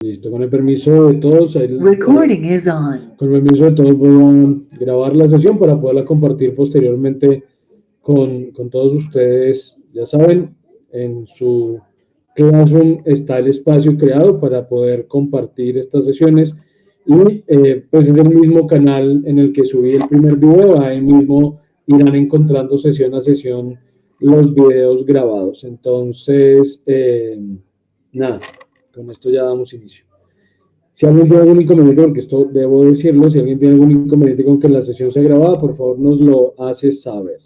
Listo, con el permiso de todos, Recording is on. con el permiso de todos voy a grabar la sesión para poderla compartir posteriormente con todos ustedes. Ya saben, en su Classroom está el espacio creado para poder compartir estas sesiones y pues es el mismo canal en el que subí el primer video, ahí mismo irán encontrando sesión a sesión los videos grabados. Entonces, nada, con esto ya damos inicio. Si alguien tiene algún inconveniente, porque esto debo decirlo, si alguien tiene algún inconveniente con que la sesión sea grabada, por favor nos lo hace saber.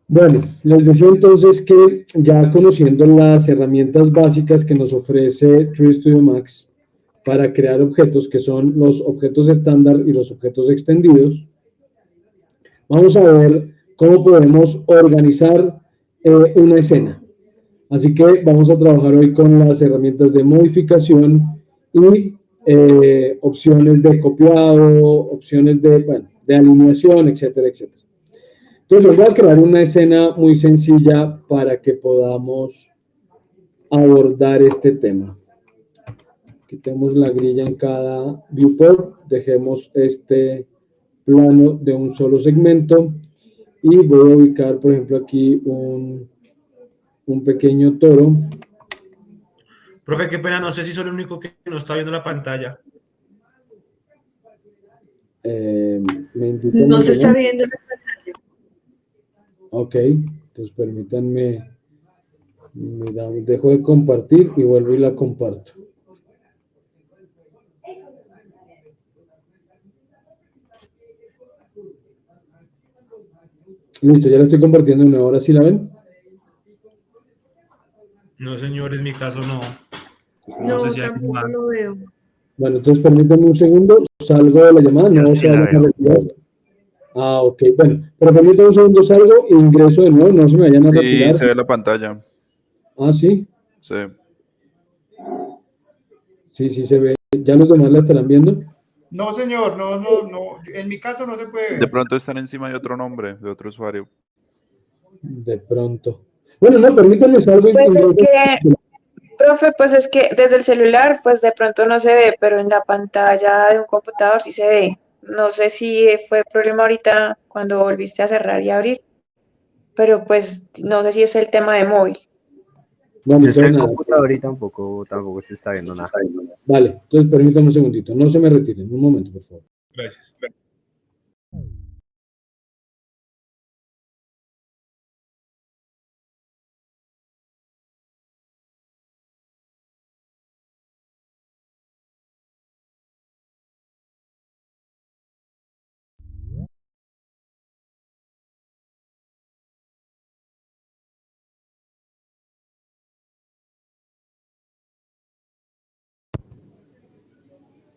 Bueno, les decía entonces que ya conociendo las herramientas básicas que nos ofrece Tree Studio Max para crear objetos, que son los objetos estándar y los objetos extendidos, vamos a ver cómo podemos organizar una escena. Así que vamos a trabajar hoy con las herramientas de modificación y opciones de copiado, opciones de alineación, etcétera, etcétera. Entonces les voy a crear una escena muy sencilla para que podamos abordar este tema. Quitemos la grilla en cada viewport, dejemos este plano de un solo segmento y voy a ubicar, por ejemplo, aquí un pequeño toro. Profe, qué pena, no sé si soy el único que no está viendo la pantalla. No se está viendo la pantalla. Ok, entonces permítanme, dejo de compartir y vuelvo y la comparto. Listo, ya la estoy compartiendo de nuevo, ahora sí la ven. No, señor, en mi caso no. No, sé si tampoco lo veo. Bueno, entonces permítanme un segundo, salgo de la llamada, no se vayan a retirar. Ah, ok, bueno, pero permítanme un segundo, salgo e ingreso de nuevo, no se me vayan a retirar. Sí, se ve la pantalla. Ah, ¿sí? Sí. Sí, se ve. ¿Ya los demás la estarán viendo? No, señor, no. En mi caso no se puede ver. De pronto están encima de otro nombre, de otro usuario. De pronto. Bueno, no, permítanme salgo y Pues ingreso. es que, profe, pues es que desde el celular, pues de pronto no se ve, pero en la pantalla de un computador sí se ve. No sé si fue problema ahorita cuando volviste a cerrar y abrir, pero pues no sé si es el tema de móvil. Bueno, Yo estoy en entonces nada. computador y tampoco se está viendo nada. Vale, entonces permítanme un segundito, no se me retiren, un momento, por favor. Gracias.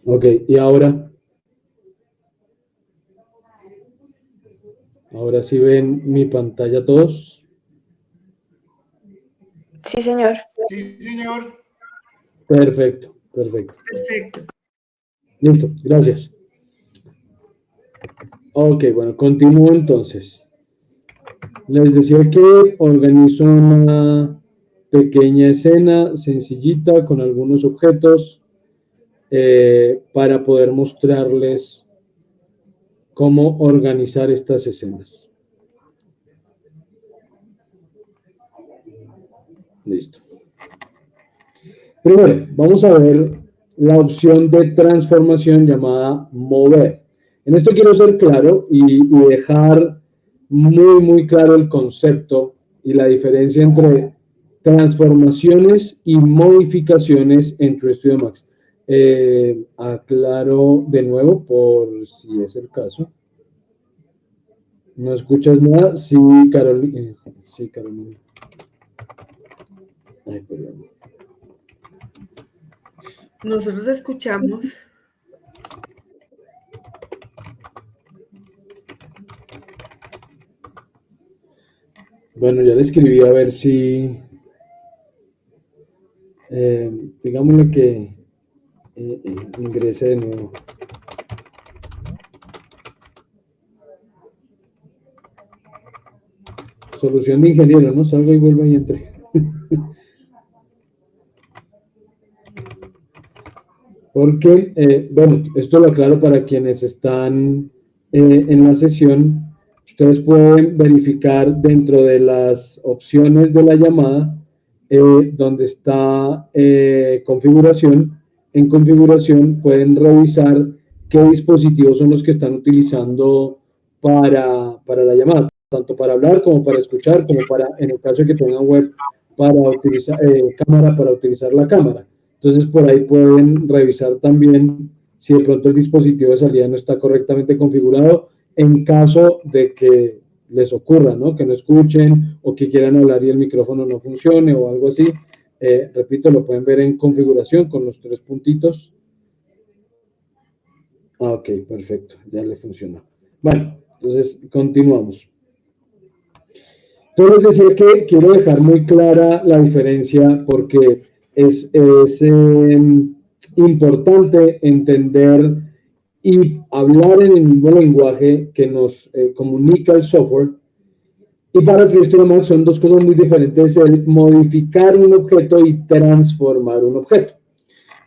Ok, y ahora. Ahora sí ven mi pantalla todos. Sí, señor. Sí, señor. Perfecto. Listo, gracias. Ok, bueno, continúo entonces. Les decía que organizo una pequeña escena sencillita con algunos objetos para poder mostrarles cómo organizar estas escenas. Listo. Primero, vamos a ver la opción de transformación llamada mover. En esto quiero ser claro y dejar muy claro el concepto y la diferencia entre transformaciones y modificaciones en Tree Studio Max. Aclaro de nuevo por si es el caso. ¿No escuchas nada? Sí, Carolina. Sí, Carolina. Ay, perdón. Nosotros escuchamos. Bueno, ya le escribí a ver si, digámosle que ingrese de nuevo. Solución de ingeniero, ¿no? Salga y vuelva y entre. porque, bueno, esto lo aclaro para quienes están en la sesión. Ustedes pueden verificar dentro de las opciones de la llamada, donde está configuración. En configuración pueden revisar qué dispositivos son los que están utilizando para la llamada, tanto para hablar como para escuchar, como para, en el caso de que tengan web, para utilizar cámara, para utilizar la cámara. Entonces, por ahí pueden revisar también si de pronto el dispositivo de salida no está correctamente configurado, en caso de que les ocurra, ¿no? Que no escuchen o que quieran hablar y el micrófono no funcione o algo así. Repito, lo pueden ver en configuración con los 3 puntitos. Ok, perfecto, ya le funcionó. Bueno, entonces continuamos. Entonces les decía que quiero dejar muy clara la diferencia porque es importante entender y hablar en el mismo lenguaje que nos comunica el software. Y para Tree Max son 2 cosas muy diferentes: el modificar un objeto y transformar un objeto.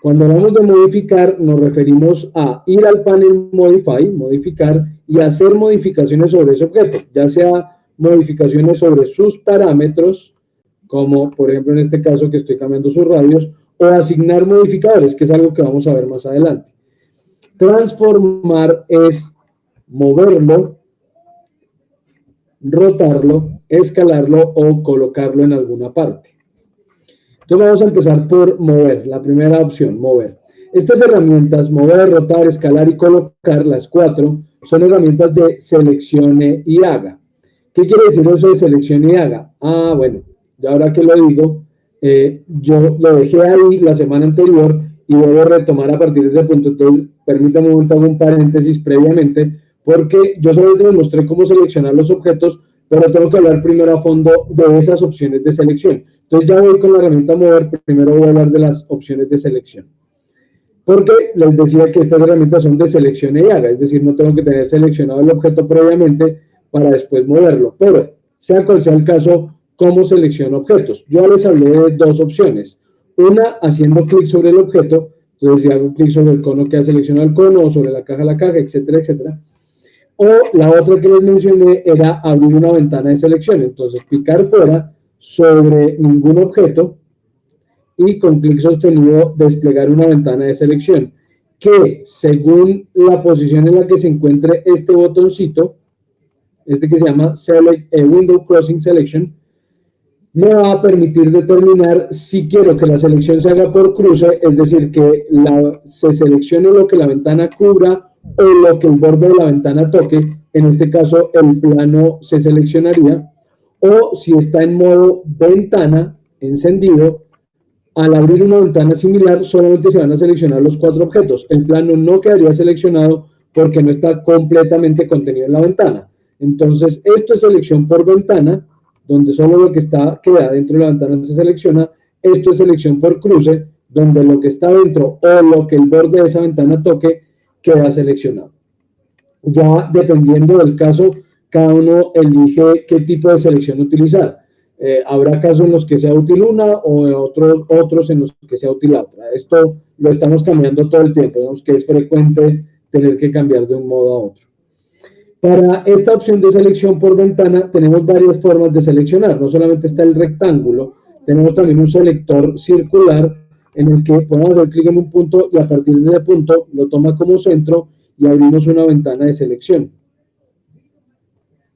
Cuando hablamos de modificar, nos referimos a ir al panel Modify, modificar, y hacer modificaciones sobre ese objeto, ya sea modificaciones sobre sus parámetros, como por ejemplo en este caso que estoy cambiando sus radios, o asignar modificadores, que es algo que vamos a ver más adelante. Transformar es moverlo, rotarlo, escalarlo o colocarlo en alguna parte. Entonces vamos a empezar por mover, la primera opción, mover. Estas herramientas, mover, rotar, escalar y colocar, las 4, son herramientas de seleccione y haga. ¿Qué quiere decir eso de seleccione y haga? Ah, bueno, ya ahora que lo digo, yo lo dejé ahí la semana anterior y voy a retomar a partir de ese punto. Entonces, permítame un momento, hago un paréntesis previamente, porque yo solamente les mostré cómo seleccionar los objetos, pero tengo que hablar primero a fondo de esas opciones de selección. Entonces ya voy con la herramienta mover, primero voy a hablar de las opciones de selección. Porque les decía que estas herramientas son de selección y haga, es decir, no tengo que tener seleccionado el objeto previamente para después moverlo. Pero, sea cual sea el caso, ¿cómo selecciono objetos? Yo les hablé de 2 opciones. Una, haciendo clic sobre el objeto. Entonces, si hago clic sobre el cono, queda seleccionado el cono, o sobre la caja, etcétera, etcétera. O la otra que les mencioné era abrir una ventana de selección. Entonces, picar fuera sobre ningún objeto y con clic sostenido desplegar una ventana de selección que, según la posición en la que se encuentre este botoncito, este que se llama Window Crossing Selection, me va a permitir determinar si quiero que la selección se haga por cruce, es decir, que se seleccione lo que la ventana cubra o lo que el borde de la ventana toque. En este caso, el plano se seleccionaría. O si está en modo ventana, encendido, al abrir una ventana similar, solamente se van a seleccionar los 4 objetos. El plano no quedaría seleccionado porque no está completamente contenido en la ventana. Entonces, esto es selección por ventana, donde solo lo que queda dentro de la ventana se selecciona. Esto es selección por cruce, donde lo que está dentro o lo que el borde de esa ventana toque queda seleccionado. Ya dependiendo del caso, cada uno elige qué tipo de selección utilizar. Habrá casos en los que sea útil una o otros en los que sea útil la otra. Esto lo estamos cambiando todo el tiempo, digamos que es frecuente tener que cambiar de un modo a otro. Para esta opción de selección por ventana tenemos varias formas de seleccionar. No solamente está el rectángulo, tenemos también un selector circular en el que podemos hacer clic en un punto y a partir de ese punto lo toma como centro y abrimos una ventana de selección.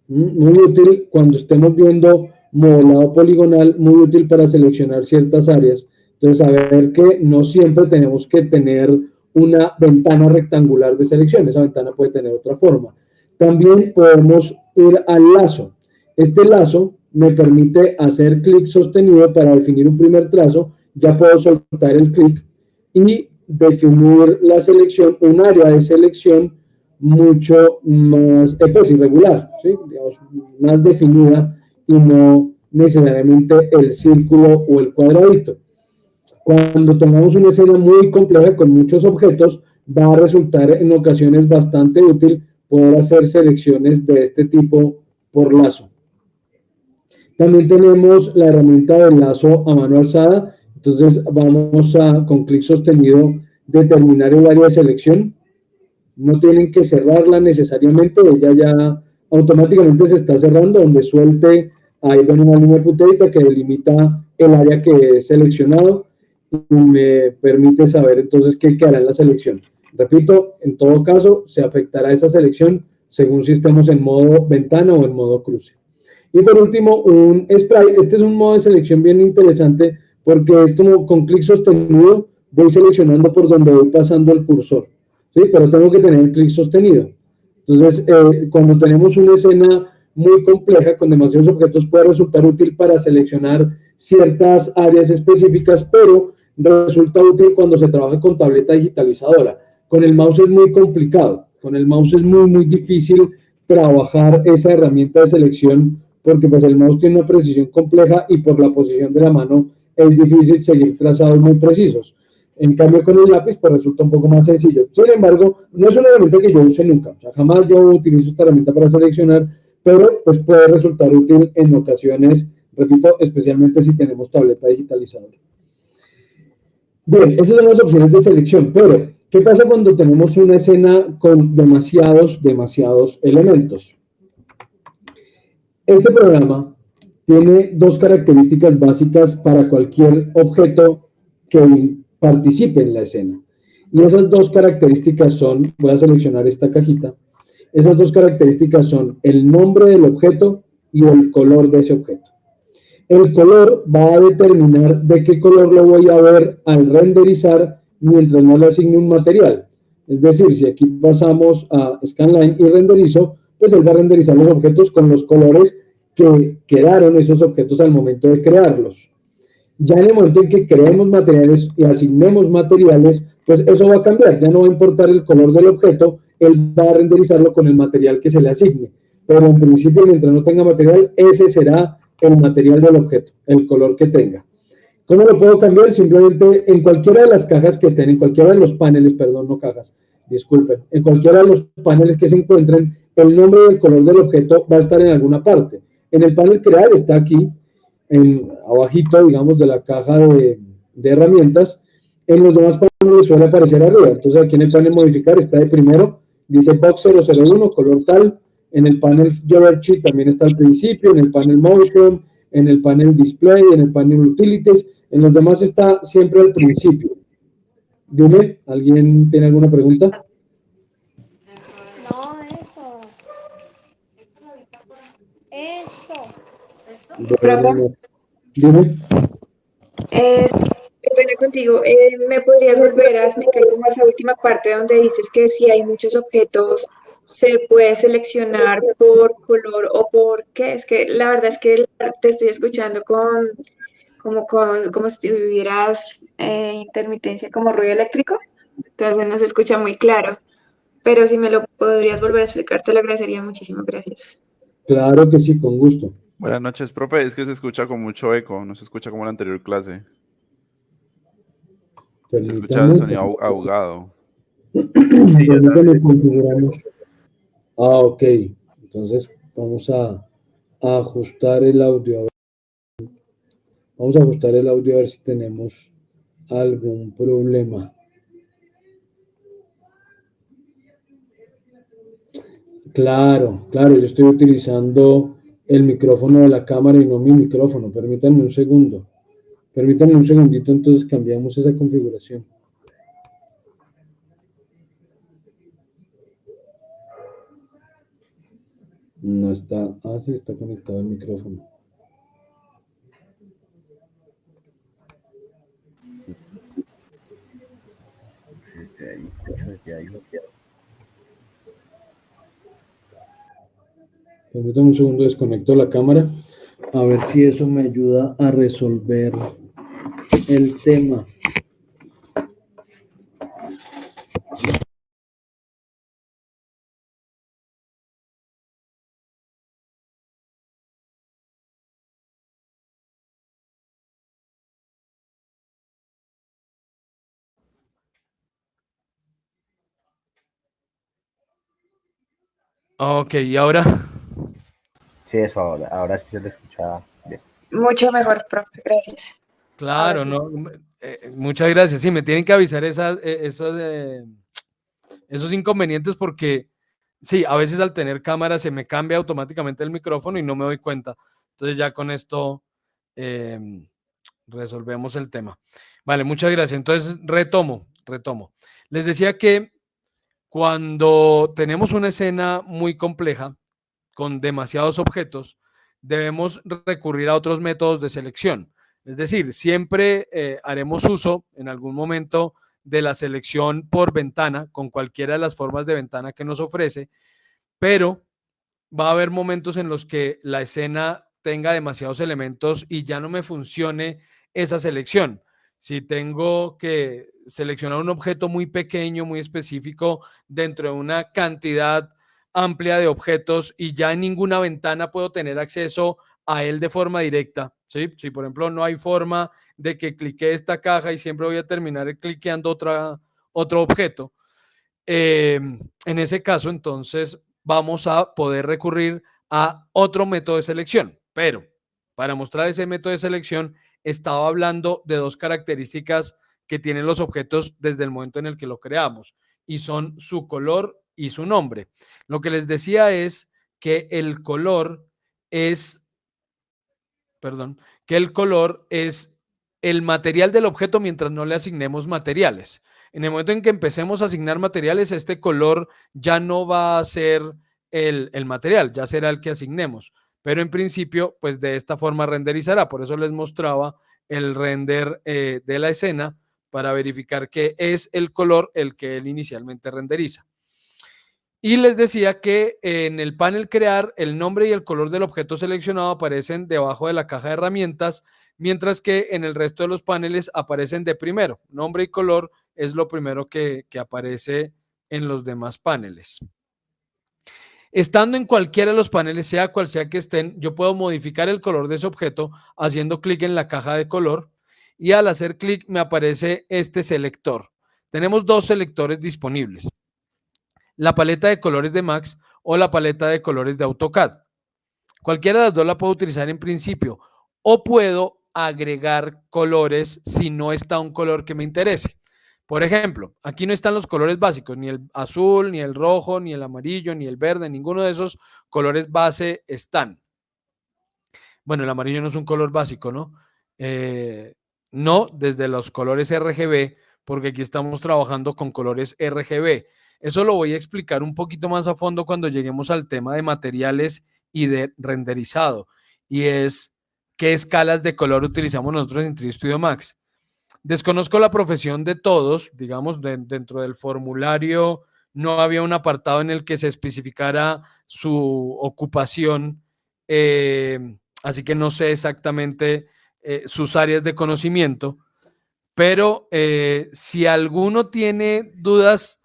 Muy útil cuando estemos viendo modelado poligonal, muy útil para seleccionar ciertas áreas. Entonces, saber que no siempre tenemos que tener una ventana rectangular de selección, esa ventana puede tener otra forma. También podemos ir al lazo. Este lazo me permite hacer clic sostenido para definir un primer trazo. Ya puedo soltar el clic y definir la selección, un área de selección mucho más irregular, ¿sí? Digamos, más definida y no necesariamente el círculo o el cuadradito. Cuando tomamos una escena muy compleja con muchos objetos, va a resultar en ocasiones bastante útil poder hacer selecciones de este tipo por lazo. También tenemos la herramienta del lazo a mano alzada. Entonces vamos con clic sostenido determinar el área de selección. No tienen que cerrarla necesariamente, ella ya automáticamente se está cerrando, donde suelte, ahí ven una línea punterita que delimita el área que he seleccionado y me permite saber entonces qué quedará en la selección. Repito, en todo caso, se afectará esa selección según si estemos en modo ventana o en modo cruce. Y por último, un sprite. Este es un modo de selección bien interesante porque es como con clic sostenido voy seleccionando por donde voy pasando el cursor, ¿sí? Pero tengo que tener el clic sostenido. Entonces, cuando tenemos una escena muy compleja con demasiados objetos puede resultar útil para seleccionar ciertas áreas específicas, pero resulta útil cuando se trabaja con tableta digitalizadora. Con el mouse es muy complicado, con el mouse es muy difícil trabajar esa herramienta de selección porque pues el mouse tiene una precisión compleja y por la posición de la mano es difícil seguir trazados muy precisos. En cambio, con el lápiz, pues resulta un poco más sencillo. Sin embargo, no es una herramienta que yo use nunca. O sea, jamás yo utilizo esta herramienta para seleccionar, pero pues puede resultar útil en ocasiones, repito, especialmente si tenemos tableta digitalizadora. Bien, esas son las opciones de selección, pero ¿qué pasa cuando tenemos una escena con demasiados elementos? Este programa tiene dos características básicas para cualquier objeto que participe en la escena. Y esas dos características son, voy a seleccionar esta cajita, esas dos características son el nombre del objeto y el color de ese objeto. El color va a determinar de qué color lo voy a ver al renderizar mientras no le asigne un material. Es decir, si aquí pasamos a Scanline y renderizo, pues él va a renderizar los objetos con los colores que quedaron esos objetos al momento de crearlos. Ya en el momento en que creemos materiales y asignemos materiales, pues eso va a cambiar, ya no va a importar el color del objeto, él va a renderizarlo con el material que se le asigne. Pero en principio, mientras no tenga material, ese será el material del objeto, el color que tenga. ¿Cómo lo puedo cambiar? Simplemente en cualquiera de las cajas que estén, en cualquiera de los paneles, perdón, no cajas, disculpen, en cualquiera de los paneles que se encuentren, el nombre y el color del objeto va a estar en alguna parte. En el panel crear está aquí, abajito, digamos, de la caja de herramientas. En los demás paneles suele aparecer arriba. Entonces aquí en el panel modificar está de primero, dice box 001, color tal. En el panel Geometry también está al principio, en el panel Motion, en el panel Display, en el panel Utilities. En los demás está siempre al principio. Dime, ¿alguien tiene alguna pregunta? No, eso. Bueno, dime. Sí, qué pena contigo. ¿Me podrías volver a explicar como esa última parte donde dices que si hay muchos objetos se puede seleccionar por color o por qué? Es que la verdad es que te estoy escuchando como si tuvieras intermitencia, como ruido eléctrico. Entonces no se escucha muy claro. Pero si me lo podrías volver a explicar, te lo agradecería muchísimo. Gracias. Claro que sí, con gusto. Buenas noches, profe. Es que se escucha con mucho eco, no se escucha como en la anterior clase. Se escucha el sonido ahogado. Permítame configuramos. Ok. Entonces vamos a ajustar el audio. Vamos a ajustar el audio a ver si tenemos algún problema. Claro, yo estoy utilizando el micrófono de la cámara y no mi micrófono. Permítanme un segundo. Permítanme un segundito, entonces cambiamos esa configuración. No está, sí, está conectado el micrófono. Permítame un segundo, desconecto la cámara. A ver si eso me ayuda a resolver el tema. Ok, ¿y ahora? Sí, eso ahora sí se le escucha bien. Mucho mejor, profe. Gracias. Claro, Ahora sí. no, muchas gracias. Sí, me tienen que avisar esos inconvenientes porque sí, a veces al tener cámara se me cambia automáticamente el micrófono y no me doy cuenta. Entonces ya con esto em, resolvemos el tema. Vale, muchas gracias. Entonces retomo. Les decía que cuando tenemos una escena muy compleja con demasiados objetos, debemos recurrir a otros métodos de selección. Es decir, siempre haremos uso en algún momento de la selección por ventana, con cualquiera de las formas de ventana que nos ofrece, pero va a haber momentos en los que la escena tenga demasiados elementos y ya no me funcione esa selección. Si tengo que seleccionar un objeto muy pequeño, muy específico, dentro de una cantidad amplia de objetos y ya en ninguna ventana puedo tener acceso a él de forma directa. ¿Sí? Si, por ejemplo, no hay forma de que clique esta caja y siempre voy a terminar cliqueando otro objeto, en ese caso, entonces, vamos a poder recurrir a otro método de selección. Pero para mostrar ese método de selección, estaba hablando de dos características que tienen los objetos desde el momento en el que lo creamos, y son su color y su nombre. Lo que les decía es que el color es, perdón, que el color es el material del objeto mientras no le asignemos materiales. En el momento en que empecemos a asignar materiales, este color ya no va a ser el material, ya será el que asignemos. Pero en principio, pues de esta forma renderizará. Por eso les mostraba el render de la escena para verificar que es el color el que él inicialmente renderiza. Y les decía que en el panel crear, el nombre y el color del objeto seleccionado aparecen debajo de la caja de herramientas, mientras que en el resto de los paneles aparecen de primero. Nombre y color es lo primero que aparece en los demás paneles. Estando en cualquiera de los paneles, sea cual sea que estén, yo puedo modificar el color de ese objeto haciendo clic en la caja de color, y al hacer clic me aparece este selector. Tenemos dos selectores disponibles: la paleta de colores de Max o la paleta de colores de AutoCAD. Cualquiera de las dos la puedo utilizar en principio, o puedo agregar colores si no está un color que me interese. Por ejemplo, aquí no están los colores básicos, ni el azul, ni el rojo, ni el amarillo, ni el verde, ninguno de esos colores base están. Bueno, el amarillo no es un color básico, ¿no? No desde los colores RGB, porque aquí estamos trabajando con colores RGB. Eso lo voy a explicar un poquito más a fondo cuando lleguemos al tema de materiales y de renderizado, y es qué escalas de color utilizamos nosotros en 3D Studio Max. Desconozco la profesión de todos, digamos, dentro del formulario no había un apartado en el que se especificara su ocupación, así que no sé exactamente sus áreas de conocimiento, pero si alguno tiene dudas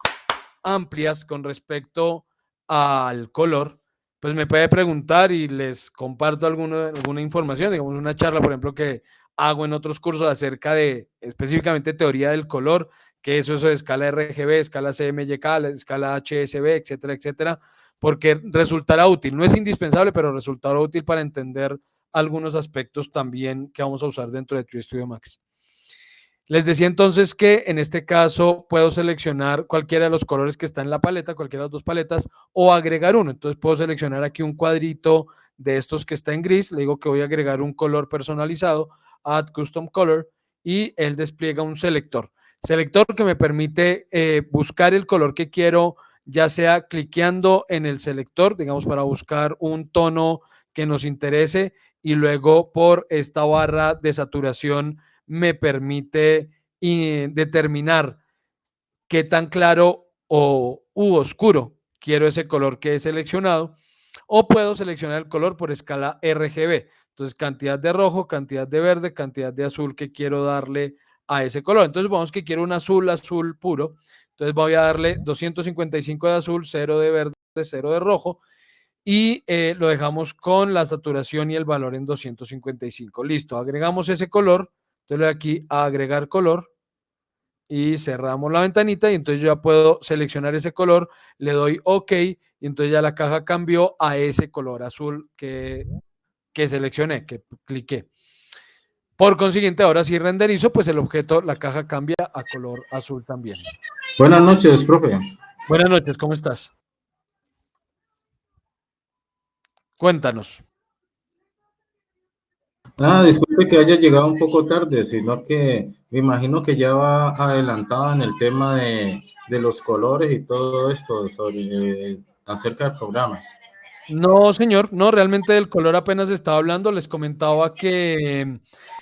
amplias con respecto al color, pues me puede preguntar y les comparto alguna información, digamos una charla, por ejemplo, que hago en otros cursos acerca de específicamente teoría del color, que es eso de escala RGB, escala CMYK, escala HSV, etcétera, etcétera, porque resultará útil. No es indispensable, pero resultará útil para entender algunos aspectos también que vamos a usar dentro de 3D Studio Max. Les decía entonces que en este caso puedo seleccionar cualquiera de los colores que está en la paleta, cualquiera de las dos paletas, o agregar uno. Entonces puedo seleccionar aquí un cuadrito de estos que está en gris, le digo que voy a agregar un color personalizado, Add Custom Color, y él despliega un selector. Selector que me permite buscar el color que quiero, ya sea cliqueando en el selector, digamos, para buscar un tono que nos interese, y luego por esta barra de saturación me permite determinar qué tan claro u oscuro quiero ese color que he seleccionado, o puedo seleccionar el color por escala RGB. Entonces, cantidad de rojo, cantidad de verde, cantidad de azul que quiero darle a ese color. Entonces, vamos que quiero un azul puro. Entonces, voy a darle 255 de azul, 0 de verde, 0 de rojo, y lo dejamos con la saturación y el valor en 255. Listo, agregamos ese color. Entonces le doy aquí a agregar color y cerramos la ventanita, y entonces yo ya puedo seleccionar ese color, le doy OK, y entonces ya la caja cambió a ese color azul que seleccioné, que cliqué. Por consiguiente, ahora sí renderizo, pues el objeto, la caja cambia a color azul también. Buenas noches, profe. Buenas noches, ¿cómo estás? Cuéntanos. Disculpe que haya llegado un poco tarde, sino que me imagino que ya va adelantado en el tema de los colores y todo esto sobre acerca del programa. No, señor, no, realmente del color apenas estaba hablando. Les comentaba que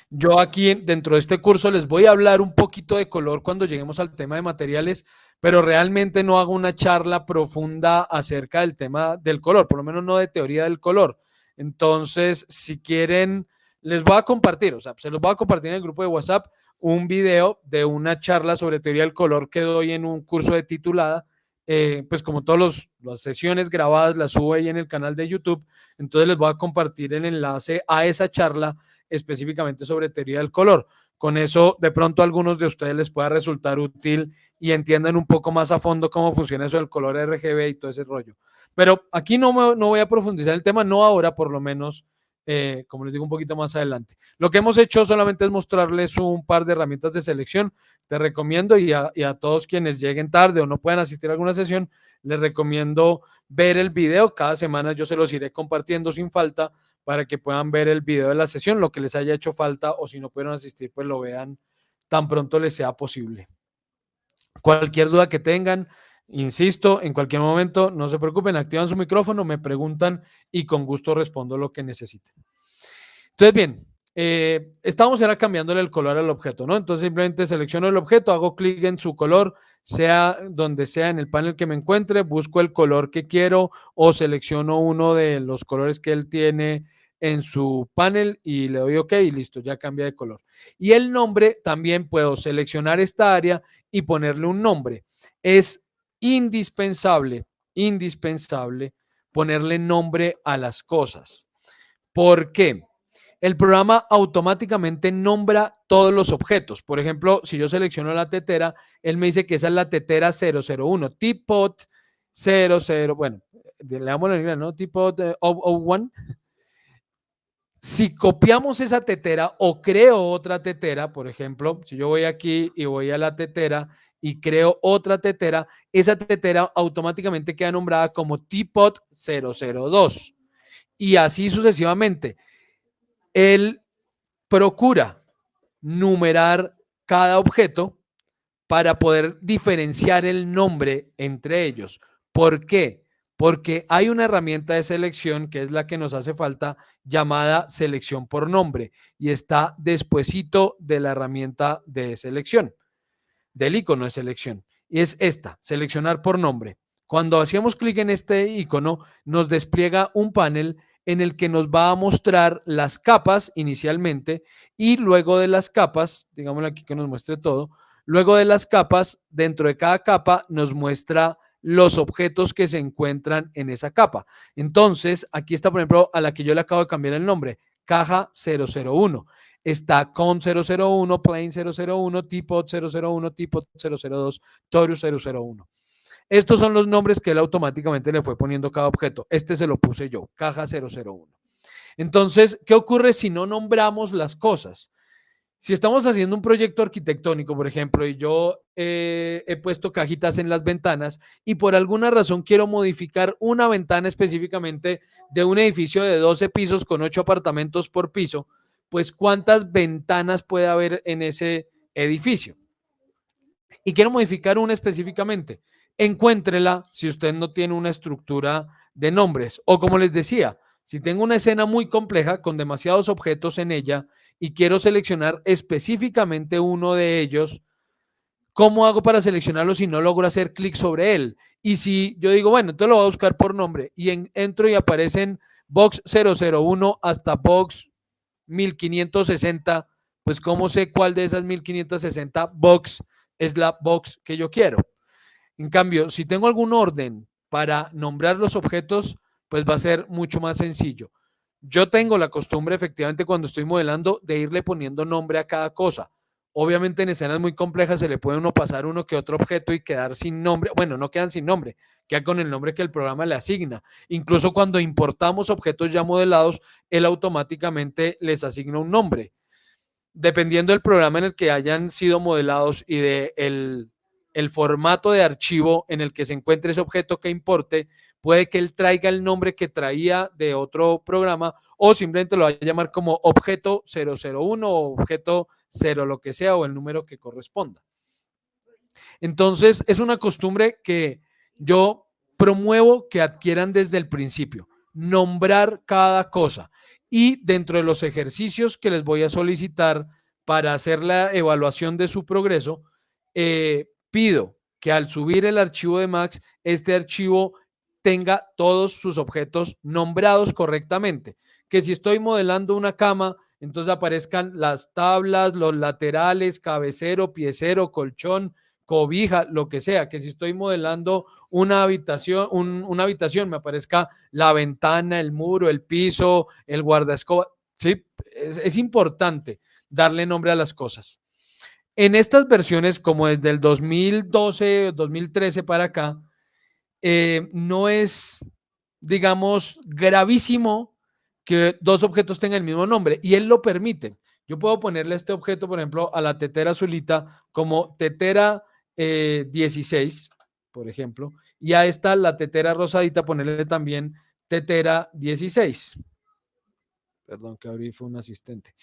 yo aquí dentro de este curso les voy a hablar un poquito de color cuando lleguemos al tema de materiales, pero realmente no hago una charla profunda acerca del tema del color, por lo menos no de teoría del color. Entonces, si quieren, les voy a compartir, o sea, se los voy a compartir en el grupo de WhatsApp un video de una charla sobre teoría del color que doy en un curso de titulada. Pues como todas las sesiones grabadas las subo ahí en el canal de YouTube, entonces les voy a compartir el enlace a esa charla específicamente sobre teoría del color. Con eso de pronto a algunos de ustedes les pueda resultar útil y entiendan un poco más a fondo cómo funciona eso del color RGB y todo ese rollo. Pero aquí no voy a profundizar el tema, no ahora por lo menos, como les digo un poquito más adelante. Lo que hemos hecho solamente es mostrarles un par de herramientas de selección. Te recomiendo y a todos quienes lleguen tarde o no puedan asistir a alguna sesión, les recomiendo ver el video. Cada semana yo se los iré compartiendo sin falta para que puedan ver el video de la sesión, lo que les haya hecho falta o si no pudieron asistir, pues lo vean tan pronto les sea posible. Cualquier duda que tengan, insisto, en cualquier momento, no se preocupen, activan su micrófono, me preguntan y con gusto respondo lo que necesiten. Entonces, bien, estamos ahora cambiándole el color al objeto, ¿no? Entonces simplemente selecciono el objeto, hago clic en su color, sea donde sea en el panel que me encuentre, busco el color que quiero o selecciono uno de los colores que él tiene en su panel y le doy OK y listo, ya cambia de color. Y el nombre también puedo seleccionar esta área y ponerle un nombre. Es indispensable ponerle nombre a las cosas. ¿Por qué? El programa automáticamente nombra todos los objetos. Por ejemplo, si yo selecciono la tetera, él me dice que esa es la tetera 001, Teapot 00, bueno, le damos la línea, ¿no? Teapot 001. Si copiamos esa tetera o creo otra tetera, por ejemplo, si yo voy aquí y voy a la tetera y creo otra tetera, esa tetera automáticamente queda nombrada como Teapot 002 y así sucesivamente. Él procura numerar cada objeto para poder diferenciar el nombre entre ellos. ¿Por qué? Porque hay una herramienta de selección que es la que nos hace falta llamada selección por nombre y está despuesito de la herramienta de selección, del icono de selección. Y es esta, seleccionar por nombre. Cuando hacemos clic en este icono, nos despliega un panel en el que nos va a mostrar las capas inicialmente y luego de las capas, digámosle aquí que nos muestre todo, luego de las capas, dentro de cada capa nos muestra los objetos que se encuentran en esa capa. Entonces, aquí está, por ejemplo, a la que yo le acabo de cambiar el nombre, caja 001. Está con 001, plane 001, teapot 001, teapot 002, torus 001. Estos son los nombres que él automáticamente le fue poniendo a cada objeto. Este se lo puse yo, caja 001. Entonces, ¿qué ocurre si no nombramos las cosas? Si estamos haciendo un proyecto arquitectónico, por ejemplo, y yo he puesto cajitas en las ventanas y por alguna razón quiero modificar una ventana específicamente de un edificio de 12 pisos con 8 apartamentos por piso, pues ¿cuántas ventanas puede haber en ese edificio? Y quiero modificar una específicamente. Encuéntrela si usted no tiene una estructura de nombres. O como les decía, si tengo una escena muy compleja con demasiados objetos en ella y quiero seleccionar específicamente uno de ellos, ¿cómo hago para seleccionarlo si no logro hacer clic sobre él? Y si yo digo, bueno, entonces lo voy a buscar por nombre y entro y aparecen box 001 hasta box 1560, pues ¿cómo sé cuál de esas 1560 box es la box que yo quiero? En cambio, si tengo algún orden para nombrar los objetos, pues va a ser mucho más sencillo. Yo tengo la costumbre, efectivamente, cuando estoy modelando, de irle poniendo nombre a cada cosa. Obviamente en escenas muy complejas se le puede uno pasar uno que otro objeto y quedar sin nombre. Bueno, no quedan sin nombre, quedan con el nombre que el programa le asigna. Incluso cuando importamos objetos ya modelados, él automáticamente les asigna un nombre. dependiendo del programa en el que hayan sido modelados y de el formato de archivo en el que se encuentre ese objeto que importe, puede que él traiga el nombre que traía de otro programa o simplemente lo vaya a llamar como objeto 001 o objeto 0 lo que sea o el número que corresponda. Entonces, es una costumbre que yo promuevo que adquieran desde el principio, nombrar cada cosa. Y dentro de los ejercicios que les voy a solicitar para hacer la evaluación de su progreso, pido que al subir el archivo de Max, este archivo tenga todos sus objetos nombrados correctamente. Que si estoy modelando una cama, entonces aparezcan las tablas, los laterales, cabecero, piecero, colchón, cobija, lo que sea, que si estoy modelando una habitación, una habitación, me aparezca la ventana, el muro, el piso, el guardaescoba. Sí, es importante darle nombre a las cosas. En estas versiones, como desde el 2012, 2013 para acá, no es, digamos, gravísimo que dos objetos tengan el mismo nombre y él lo permite. Yo puedo ponerle este objeto, por ejemplo, a la tetera azulita como tetera 16, por ejemplo, y a esta, la tetera rosadita, ponerle también tetera 16. Perdón, que abrí, fue un asistente.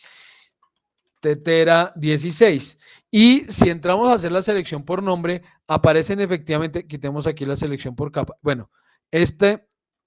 Tetera 16. Y si entramos a hacer la selección por nombre, aparecen efectivamente, quitemos aquí la selección por capa. Bueno,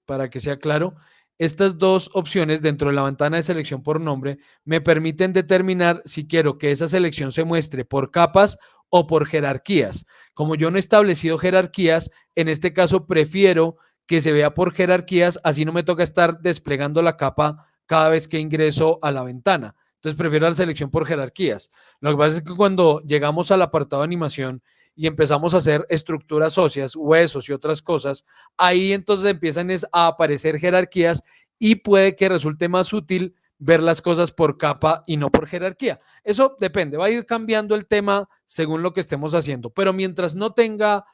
para que sea claro, estas dos opciones dentro de la ventana de selección por nombre me permiten determinar si quiero que esa selección se muestre por capas o por jerarquías. Como yo no he establecido jerarquías, en este caso prefiero que se vea por jerarquías, así no me toca estar desplegando la capa cada vez que ingreso a la ventana. Entonces prefiero la selección por jerarquías. Lo que pasa es que cuando llegamos al apartado de animación y empezamos a hacer estructuras óseas, huesos y otras cosas, ahí entonces empiezan a aparecer jerarquías y puede que resulte más útil ver las cosas por capa y no por jerarquía. Eso depende, va a ir cambiando el tema según lo que estemos haciendo, pero mientras no tenga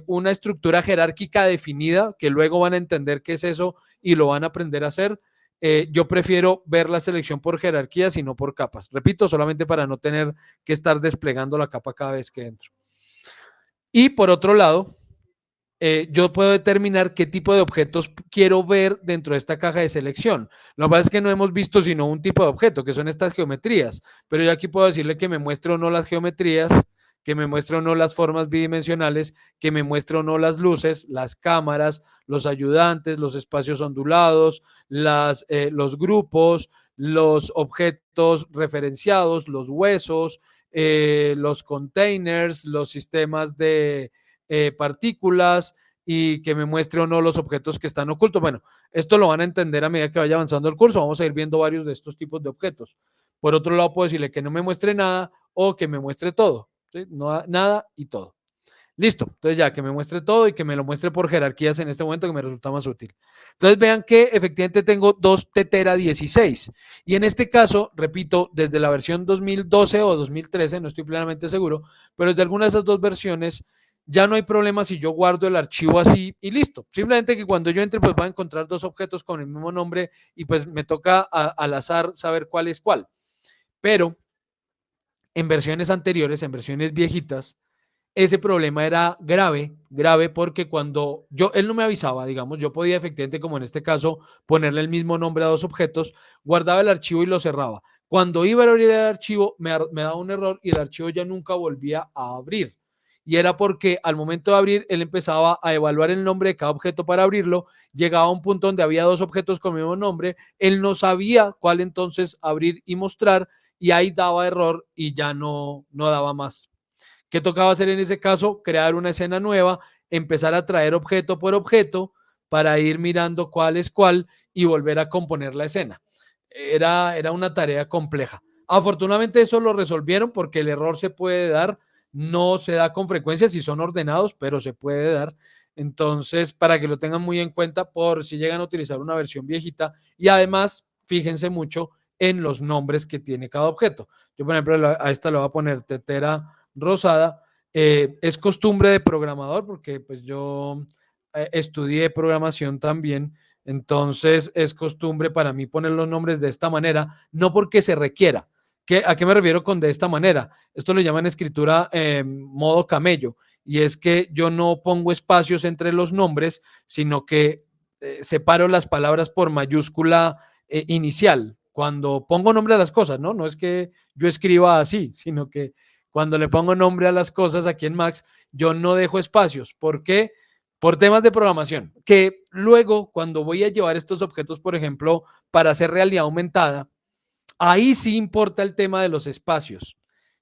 una estructura jerárquica definida, que luego van a entender qué es eso y lo van a aprender a hacer, yo prefiero ver la selección por jerarquías y no por capas. Repito, solamente para no tener que estar desplegando la capa cada vez que entro. Y por otro lado, yo puedo determinar qué tipo de objetos quiero ver dentro de esta caja de selección. Lo que pasa es que no hemos visto sino un tipo de objeto, que son estas geometrías, pero yo aquí puedo decirle que me muestre o no las geometrías, que me muestre o no las formas bidimensionales, que me muestre o no las luces, las cámaras, los ayudantes, los espacios ondulados, los grupos, los objetos referenciados, los huesos, los containers, los sistemas de partículas y que me muestre o no los objetos que están ocultos. Bueno, esto lo van a entender a medida que vaya avanzando el curso. Vamos a ir viendo varios de estos tipos de objetos. Por otro lado, puedo decirle que no me muestre nada o que me muestre todo. ¿Sí? No, nada y todo. Listo. Entonces ya que me muestre todo y que me lo muestre por jerarquías en este momento que me resulta más útil. Entonces vean que efectivamente tengo dos tetera 16 y en este caso, repito, desde la versión 2012 o 2013, no estoy plenamente seguro, pero desde alguna de esas dos versiones ya no hay problema si yo guardo el archivo así y listo. Simplemente que cuando yo entre pues voy a encontrar dos objetos con el mismo nombre y pues me toca al azar saber cuál es cuál. Pero en versiones anteriores, en versiones viejitas, ese problema era grave porque cuando él no me avisaba, digamos, yo podía efectivamente, como en este caso, ponerle el mismo nombre a dos objetos, guardaba el archivo y lo cerraba. Cuando iba a abrir el archivo, me daba un error y el archivo ya nunca volvía a abrir. Y era porque al momento de abrir, él empezaba a evaluar el nombre de cada objeto para abrirlo, llegaba a un punto donde había dos objetos con el mismo nombre, él no sabía cuál entonces abrir y mostrar, y ahí daba error y ya no daba más. ¿Qué tocaba hacer en ese caso? Crear una escena nueva, empezar a traer objeto por objeto para ir mirando cuál es cuál y volver a componer la escena. Era una tarea compleja. Afortunadamente eso lo resolvieron porque el error se puede dar, no se da con frecuencia si son ordenados, pero se puede dar. Entonces, para que lo tengan muy en cuenta por si llegan a utilizar una versión viejita y además, fíjense mucho en los nombres que tiene cada objeto. Yo, por ejemplo, a esta le voy a poner tetera rosada. Es costumbre de programador porque pues yo estudié programación también, entonces es costumbre para mí poner los nombres de esta manera, no porque se requiera, ¿A qué me refiero con de esta manera? Esto lo llaman escritura modo camello, y es que yo no pongo espacios entre los nombres, sino que separo las palabras por mayúscula inicial. Cuando pongo nombre a las cosas, ¿no? No es que yo escriba así, sino que cuando le pongo nombre a las cosas aquí en Max, yo no dejo espacios. ¿Por qué? Por temas de programación, que luego cuando voy a llevar estos objetos, por ejemplo, para hacer realidad aumentada, ahí sí importa el tema de los espacios.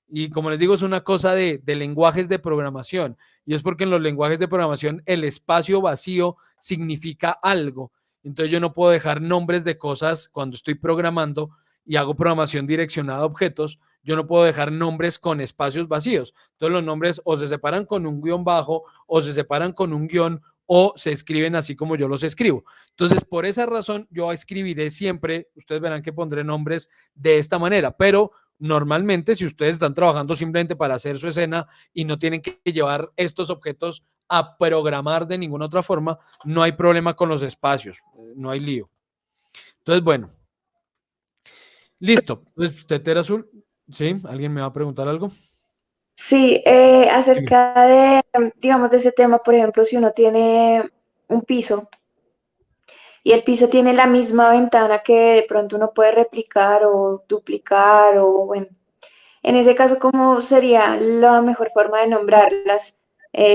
Y como les digo, es una cosa de lenguajes de programación. Y es porque en los lenguajes de programación el espacio vacío significa algo. Entonces yo no puedo dejar nombres de cosas cuando estoy programando y hago programación direccionada a objetos. Yo no puedo dejar nombres con espacios vacíos. Entonces los nombres o se separan con un guión bajo o se separan con un guión o se escriben así como yo los escribo. Entonces, por esa razón, yo escribiré siempre, ustedes verán que pondré nombres de esta manera, pero normalmente si ustedes están trabajando simplemente para hacer su escena y no tienen que llevar estos objetos a programar de ninguna otra forma, no hay problema con los espacios, no hay lío. Entonces, bueno. Listo. Pues, tetera azul. ¿Sí? ¿Alguien me va a preguntar algo? Sí, acerca de, digamos, de ese tema, por ejemplo, si uno tiene un piso y el piso tiene la misma ventana que de pronto uno puede replicar o duplicar o, bueno, en ese caso, ¿cómo sería la mejor forma de nombrarlas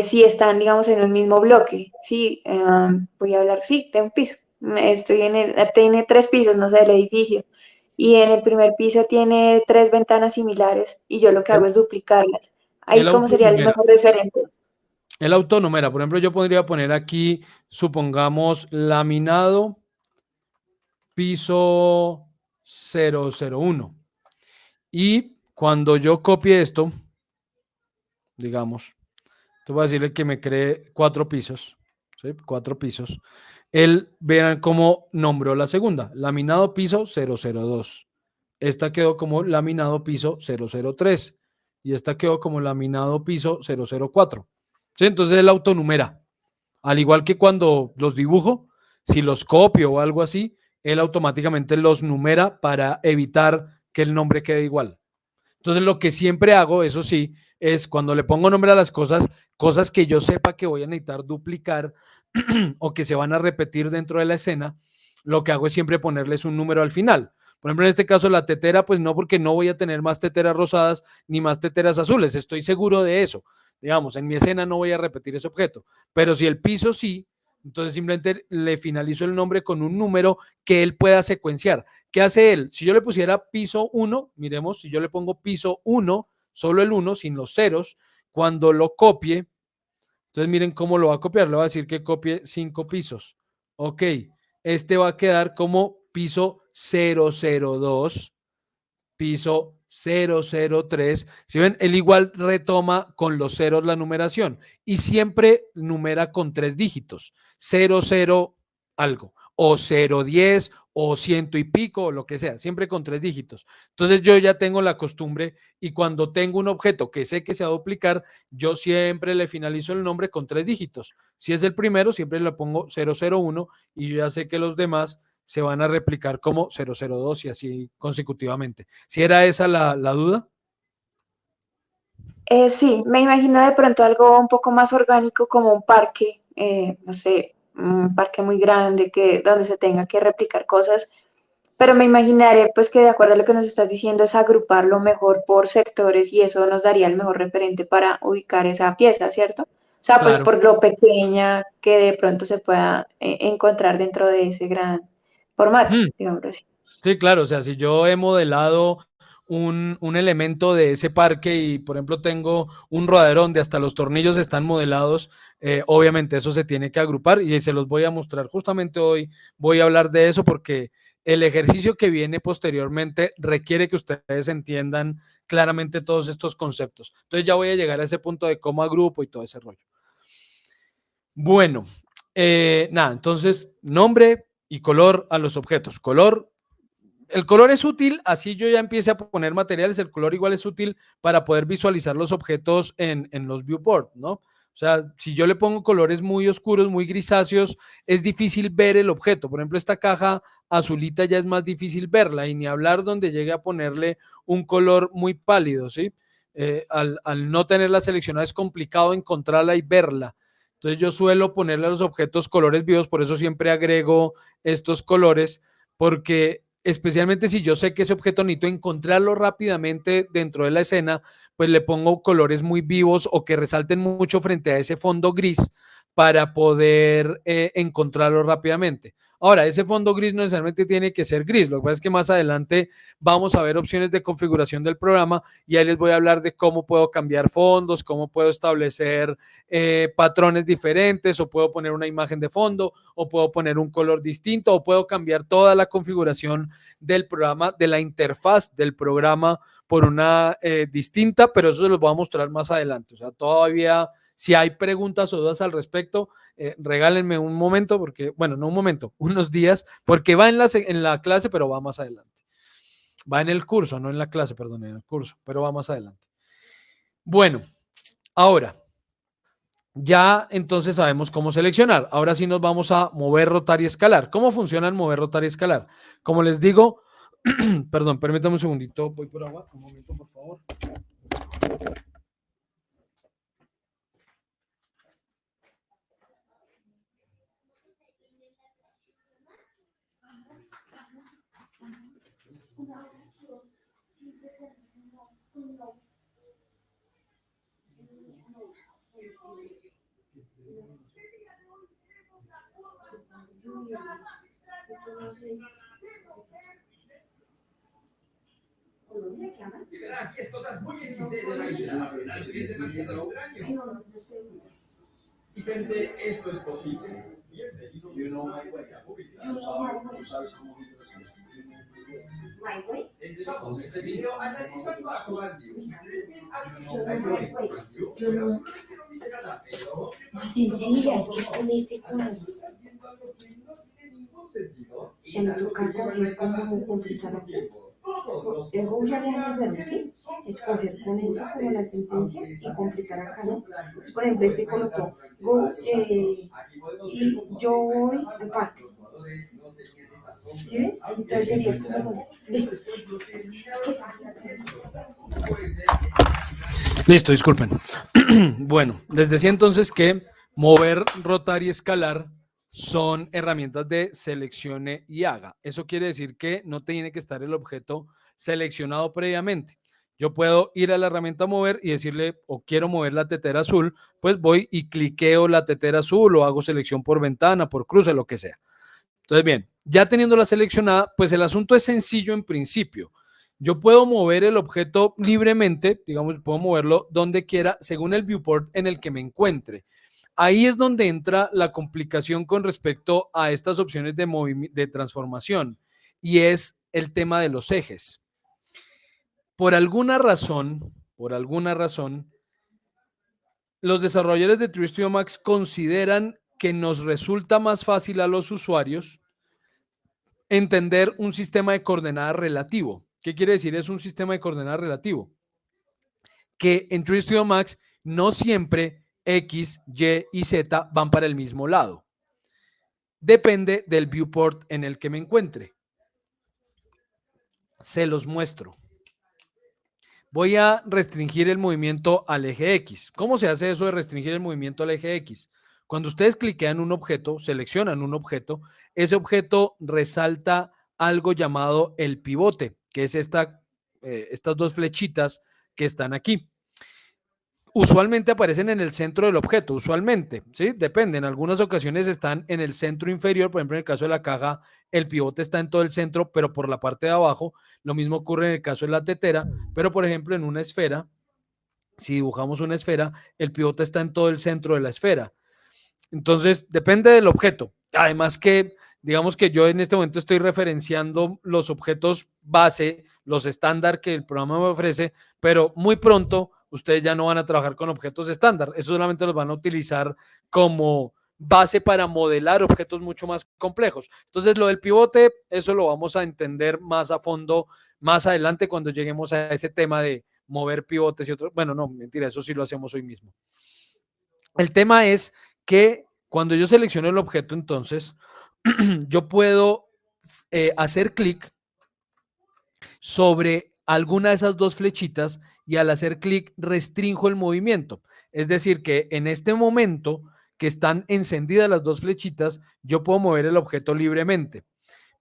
si están, digamos, en el mismo bloque? Sí, voy a hablar, sí, de un piso. Tiene 3 pisos, no sé, el edificio. Y en el primer piso tiene 3 ventanas similares y yo lo que hago es duplicarlas. Ahí, El ¿cómo sería el autonumera. mejor referente? El autonumera. Por ejemplo, yo podría poner aquí, supongamos, laminado piso 001. Y cuando yo copie esto, digamos, te voy a decirle que me cree 4 pisos, ¿sí? 4 pisos. Él, vean cómo nombró la segunda, laminado piso 002. Esta quedó como laminado piso 003 y esta quedó como laminado piso 004. ¿Sí? Entonces él autonumera. Al igual que cuando los dibujo, si los copio o algo así, él automáticamente los numera para evitar que el nombre quede igual. Entonces lo que siempre hago, eso sí, es cuando le pongo nombre a las cosas, cosas que yo sepa que voy a necesitar duplicar o que se van a repetir dentro de la escena, lo que hago es siempre ponerles un número al final. Por ejemplo, en este caso la tetera, pues no, porque no voy a tener más teteras rosadas ni más teteras azules, estoy seguro de eso. Digamos, en mi escena no voy a repetir ese objeto, pero si el piso sí, entonces simplemente le finalizo el nombre con un número que él pueda secuenciar. ¿Qué hace él? Si yo le pusiera piso 1, miremos, si yo le pongo piso 1, solo el 1, sin los ceros, cuando lo copie, entonces miren cómo lo va a copiar, le va a decir que copie 5 pisos. Ok, este va a quedar como piso 002, piso 003. Si ven, él igual retoma con los ceros la numeración y siempre numera con 3 dígitos, 00 algo, o 010 o 100 y pico, o lo que sea, siempre con 3 dígitos. Entonces yo ya tengo la costumbre y cuando tengo un objeto que sé que se va a duplicar, yo siempre le finalizo el nombre con 3 dígitos. Si es el primero, siempre le pongo 001 y yo ya sé que los demás se van a replicar como 002 y así consecutivamente. ¿Si era esa la duda? Sí, me imagino de pronto algo un poco más orgánico como un parque, no sé, un parque muy grande donde se tenga que replicar cosas, pero me imaginaré pues que de acuerdo a lo que nos estás diciendo es agruparlo mejor por sectores y eso nos daría el mejor referente para ubicar esa pieza, ¿cierto? O sea, pues Claro. por lo pequeña que de pronto se pueda encontrar dentro de ese gran formato, digamos así. Sí, claro, o sea, si yo he modelado un elemento de ese parque y, por ejemplo, tengo un rodadero donde hasta los tornillos están modelados, obviamente eso se tiene que agrupar y se los voy a mostrar. Justamente hoy voy a hablar de eso porque el ejercicio que viene posteriormente requiere que ustedes entiendan claramente todos estos conceptos. Entonces ya voy a llegar a ese punto de cómo agrupo y todo ese rollo. Bueno, nada, entonces nombre y color a los objetos. El color es útil, así yo ya empiece a poner materiales, el color igual es útil para poder visualizar los objetos en los viewport, ¿no? O sea, si yo le pongo colores muy oscuros, muy grisáceos, es difícil ver el objeto. Por ejemplo, esta caja azulita ya es más difícil verla y ni hablar donde llegue a ponerle un color muy pálido, ¿sí? Al no tenerla seleccionada es complicado encontrarla y verla. Entonces yo suelo ponerle a los objetos colores vivos, por eso siempre agrego estos colores, porque especialmente si yo sé que ese objeto necesito encontrarlo rápidamente dentro de la escena, pues le pongo colores muy vivos o que resalten mucho frente a ese fondo gris para poder encontrarlo rápidamente. Ahora, ese fondo gris no necesariamente tiene que ser gris, lo que pasa es que más adelante vamos a ver opciones de configuración del programa y ahí les voy a hablar de cómo puedo cambiar fondos, cómo puedo establecer patrones diferentes, o puedo poner una imagen de fondo, o puedo poner un color distinto, o puedo cambiar toda la configuración del programa, de la interfaz del programa por una distinta, pero eso se los voy a mostrar más adelante. O sea, todavía, si hay preguntas o dudas al respecto, regálenme un momento, porque, bueno, no un momento, unos días, porque va en la clase, pero va más adelante. Va en el curso, no en la clase, perdón, en el curso, pero va más adelante. Bueno, ahora, ya entonces sabemos cómo seleccionar. Ahora sí nos vamos a mover, rotar y escalar. ¿Cómo funciona el mover, rotar y escalar? Como les digo, perdón, permítame un segundito, voy por agua, un momento, por favor. Y verás que es cosas muy XD de la vida. Es demasiado extraño. Y gente, esto es posible. You know my way. Tú sabes cómo empezamos este video analizando a Comandio. ¿Ustedes ven a Comandio? Sencilla, es que con este corazón se me toca coger como complicar aquí. El Go ya le dan el verbo, ¿sí? Escoger con eso como la sentencia y complicar acá, ¿no? Entonces, por ejemplo, este colocó Go y yo voy al parque. ¿Sí ves? Entonces sería como, listo. Listo, disculpen. Bueno, les decía entonces que mover, rotar y escalar son herramientas de seleccione y haga. Eso quiere decir que no tiene que estar el objeto seleccionado previamente. Yo puedo ir a la herramienta mover y decirle, o quiero mover la tetera azul, pues voy y cliqueo la tetera azul o hago selección por ventana, por cruce, lo que sea. Entonces, bien, ya teniéndola seleccionada, pues el asunto es sencillo en principio. Yo puedo mover el objeto libremente, digamos, puedo moverlo donde quiera, según el viewport en el que me encuentre. Ahí es donde entra la complicación con respecto a estas opciones de transformación, y es el tema de los ejes. Por alguna razón, los desarrolladores de True Studio Max consideran que nos resulta más fácil a los usuarios entender un sistema de coordenadas relativo. ¿Qué quiere decir? Es un sistema de coordenadas relativo. Que en True Studio Max no siempre X, Y y Z van para el mismo lado. Depende del viewport en el que me encuentre. Se los muestro. Voy a restringir el movimiento al eje X. ¿Cómo se hace eso de restringir el movimiento al eje X? Cuando ustedes cliquean un objeto, seleccionan un objeto, ese objeto resalta algo llamado el pivote, que es estas dos flechitas que están aquí. Usualmente aparecen en el centro del objeto, usualmente, ¿sí? Depende, en algunas ocasiones están en el centro inferior, por ejemplo, en el caso de la caja, el pivote está en todo el centro, pero por la parte de abajo. Lo mismo ocurre en el caso de la tetera, pero por ejemplo, en una esfera, si dibujamos una esfera, el pivote está en todo el centro de la esfera. Entonces, depende del objeto. Además que, digamos que yo en este momento estoy referenciando los objetos base, los estándar que el programa me ofrece, pero muy pronto ustedes ya no van a trabajar con objetos estándar. Eso solamente los van a utilizar como base para modelar objetos mucho más complejos. Entonces, lo del pivote, eso lo vamos a entender más a fondo más adelante cuando lleguemos a ese tema de mover pivotes y otros. Bueno, no, mentira, eso sí lo hacemos hoy mismo. El tema es que cuando yo selecciono el objeto, entonces, yo puedo hacer clic sobre alguna de esas dos flechitas y al hacer clic restrinjo el movimiento. Es decir, que en este momento que están encendidas las dos flechitas, yo puedo mover el objeto libremente.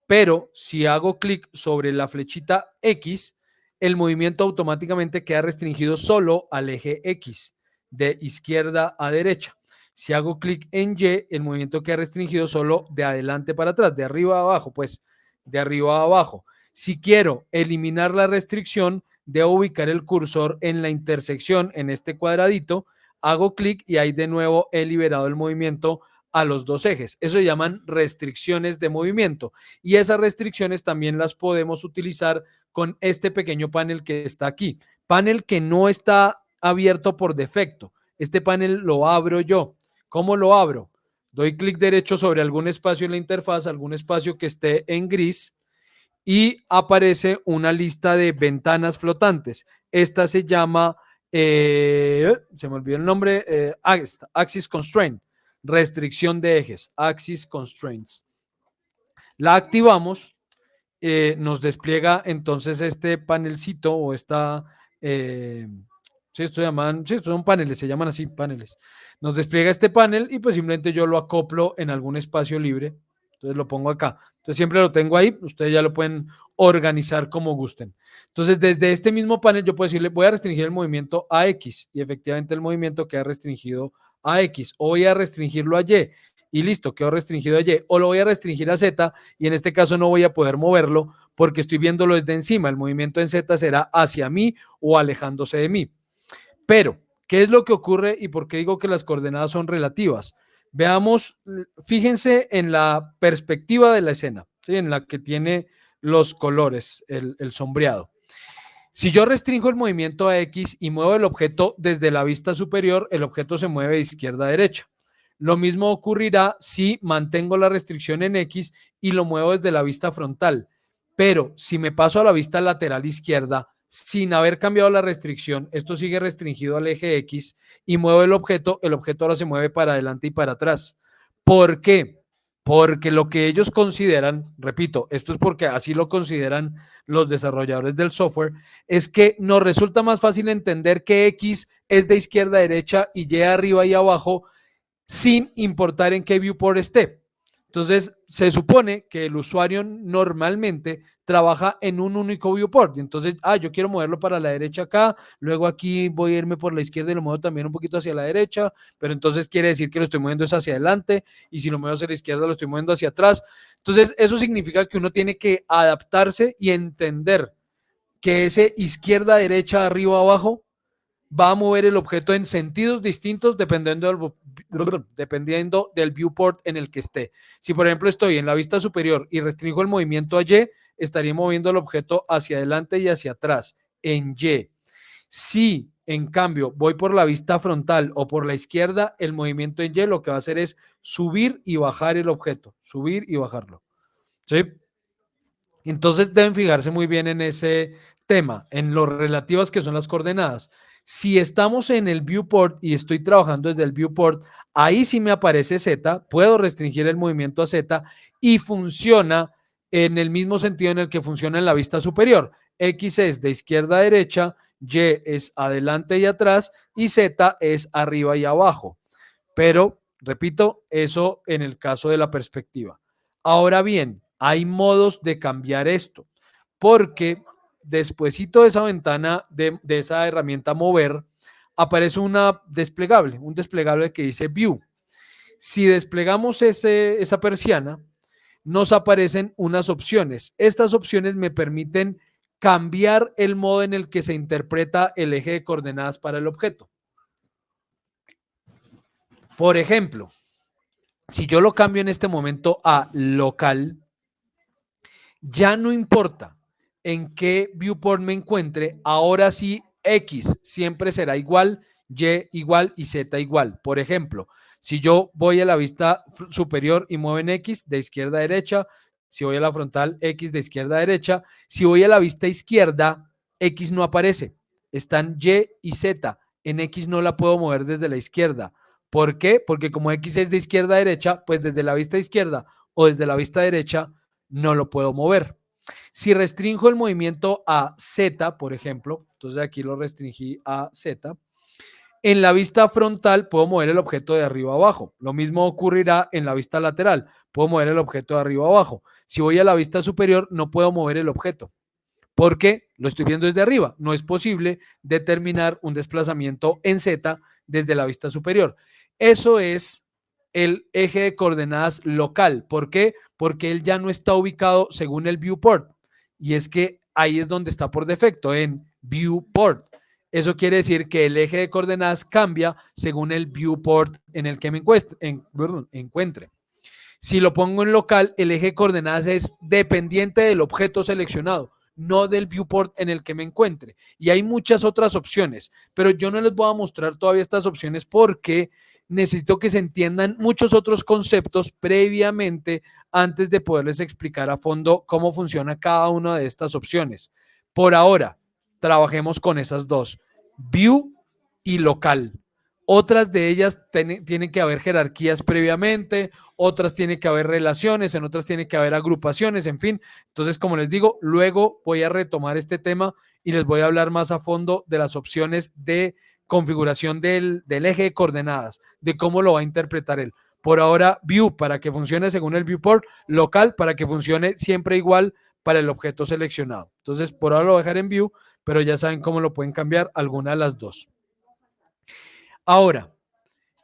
Pero si hago clic sobre la flechita X, el movimiento automáticamente queda restringido solo al eje X, de izquierda a derecha. Si hago clic en Y, el movimiento queda restringido solo de adelante para atrás, de arriba a abajo, pues de arriba a abajo. Si quiero eliminar la restricción, debo ubicar el cursor en la intersección, en este cuadradito, hago clic y ahí de nuevo he liberado el movimiento a los dos ejes. Eso se llaman restricciones de movimiento y esas restricciones también las podemos utilizar con este pequeño panel que está aquí. Panel que no está abierto por defecto. Este panel lo abro yo. ¿Cómo lo abro? Doy clic derecho sobre algún espacio en la interfaz, algún espacio que esté en gris y aparece una lista de ventanas flotantes. Esta se llama, se me olvidó el nombre, Axis Constraint, restricción de ejes, Axis Constraints. La activamos, nos despliega entonces este panelcito o esta, sí, estos son paneles, se llaman así, paneles. Nos despliega este panel y pues simplemente yo lo acoplo en algún espacio libre. Entonces lo pongo acá. Entonces siempre lo tengo ahí. Ustedes ya lo pueden organizar como gusten. Entonces desde este mismo panel yo puedo decirle voy a restringir el movimiento a X y efectivamente el movimiento queda restringido a X o voy a restringirlo a Y y listo, quedó restringido a Y o lo voy a restringir a Z y en este caso no voy a poder moverlo porque estoy viéndolo desde encima. El movimiento en Z será hacia mí o alejándose de mí. Pero, ¿qué es lo que ocurre y por qué digo que las coordenadas son relativas? Veamos, fíjense en la perspectiva de la escena, ¿sí? En la que tiene los colores, el sombreado. Si yo restringo el movimiento a X y muevo el objeto desde la vista superior, el objeto se mueve de izquierda a derecha. Lo mismo ocurrirá si mantengo la restricción en X y lo muevo desde la vista frontal. Pero si me paso a la vista lateral izquierda, sin haber cambiado la restricción, esto sigue restringido al eje X y muevo el objeto ahora se mueve para adelante y para atrás. ¿Por qué? Porque lo que ellos consideran, repito, esto es porque así lo consideran los desarrolladores del software, es que nos resulta más fácil entender que X es de izquierda a derecha y Y arriba y abajo sin importar en qué viewport esté. Entonces, se supone que el usuario normalmente trabaja en un único viewport. Entonces, yo quiero moverlo para la derecha acá, luego aquí voy a irme por la izquierda y lo muevo también un poquito hacia la derecha, pero entonces quiere decir que lo estoy moviendo hacia adelante y si lo muevo hacia la izquierda lo estoy moviendo hacia atrás. Entonces, eso significa que uno tiene que adaptarse y entender que ese izquierda, derecha, arriba, abajo va a mover el objeto en sentidos distintos dependiendo del viewport en el que esté. Si, por ejemplo, estoy en la vista superior y restringo el movimiento a Y, estaría moviendo el objeto hacia adelante y hacia atrás, en Y. Si, en cambio, voy por la vista frontal o por la izquierda, el movimiento en Y lo que va a hacer es subir y bajar el objeto, subir y bajarlo. ¿Sí? Entonces, deben fijarse muy bien en ese tema, en lo relativas que son las coordenadas. Si estamos en el viewport y estoy trabajando desde el viewport, ahí sí me aparece Z, puedo restringir el movimiento a Z y funciona en el mismo sentido en el que funciona en la vista superior. X es de izquierda a derecha, Y es adelante y atrás y Z es arriba y abajo. Pero, repito, eso en el caso de la perspectiva. Ahora bien, hay modos de cambiar esto, porque despuesito de esa ventana, de esa herramienta mover, aparece un desplegable que dice View. Si desplegamos esa persiana, nos aparecen unas opciones. Estas opciones me permiten cambiar el modo en el que se interpreta el eje de coordenadas para el objeto. Por ejemplo, si yo lo cambio en este momento a local, ya no importa en qué viewport me encuentre, ahora sí X siempre será igual, Y igual y Z igual. Por ejemplo, si yo voy a la vista superior y muevo en X de izquierda a derecha, si voy a la frontal, X de izquierda a derecha, si voy a la vista izquierda, X no aparece, están Y y Z, en X no la puedo mover desde la izquierda. ¿Por qué? Porque como X es de izquierda a derecha, pues desde la vista izquierda o desde la vista derecha no lo puedo mover. Si restringo el movimiento a Z, por ejemplo, entonces aquí lo restringí a Z, en la vista frontal puedo mover el objeto de arriba a abajo. Lo mismo ocurrirá en la vista lateral. Puedo mover el objeto de arriba a abajo. Si voy a la vista superior, no puedo mover el objeto, porque lo estoy viendo desde arriba. No es posible determinar un desplazamiento en Z desde la vista superior. Eso es el eje de coordenadas local. ¿Por qué? Porque él ya no está ubicado según el viewport. Y es que ahí es donde está por defecto, en viewport. Eso quiere decir que el eje de coordenadas cambia según el viewport en el que me encuentre. Si lo pongo en local, el eje de coordenadas es dependiente del objeto seleccionado, no del viewport en el que me encuentre. Y hay muchas otras opciones, pero yo no les voy a mostrar todavía estas opciones porque necesito que se entiendan muchos otros conceptos previamente antes de poderles explicar a fondo cómo funciona cada una de estas opciones. Por ahora, trabajemos con esas dos, view y local. Otras de ellas tienen que haber jerarquías previamente, otras tienen que haber relaciones, en otras tienen que haber agrupaciones, en fin. Entonces, como les digo, luego voy a retomar este tema y les voy a hablar más a fondo de las opciones de configuración del eje de coordenadas, de cómo lo va a interpretar él. Por ahora, view para que funcione según el viewport, local para que funcione siempre igual para el objeto seleccionado. Entonces, por ahora lo voy a dejar en view, pero ya saben cómo lo pueden cambiar alguna de las dos. Ahora,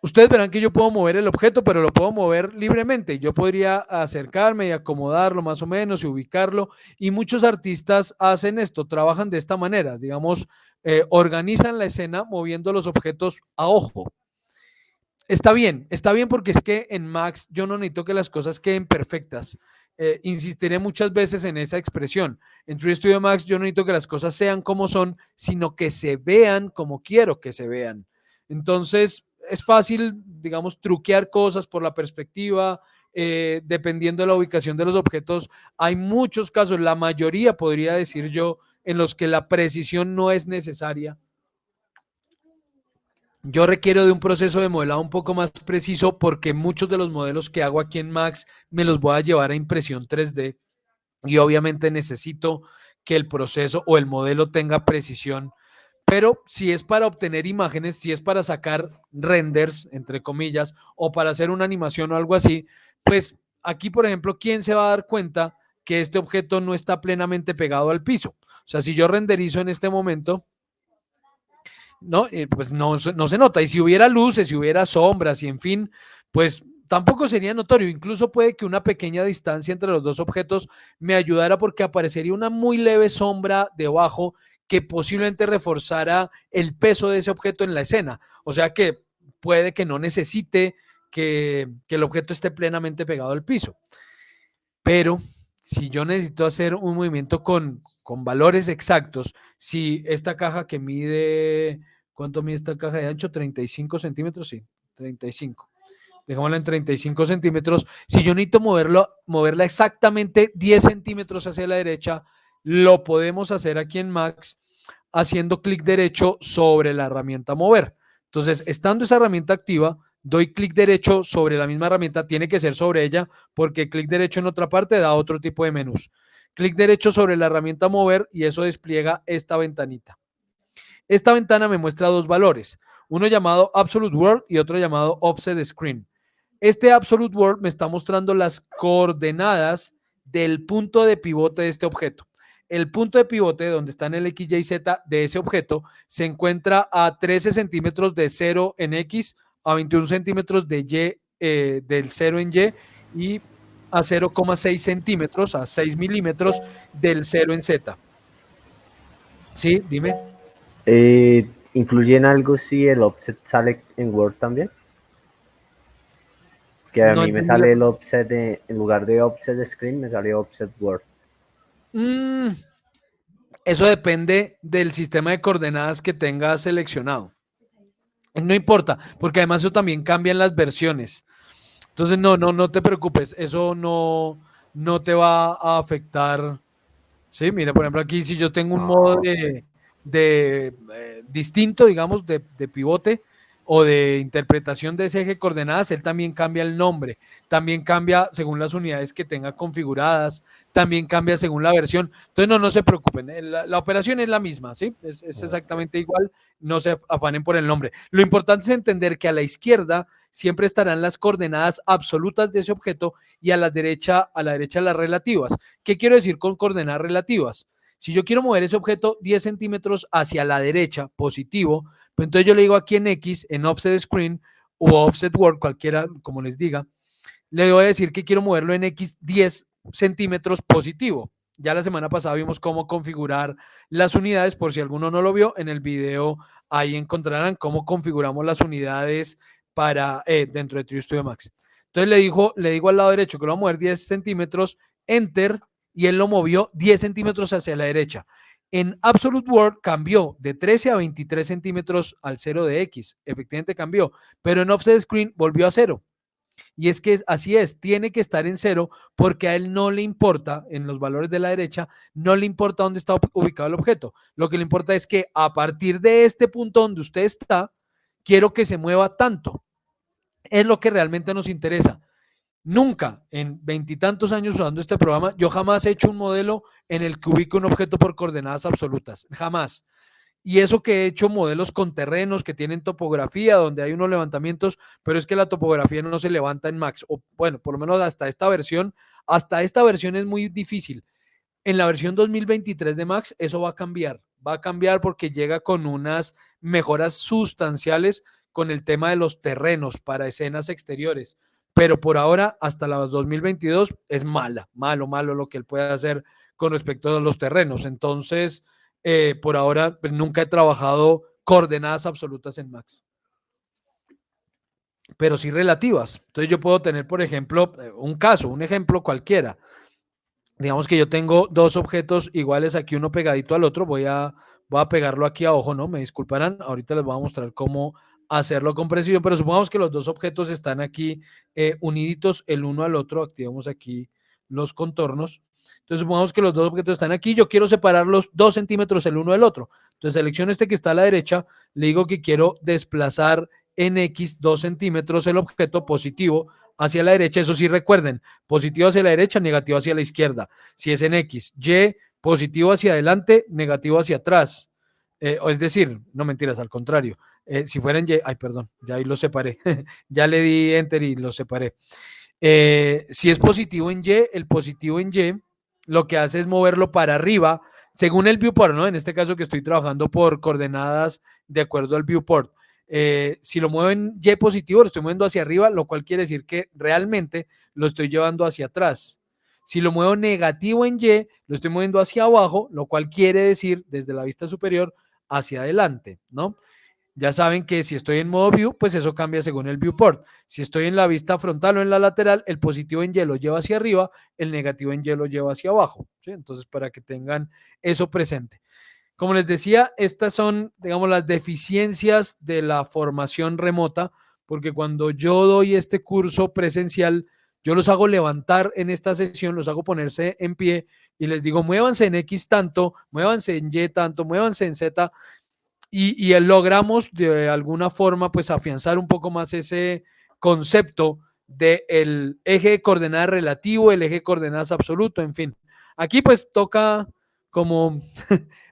ustedes verán que yo puedo mover el objeto, pero lo puedo mover libremente. Yo podría acercarme y acomodarlo más o menos y ubicarlo. Y muchos artistas hacen esto, trabajan de esta manera. Digamos, organizan la escena moviendo los objetos a ojo. Está bien porque es que en Max yo no necesito que las cosas queden perfectas. Insistiré muchas veces en esa expresión. En 3 Studio Max yo no necesito que las cosas sean como son, sino que se vean como quiero que se vean. Entonces es fácil, digamos, truquear cosas por la perspectiva, dependiendo de la ubicación de los objetos. Hay muchos casos, la mayoría podría decir yo, en los que la precisión no es necesaria. Yo requiero de un proceso de modelado un poco más preciso porque muchos de los modelos que hago aquí en Max me los voy a llevar a impresión 3D y obviamente necesito que el proceso o el modelo tenga precisión. Pero si es para obtener imágenes, si es para sacar renders, entre comillas, o para hacer una animación o algo así, pues aquí, por ejemplo, ¿quién se va a dar cuenta que este objeto no está plenamente pegado al piso? O sea, si yo renderizo en este momento, ¿no? Pues no se nota. Y si hubiera luces, si hubiera sombras y en fin, pues tampoco sería notorio. Incluso puede que una pequeña distancia entre los dos objetos me ayudara porque aparecería una muy leve sombra debajo que posiblemente reforzara el peso de ese objeto en la escena. O sea que puede que no necesite que el objeto esté plenamente pegado al piso. Pero si yo necesito hacer un movimiento con valores exactos, si esta caja que mide, ¿cuánto mide esta caja de ancho? 35 centímetros, sí, 35. Dejémosla en 35 centímetros. Si yo necesito moverla exactamente 10 centímetros hacia la derecha, lo podemos hacer aquí en Max haciendo clic derecho sobre la herramienta mover. Entonces, estando esa herramienta activa, doy clic derecho sobre la misma herramienta, tiene que ser sobre ella porque clic derecho en otra parte da otro tipo de menús. Clic derecho sobre la herramienta mover y eso despliega esta ventanita. Esta ventana me muestra dos valores, uno llamado Absolute World y otro llamado Offset Screen. Este Absolute World me está mostrando las coordenadas del punto de pivote de este objeto. El punto de pivote donde están el X, Y, Z de ese objeto se encuentra a 13 centímetros de 0 en X, a 21 centímetros de Y, del 0 en Y y a 0,6 centímetros, a 6 milímetros del 0 en Z. Sí, dime. ¿Influye en algo si el offset sale en Word también? Que a mí me sale el offset, en lugar de offset screen, me sale offset Word. Eso depende del sistema de coordenadas que tengas seleccionado. No importa, porque además eso también cambia en las versiones. Entonces, no te preocupes, eso no te va a afectar. Sí, mira, por ejemplo, aquí si yo tengo un modo distinto, digamos, de pivote, o de interpretación de ese eje de coordenadas, él también cambia el nombre, también cambia según las unidades que tenga configuradas, también cambia según la versión. Entonces no se preocupen, la operación es la misma, ¿sí? Es exactamente igual, no se afanen por el nombre. Lo importante es entender que a la izquierda siempre estarán las coordenadas absolutas de ese objeto y a la derecha las relativas. ¿Qué quiero decir con coordenadas relativas? Si yo quiero mover ese objeto 10 centímetros hacia la derecha, positivo, pues entonces yo le digo aquí en X, en Offset Screen o Offset World, cualquiera, como les diga, le voy a decir que quiero moverlo en X 10 centímetros positivo. Ya la semana pasada vimos cómo configurar las unidades, por si alguno no lo vio, en el video ahí encontrarán cómo configuramos las unidades para dentro de TrueStudio Max. Entonces le digo al lado derecho que lo voy a mover 10 centímetros, Enter, y él lo movió 10 centímetros hacia la derecha. En Absolute World cambió de 13 a 23 centímetros al 0 de X. Efectivamente cambió, pero en Offset Screen volvió a 0. Y es que así es, tiene que estar en 0 porque a él no le importa, en los valores de la derecha, no le importa dónde está ubicado el objeto. Lo que le importa es que a partir de este punto donde usted está, quiero que se mueva tanto. Es lo que realmente nos interesa. Nunca en 20 y tantos años usando este programa, yo jamás he hecho un modelo en el que ubique un objeto por coordenadas absolutas. Jamás. Y eso que he hecho modelos con terrenos que tienen topografía, donde hay unos levantamientos, pero es que la topografía no se levanta en Max. O bueno, por lo menos hasta esta versión es muy difícil. En la versión 2023 de Max, eso va a cambiar. Va a cambiar porque llega con unas mejoras sustanciales con el tema de los terrenos para escenas exteriores. Pero por ahora, hasta la 2022, es malo lo que él puede hacer con respecto a los terrenos. Entonces, por ahora, pues nunca he trabajado coordenadas absolutas en Max. Pero sí relativas. Entonces yo puedo tener, por ejemplo, un ejemplo cualquiera. Digamos que yo tengo dos objetos iguales aquí, uno pegadito al otro. Voy a pegarlo aquí a ojo, ¿no? Me disculparán. Ahorita les voy a mostrar cómo hacerlo con precisión, pero supongamos que los dos objetos están aquí uniditos el uno al otro. Activamos aquí los contornos. Entonces supongamos que los dos objetos están aquí. Yo quiero separarlos 2 centímetros el uno del otro. Entonces selecciono este que está a la derecha. Le digo que quiero desplazar en X 2 centímetros el objeto positivo hacia la derecha. Eso sí, recuerden, positivo hacia la derecha, negativo hacia la izquierda. Si es en X, Y, positivo hacia adelante, negativo hacia atrás. O es decir, no mentiras, al contrario. Si fuera en Y, ay, perdón, ya ahí lo separé. Ya le di Enter y lo separé. Si es positivo en Y, el positivo en Y lo que hace es moverlo para arriba, según el viewport, ¿no? En este caso que estoy trabajando por coordenadas de acuerdo al viewport. Si lo muevo en Y positivo, lo estoy moviendo hacia arriba, lo cual quiere decir que realmente lo estoy llevando hacia atrás. Si lo muevo negativo en Y, lo estoy moviendo hacia abajo, lo cual quiere decir desde la vista superior hacia adelante, ¿no? Ya saben que si estoy en modo view, pues eso cambia según el viewport. Si estoy en la vista frontal o en la lateral, el positivo en Y lo lleva hacia arriba, el negativo en Y lo lleva hacia abajo, ¿sí? Entonces, para que tengan eso presente. Como les decía, estas son, digamos, las deficiencias de la formación remota, porque cuando yo doy este curso presencial, yo los hago levantar en esta sesión, los hago ponerse en pie y les digo, muévanse en X tanto, muévanse en Y tanto, muévanse en Z, y logramos de alguna forma pues afianzar un poco más ese concepto del eje de coordenadas relativo, el eje de coordenadas absoluto, en fin. Aquí pues toca como...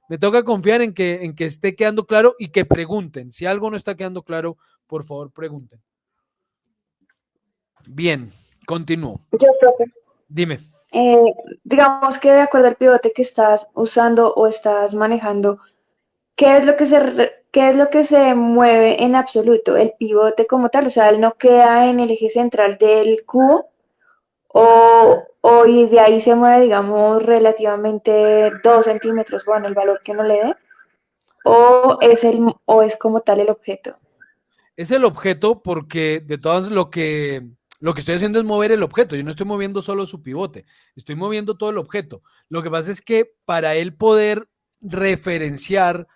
me toca confiar en que esté quedando claro y que pregunten. Si algo no está quedando claro, por favor, pregunten. Bien, continúo. Yo, profe. Dime. Digamos que de acuerdo al pivote que estás usando o estás manejando, ¿qué es lo que se mueve en absoluto? ¿El pivote como tal? O sea, ¿él no queda en el eje central del cubo? Y de ahí se mueve, digamos, relativamente 2 centímetros, bueno, el valor que uno le dé, o es como tal el objeto. Es el objeto porque de todas lo que estoy haciendo es mover el objeto. Yo no estoy moviendo solo su pivote, estoy moviendo todo el objeto. Lo que pasa es que para él poder referenciar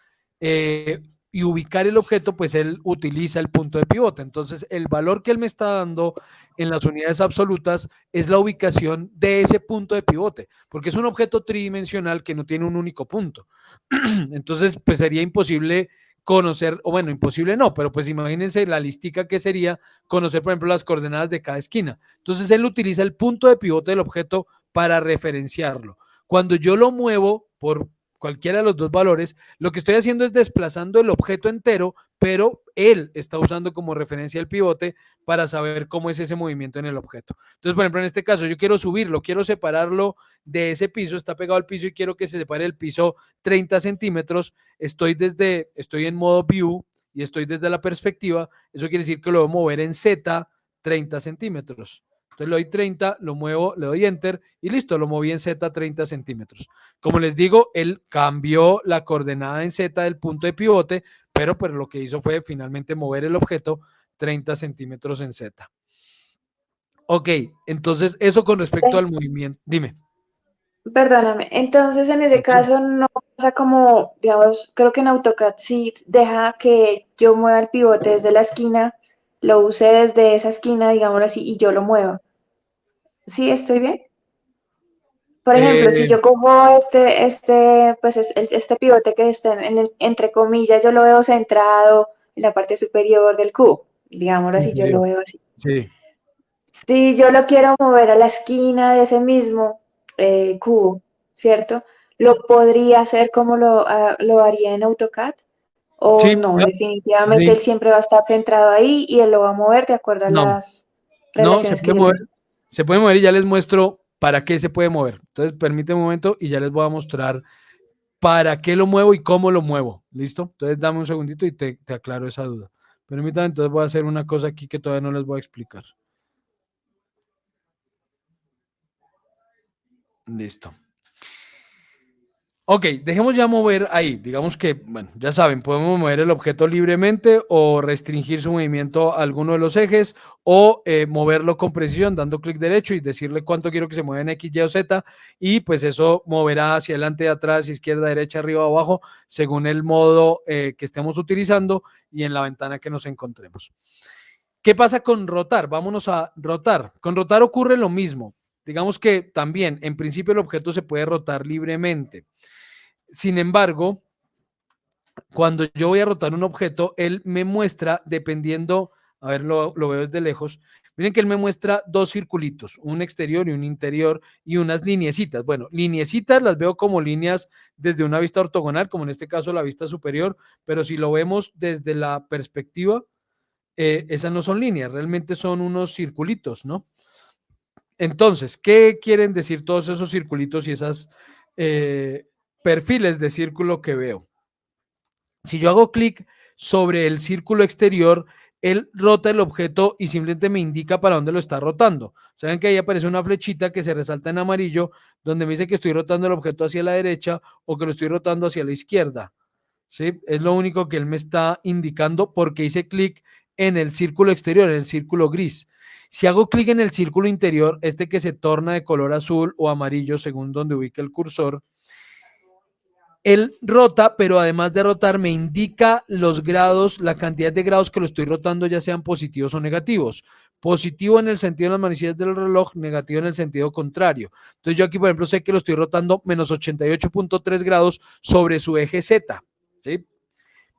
y ubicar el objeto, pues él utiliza el punto de pivote. Entonces, el valor que él me está dando en las unidades absolutas es la ubicación de ese punto de pivote, porque es un objeto tridimensional que no tiene un único punto. Entonces, pues sería imposible conocer, o bueno, imposible no, pero pues imagínense la listica que sería conocer, por ejemplo, las coordenadas de cada esquina. Entonces él utiliza el punto de pivote del objeto para referenciarlo. Cuando yo lo muevo por cualquiera de los dos valores, lo que estoy haciendo es desplazando el objeto entero, pero él está usando como referencia el pivote para saber cómo es ese movimiento en el objeto. Entonces, por ejemplo, en este caso, yo quiero subirlo, quiero separarlo de ese piso, está pegado al piso y quiero que se separe el piso 30 centímetros, estoy en modo view y estoy desde la perspectiva, eso quiere decir que lo voy a mover en Z 30 centímetros. Entonces le doy 30, lo muevo, le doy enter y listo, lo moví en Z 30 centímetros. Como les digo, él cambió la coordenada en Z del punto de pivote, pero pues lo que hizo fue finalmente mover el objeto 30 centímetros en Z. Ok, entonces eso con respecto al movimiento. Dime. Perdóname, entonces en ese caso no pasa como, digamos, creo que en AutoCAD sí deja que yo mueva el pivote desde la esquina, lo use desde esa esquina, digámoslo así, y yo lo mueva. ¿Sí estoy bien? Por ejemplo, si yo cojo pues este pivote que está entre comillas, yo lo veo centrado en la parte superior del cubo, digámoslo así, yo lo veo así. Sí. Si yo lo quiero mover a la esquina de ese mismo cubo, ¿cierto? ¿Lo podría hacer como lo haría en AutoCAD? ¿O Sí, no? no, Definitivamente sí. él siempre va a estar centrado ahí y él lo va a mover de acuerdo a No, las no, relaciones que yo tengo. se puede mover y ya les muestro para qué se puede mover. Entonces, permíteme un momento y ya les voy a mostrar para qué lo muevo y cómo lo muevo. ¿Listo? Entonces, dame un segundito y te aclaro esa duda. Permítanme, entonces voy a hacer una cosa aquí que todavía no les voy a explicar. Listo. Ok, dejemos ya mover ahí. Digamos que, bueno, ya saben, podemos mover el objeto libremente o restringir su movimiento a alguno de los ejes o moverlo con precisión dando clic derecho y decirle cuánto quiero que se mueva en X, Y o Z y pues eso moverá hacia adelante, atrás, izquierda, derecha, arriba o abajo según el modo que estemos utilizando y en la ventana que nos encontremos. ¿Qué pasa con rotar? Vámonos a rotar. Con rotar ocurre lo mismo. Digamos que también, en principio, el objeto se puede rotar libremente. Sin embargo, cuando yo voy a rotar un objeto, él me muestra, dependiendo, a ver, lo veo desde lejos, miren que él me muestra dos circulitos, un exterior y un interior y unas lineecitas. Bueno, lineecitas las veo como líneas desde una vista ortogonal, como en este caso la vista superior, pero si lo vemos desde la perspectiva, esas no son líneas, realmente son unos circulitos, ¿no? Entonces, ¿qué quieren decir todos esos circulitos y esas perfiles de círculo que veo? Si yo hago clic sobre el círculo exterior, él rota el objeto y simplemente me indica para dónde lo está rotando. Saben que ahí aparece una flechita que se resalta en amarillo, donde me dice que estoy rotando el objeto hacia la derecha o que lo estoy rotando hacia la izquierda. ¿Sí? Es lo único que él me está indicando porque hice clic en el círculo exterior, en el círculo gris. Si hago clic en el círculo interior, este que se torna de color azul o amarillo según donde ubique el cursor, él rota, pero además de rotar me indica los grados, la cantidad de grados que lo estoy rotando, ya sean positivos o negativos. Positivo en el sentido de las manecillas del reloj, negativo en el sentido contrario. Entonces yo aquí, por ejemplo, sé que lo estoy rotando menos 88.3 grados sobre su eje Z. ¿Sí?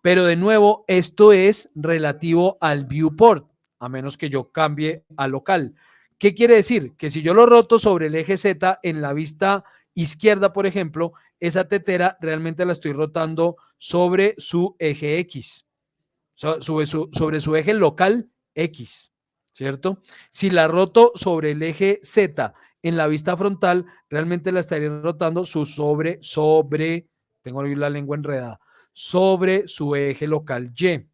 Pero de nuevo, esto es relativo al viewport, a menos que yo cambie a local. ¿Qué quiere decir? Que si yo lo roto sobre el eje Z en la vista izquierda, por ejemplo, esa tetera realmente la estoy rotando sobre su eje X, sobre su eje local X, ¿cierto? Si la roto sobre el eje Z en la vista frontal, realmente la estaría rotando tengo la lengua enredada, sobre su eje local Y.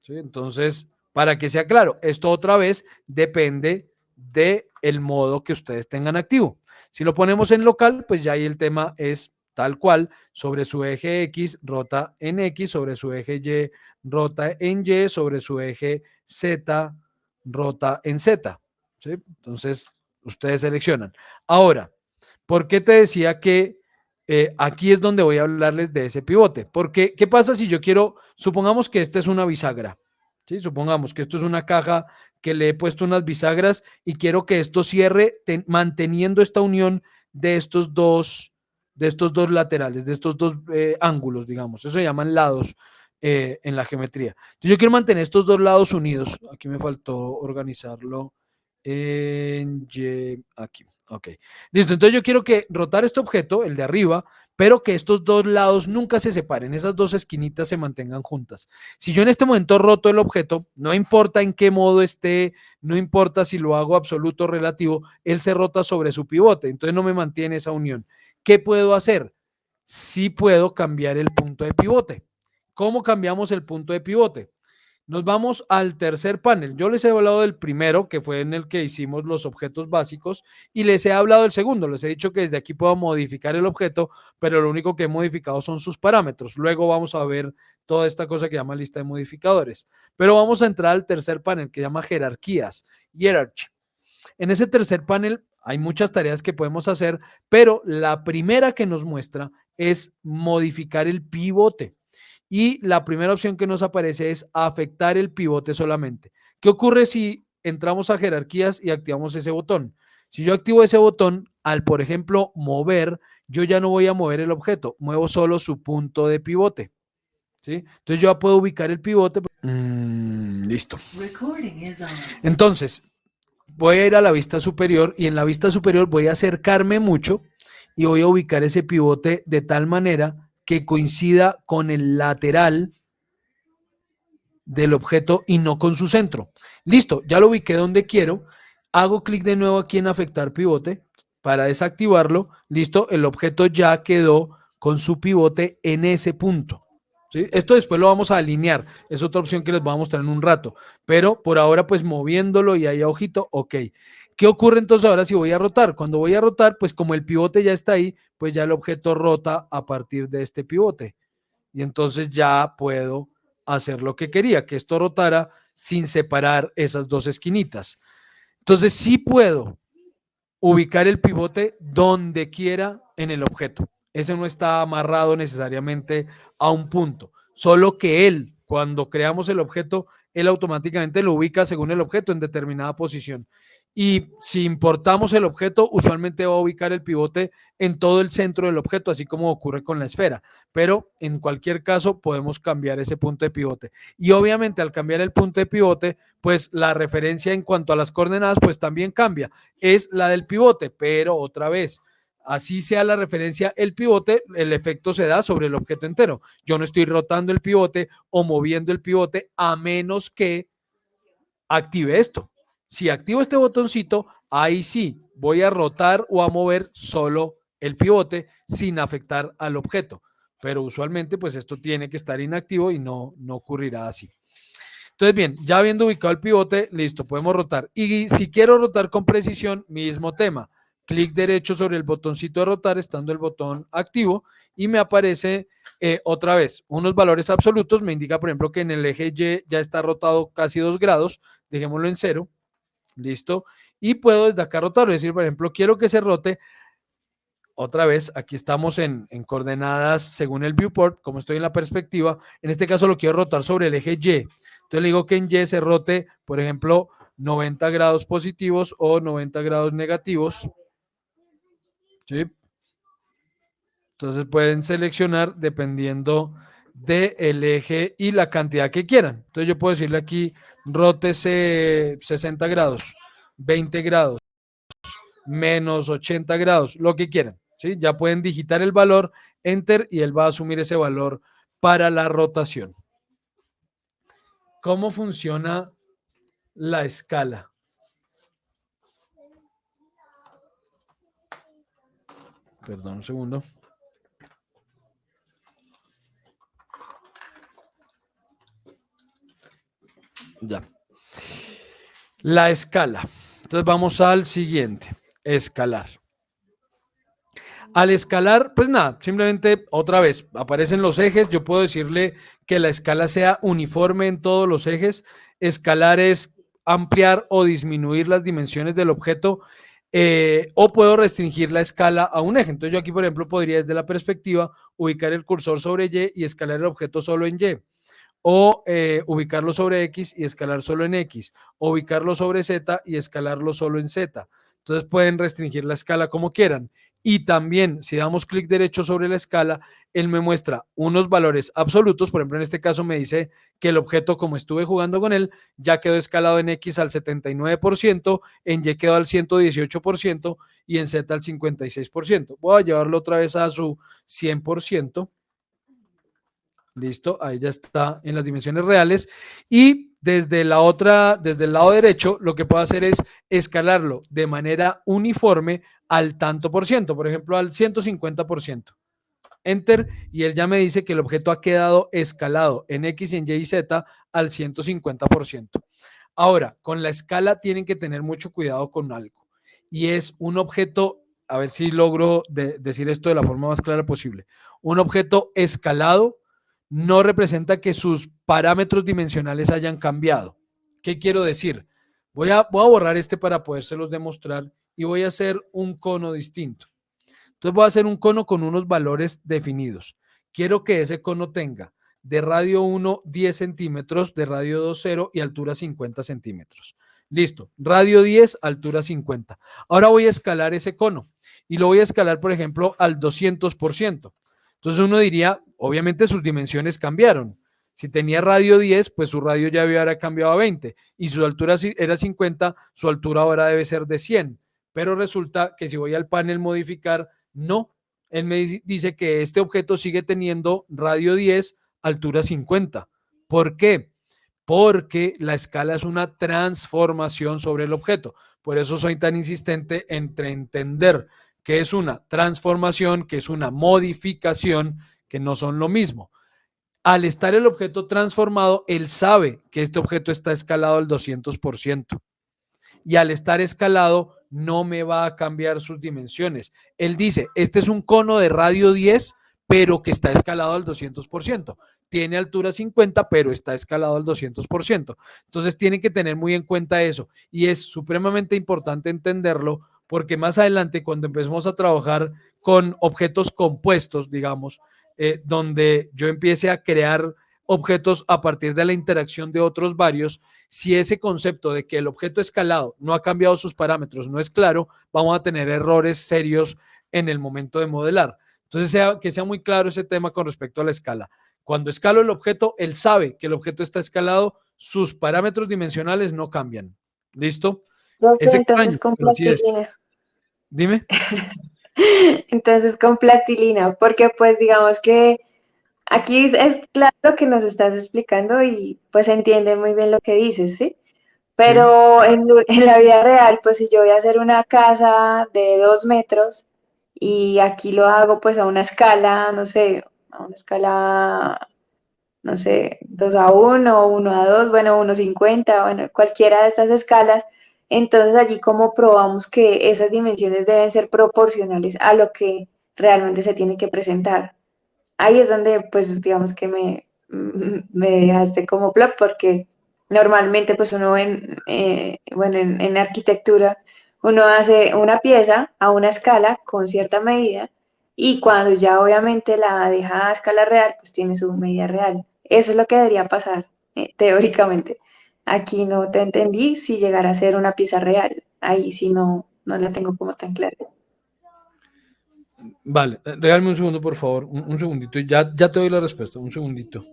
¿Sí? Entonces, para que sea claro, esto otra vez depende del modo que ustedes tengan activo. Si lo ponemos en local, pues ya ahí el tema es tal cual, sobre su eje X rota en X, sobre su eje Y rota en Y, sobre su eje Z rota en Z. ¿Sí? Entonces, ustedes seleccionan. Ahora, ¿por qué te decía que aquí es donde voy a hablarles de ese pivote? Porque, ¿qué pasa si yo quiero, supongamos que esta es una bisagra, ¿sí? Supongamos que esto es una caja que le he puesto unas bisagras y quiero que esto cierre manteniendo esta unión de estos dos laterales, de estos dos ángulos, digamos. Eso se llaman lados. en la geometría. Entonces yo quiero mantener estos dos lados unidos. Aquí me faltó organizarlo en Y, aquí. Ok, listo. Entonces yo quiero que rotar este objeto, el de arriba, pero que estos dos lados nunca se separen, esas dos esquinitas se mantengan juntas. Si yo en este momento roto el objeto, no importa en qué modo esté, no importa si lo hago absoluto o relativo, él se rota sobre su pivote, entonces no me mantiene esa unión. ¿Qué puedo hacer? Sí puedo cambiar el punto de pivote. ¿Cómo cambiamos el punto de pivote? Nos vamos al tercer panel. Yo les he hablado del primero, que fue en el que hicimos los objetos básicos, y les he hablado del segundo. Les he dicho que desde aquí puedo modificar el objeto, pero lo único que he modificado son sus parámetros. Luego vamos a ver toda esta cosa que llama lista de modificadores. Pero vamos a entrar al tercer panel que llama jerarquías, hierarchy. En ese tercer panel hay muchas tareas que podemos hacer, pero la primera que nos muestra es modificar el pivote. Y la primera opción que nos aparece es afectar el pivote solamente. ¿Qué ocurre si entramos a jerarquías y activamos ese botón? Si yo activo ese botón, al, por ejemplo, mover, yo ya no voy a mover el objeto, muevo solo su punto de pivote. ¿Sí? Entonces yo ya puedo ubicar el pivote. Listo. Entonces, voy a ir a la vista superior y en la vista superior voy a acercarme mucho y voy a ubicar ese pivote de tal manera que coincida con el lateral del objeto y no con su centro. Listo, ya lo ubiqué donde quiero. Hago clic de nuevo aquí en afectar pivote para desactivarlo. Listo, el objeto ya quedó con su pivote en ese punto. ¿Sí? Esto después lo vamos a alinear. Es otra opción que les voy a mostrar en un rato. Pero por ahora, pues moviéndolo y ahí a ojito, ok. ¿Qué ocurre entonces ahora si voy a rotar? Cuando voy a rotar, pues como el pivote ya está ahí, pues ya el objeto rota a partir de este pivote. Y entonces ya puedo hacer lo que quería, que esto rotara sin separar esas dos esquinitas. Entonces sí puedo ubicar el pivote donde quiera en el objeto. Ese no está amarrado necesariamente a un punto, solo que él, cuando creamos el objeto, él automáticamente lo ubica según el objeto en determinada posición. Y si importamos el objeto, usualmente va a ubicar el pivote en todo el centro del objeto, así como ocurre con la esfera. Pero en cualquier caso podemos cambiar ese punto de pivote. Y obviamente al cambiar el punto de pivote, pues la referencia en cuanto a las coordenadas, pues también cambia. Es la del pivote, pero otra vez, así sea la referencia, el pivote, el efecto se da sobre el objeto entero. Yo no estoy rotando el pivote o moviendo el pivote a menos que active esto. Si activo este botoncito, ahí sí voy a rotar o a mover solo el pivote sin afectar al objeto. Pero usualmente pues esto tiene que estar inactivo y no ocurrirá así. Entonces bien, ya habiendo ubicado el pivote, listo, podemos rotar. Y si quiero rotar con precisión, mismo tema. Clic derecho sobre el botoncito de rotar, estando el botón activo, y me aparece otra vez unos valores absolutos. Me indica, por ejemplo, que en el eje Y ya está rotado casi 2 grados. Dejémoslo en 0. Listo. Y puedo desde acá rotarlo. Es decir, por ejemplo, quiero que se rote. Otra vez, aquí estamos en coordenadas según el viewport, como estoy en la perspectiva. En este caso lo quiero rotar sobre el eje Y. Entonces le digo que en Y se rote, por ejemplo, 90 grados positivos o 90 grados negativos. ¿Sí? Entonces pueden seleccionar dependiendo del eje y la cantidad que quieran. Entonces yo puedo decirle aquí, rótese 60 grados, 20 grados, menos 80 grados, lo que quieran. ¿Sí? Ya pueden digitar el valor, enter, y él va a asumir ese valor para la rotación. ¿Cómo funciona la escala? Perdón un segundo. Ya. La escala. Entonces vamos al siguiente. Escalar. Al escalar, pues nada, simplemente otra vez aparecen los ejes. Yo puedo decirle que la escala sea uniforme en todos los ejes. Escalar es ampliar o disminuir las dimensiones del objeto, o puedo restringir la escala a un eje. Entonces yo aquí, por ejemplo, podría desde la perspectiva ubicar el cursor sobre Y y escalar el objeto solo en Y. O ubicarlo sobre X y escalar solo en X, o ubicarlo sobre Z y escalarlo solo en Z. Entonces pueden restringir la escala como quieran. Y también, si damos clic derecho sobre la escala, él me muestra unos valores absolutos. Por ejemplo, en este caso me dice que el objeto, como estuve jugando con él, ya quedó escalado en X al 79%, en Y quedó al 118% y en Z al 56%. Voy a llevarlo otra vez a su 100%. Listo, ahí ya está en las dimensiones reales. Y desde el lado derecho, lo que puedo hacer es escalarlo de manera uniforme al tanto por ciento, por ejemplo, al 150%. Enter, y él ya me dice que el objeto ha quedado escalado en X, en Y y Z al 150%. Ahora, con la escala tienen que tener mucho cuidado con algo. Y es un objeto, a ver si logro decir esto de la forma más clara posible. Un objeto escalado no representa que sus parámetros dimensionales hayan cambiado. ¿Qué quiero decir? Voy a borrar este para podérselos demostrar y voy a hacer un cono distinto. Entonces voy a hacer un cono con unos valores definidos. Quiero que ese cono tenga de radio 1 10 centímetros, de radio 2 0 y altura 50 centímetros. Listo, radio 10, altura 50. Ahora voy a escalar ese cono y lo voy a escalar, por ejemplo, al 200%. Entonces uno diría, obviamente sus dimensiones cambiaron. Si tenía radio 10, pues su radio ya había cambiado a 20 y su altura era 50, su altura ahora debe ser de 100. Pero resulta que si voy al panel modificar, no. Él me dice que este objeto sigue teniendo radio 10, altura 50. ¿Por qué? Porque la escala es una transformación sobre el objeto. Por eso soy tan insistente entre entender que es una transformación, que es una modificación, que no son lo mismo. Al estar el objeto transformado, él sabe que este objeto está escalado al 200%. Y al estar escalado, no me va a cambiar sus dimensiones. Él dice, este es un cono de radio 10, pero que está escalado al 200%. Tiene altura 50, pero está escalado al 200%. Entonces tienen que tener muy en cuenta eso. Y es supremamente importante entenderlo porque más adelante, cuando empecemos a trabajar con objetos compuestos, digamos, donde yo empiece a crear objetos a partir de la interacción de otros varios, si ese concepto de que el objeto escalado no ha cambiado sus parámetros no es claro, vamos a tener errores serios en el momento de modelar. Entonces, que sea muy claro ese tema con respecto a la escala. Cuando escalo el objeto, él sabe que el objeto está escalado, sus parámetros dimensionales no cambian. ¿Listo? Es entonces con plastilina. Dime. Entonces con plastilina, porque pues digamos que aquí es claro que nos estás explicando y pues entiende muy bien lo que dices, ¿sí? Pero sí. En la vida real, pues si yo voy a hacer una casa de 2 metros y aquí lo hago pues a una escala, no sé, a una escala, no sé, 2:1, 1:2, bueno, 1:50, bueno, cualquiera de estas escalas, entonces allí como probamos que esas dimensiones deben ser proporcionales a lo que realmente se tiene que presentar. Ahí es donde, pues, digamos que me dejaste como plop, porque normalmente, pues, uno en arquitectura, uno hace una pieza a una escala con cierta medida y cuando ya obviamente la deja a escala real, pues tiene su medida real. Eso es lo que debería pasar, teóricamente. Aquí no te entendí si llegara a ser una pieza real. Ahí sí no la tengo como tan clara. Vale, regálame un segundo, por favor, un segundito y ya te doy la respuesta, un segundito.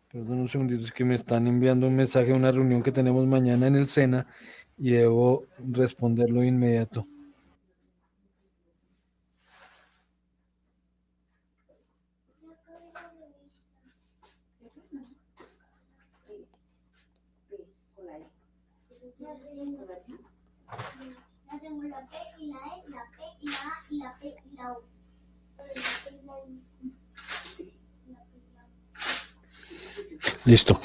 Perdón, un segundito, es que me están enviando un mensaje de una reunión que tenemos mañana en el SENA y debo responderlo de inmediato. Tengo la P y la E, la P y la A y la P y la O. Listo.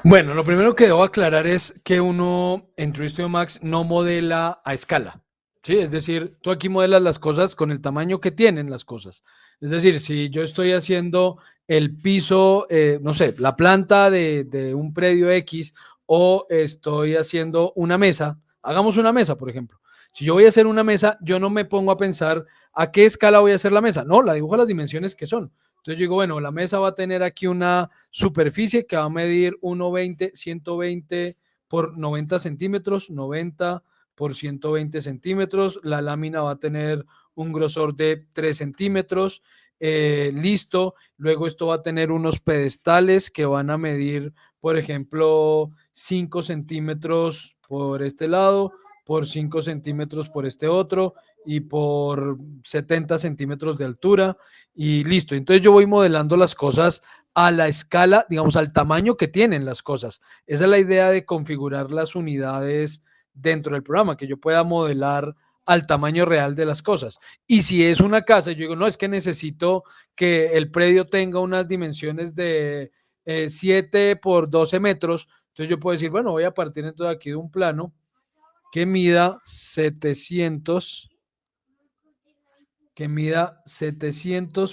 Bueno, lo primero que debo aclarar es que uno en True Studio Max no modela a escala. ¿Sí? Es decir, tú aquí modelas las cosas con el tamaño que tienen las cosas. Es decir, si yo estoy haciendo el piso, no sé, la planta de un predio X o estoy haciendo una mesa, hagamos una mesa, por ejemplo. Si yo voy a hacer una mesa, yo no me pongo a pensar a qué escala voy a hacer la mesa. No, la dibujo a las dimensiones que son. Entonces yo digo, bueno, la mesa va a tener aquí una superficie que va a medir 120, 120 por 90 centímetros, 90 por 120 centímetros. La lámina va a tener un grosor de 3 centímetros. Listo. Luego esto va a tener unos pedestales que van a medir, por ejemplo, 5 centímetros por este lado, por 5 centímetros por este otro y por 70 centímetros de altura y listo. Entonces yo voy modelando las cosas a la escala, digamos, al tamaño que tienen las cosas. Esa es la idea de configurar las unidades dentro del programa, que yo pueda modelar al tamaño real de las cosas. Y si es una casa, yo digo, no, es que necesito que el predio tenga unas dimensiones de 7 por 12 metros, entonces yo puedo decir, bueno, voy a partir entonces aquí de un plano que mida 700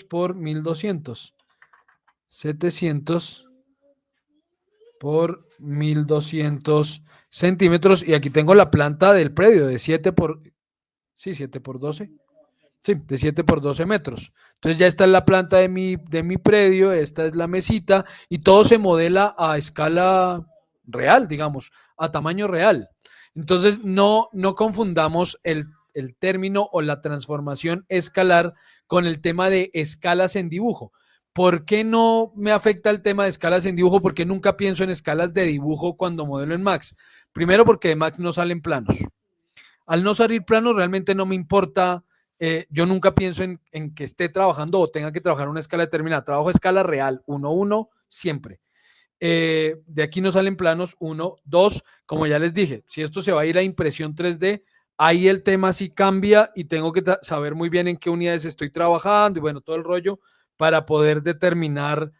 por 1200. 700 por 1200 centímetros. Y aquí tengo la planta del predio de 7 por 12. Sí, de 7 por 12 metros. Entonces ya está en la planta de mi predio, esta es la mesita y todo se modela a escala real, digamos, a tamaño real. Entonces no confundamos el término o la transformación escalar con el tema de escalas en dibujo. ¿Por qué no me afecta el tema de escalas en dibujo? Porque nunca pienso en escalas de dibujo cuando modelo en Max. Primero porque de Max no salen planos. Al no salir planos realmente no me importa. Yo nunca pienso en que esté trabajando o tenga que trabajar una escala determinada. Trabajo a escala real, 1:1, siempre. De aquí no salen planos, 1, 2, como ya les dije, si esto se va a ir a impresión 3D, ahí el tema sí cambia y tengo que saber muy bien en qué unidades estoy trabajando y bueno, todo el rollo para poder determinar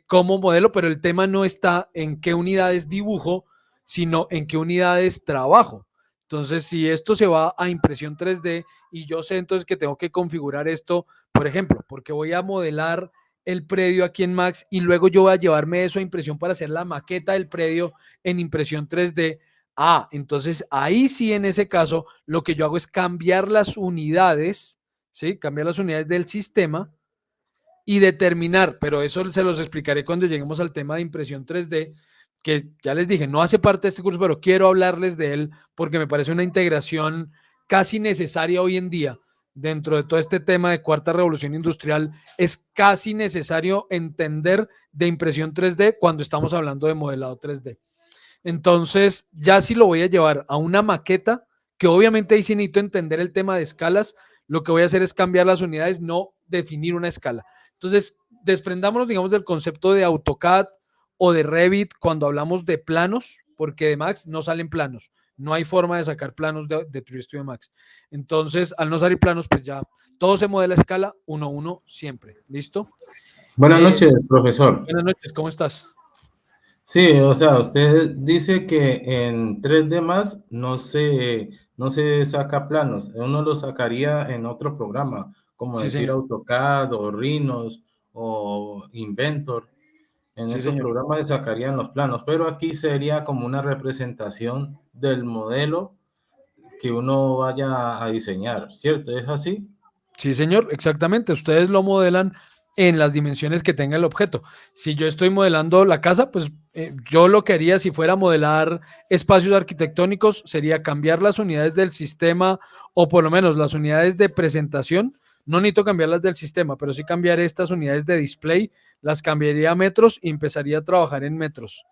cómo modelo, pero el tema no está en qué unidades dibujo, sino en qué unidades trabajo. Entonces, si esto se va a impresión 3D y yo sé entonces que tengo que configurar esto, por ejemplo, porque voy a modelar el predio aquí en Max y luego yo voy a llevarme eso a impresión para hacer la maqueta del predio en impresión 3D. Entonces ahí sí, en ese caso, lo que yo hago es cambiar las unidades, ¿sí? Cambiar las unidades del sistema y determinar, pero eso se los explicaré cuando lleguemos al tema de impresión 3D, que ya les dije, no hace parte de este curso, pero quiero hablarles de él porque me parece una integración casi necesaria hoy en día. Dentro de todo este tema de cuarta revolución industrial, es casi necesario entender de impresión 3D cuando estamos hablando de modelado 3D. Entonces, ya si lo voy a llevar a una maqueta, que obviamente ahí sí necesito entender el tema de escalas, lo que voy a hacer es cambiar las unidades, no definir una escala. Entonces, desprendámonos, digamos, del concepto de AutoCAD o de Revit cuando hablamos de planos, porque de Max no salen planos. No hay forma de sacar planos de 3D Studio Max. Entonces, al no salir planos, pues ya todo se modela a escala 1:1 siempre. ¿Listo? Buenas noches, profesor. Buenas noches, ¿cómo estás? Sí, o sea, usted dice que en 3D Max no se saca planos. Uno lo sacaría en otro programa, como Sí, decir señor. AutoCAD o Rhinos o Inventor. En Sí, esos señor. programas se sacarían los planos, pero aquí sería como una representación del modelo que uno vaya a diseñar, ¿cierto? ¿Es así? Sí, señor, exactamente. Ustedes lo modelan en las dimensiones que tenga el objeto. Si yo estoy modelando la casa, pues yo lo que haría si fuera modelar espacios arquitectónicos sería cambiar las unidades del sistema o por lo menos las unidades de presentación. No necesito cambiarlas del sistema, pero sí cambiar estas unidades de display, las cambiaría a metros y empezaría a trabajar en metros.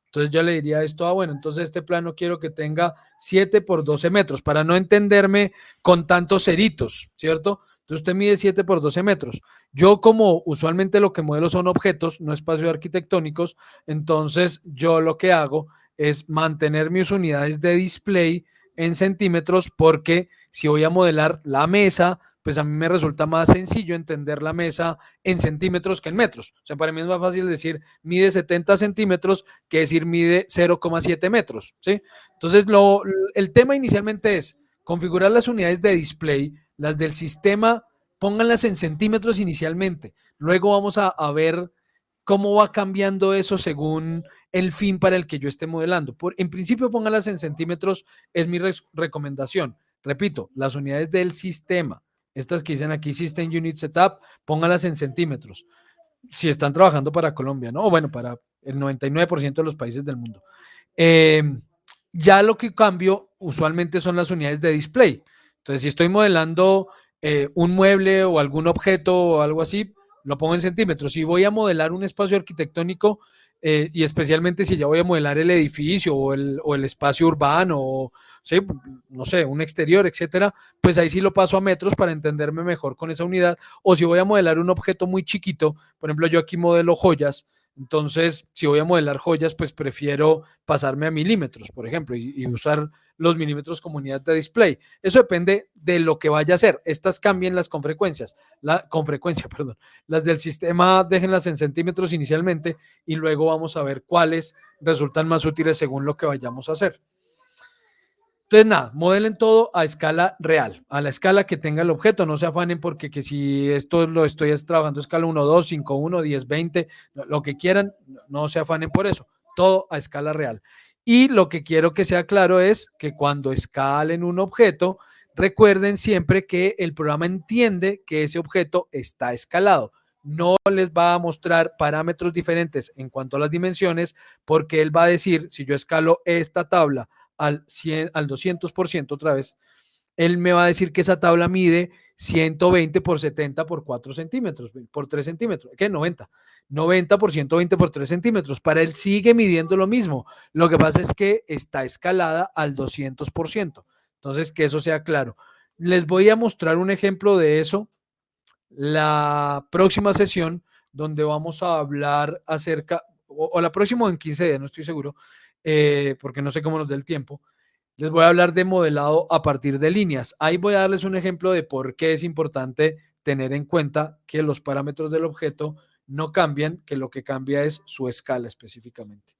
Entonces yo le diría esto, bueno, entonces este plano quiero que tenga 7 por 12 metros para no entenderme con tantos ceritos, ¿cierto? Entonces usted mide 7 por 12 metros. Yo como usualmente lo que modelo son objetos, no espacios arquitectónicos, entonces yo lo que hago es mantener mis unidades de display en centímetros porque si voy a modelar la mesa, pues a mí me resulta más sencillo entender la mesa en centímetros que en metros. O sea, para mí es más fácil decir mide 70 centímetros que decir mide 0,7 metros, ¿sí? Entonces, el tema inicialmente es configurar las unidades de display, las del sistema, pónganlas en centímetros inicialmente. Luego vamos a ver cómo va cambiando eso según el fin para el que yo esté modelando. En principio, pónganlas en centímetros, es mi recomendación. Repito, las unidades del sistema. Estas que dicen aquí System Unit Setup, pónganlas en centímetros. Si están trabajando para Colombia, ¿no? O bueno, para el 99% de los países del mundo. Ya lo que cambio usualmente son las unidades de display. Entonces, si estoy modelando un mueble o algún objeto o algo así, lo pongo en centímetros. Si voy a modelar un espacio arquitectónico, y especialmente si ya voy a modelar el edificio o el espacio urbano, o sí, no sé, un exterior, etcétera, pues ahí sí lo paso a metros para entenderme mejor con esa unidad. O si voy a modelar un objeto muy chiquito, por ejemplo, yo aquí modelo joyas. Entonces, si voy a modelar joyas, pues prefiero pasarme a milímetros, por ejemplo, y usar los milímetros como unidad de display. Eso depende de lo que vaya a hacer. Estas cambian con frecuencia, perdón. Las del sistema déjenlas en centímetros inicialmente y luego vamos a ver cuáles resultan más útiles según lo que vayamos a hacer. Entonces, nada, modelen todo a escala real, a la escala que tenga el objeto. No se afanen porque que si esto lo estoy trabajando a escala 1, 2, 5, 1, 10, 20, lo que quieran, no se afanen por eso. Todo a escala real. Y lo que quiero que sea claro es que cuando escalen un objeto, recuerden siempre que el programa entiende que ese objeto está escalado. No les va a mostrar parámetros diferentes en cuanto a las dimensiones, porque él va a decir, si yo escalo esta tabla al 200% otra vez, él me va a decir que esa tabla mide 120 por 70 por 4 centímetros, por 3 centímetros, ¿qué? 90 por 120 por 3 centímetros. Para él sigue midiendo lo mismo. Lo que pasa es que está escalada al 200%. Entonces, que eso sea claro. Les voy a mostrar un ejemplo de eso la próxima sesión, donde vamos a hablar acerca, o la próxima en 15 días, no estoy seguro, porque no sé cómo nos dé el tiempo. Les voy a hablar de modelado a partir de líneas. Ahí voy a darles un ejemplo de por qué es importante tener en cuenta que los parámetros del objeto no cambian, que lo que cambia es su escala específicamente.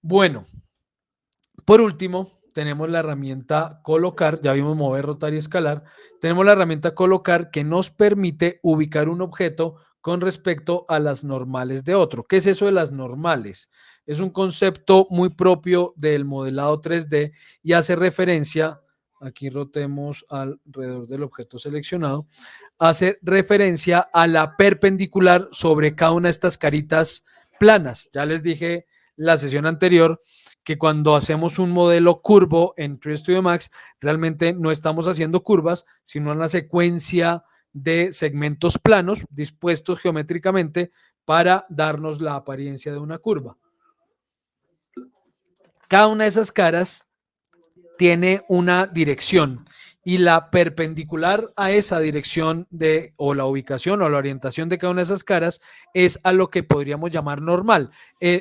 Bueno, por último, tenemos la herramienta colocar, ya vimos mover, rotar y escalar. Tenemos la herramienta colocar que nos permite ubicar un objeto con respecto a las normales de otro. ¿Qué es eso de las normales? Es un concepto muy propio del modelado 3D y hace referencia, aquí rotemos alrededor del objeto seleccionado, hace referencia a la perpendicular sobre cada una de estas caritas planas. Ya les dije la sesión anterior que cuando hacemos un modelo curvo en 3 Studio Max, realmente no estamos haciendo curvas, sino una secuencia de segmentos planos dispuestos geométricamente para darnos la apariencia de una curva. Cada una de esas caras tiene una dirección y la perpendicular a esa dirección o la ubicación o la orientación de cada una de esas caras es a lo que podríamos llamar normal,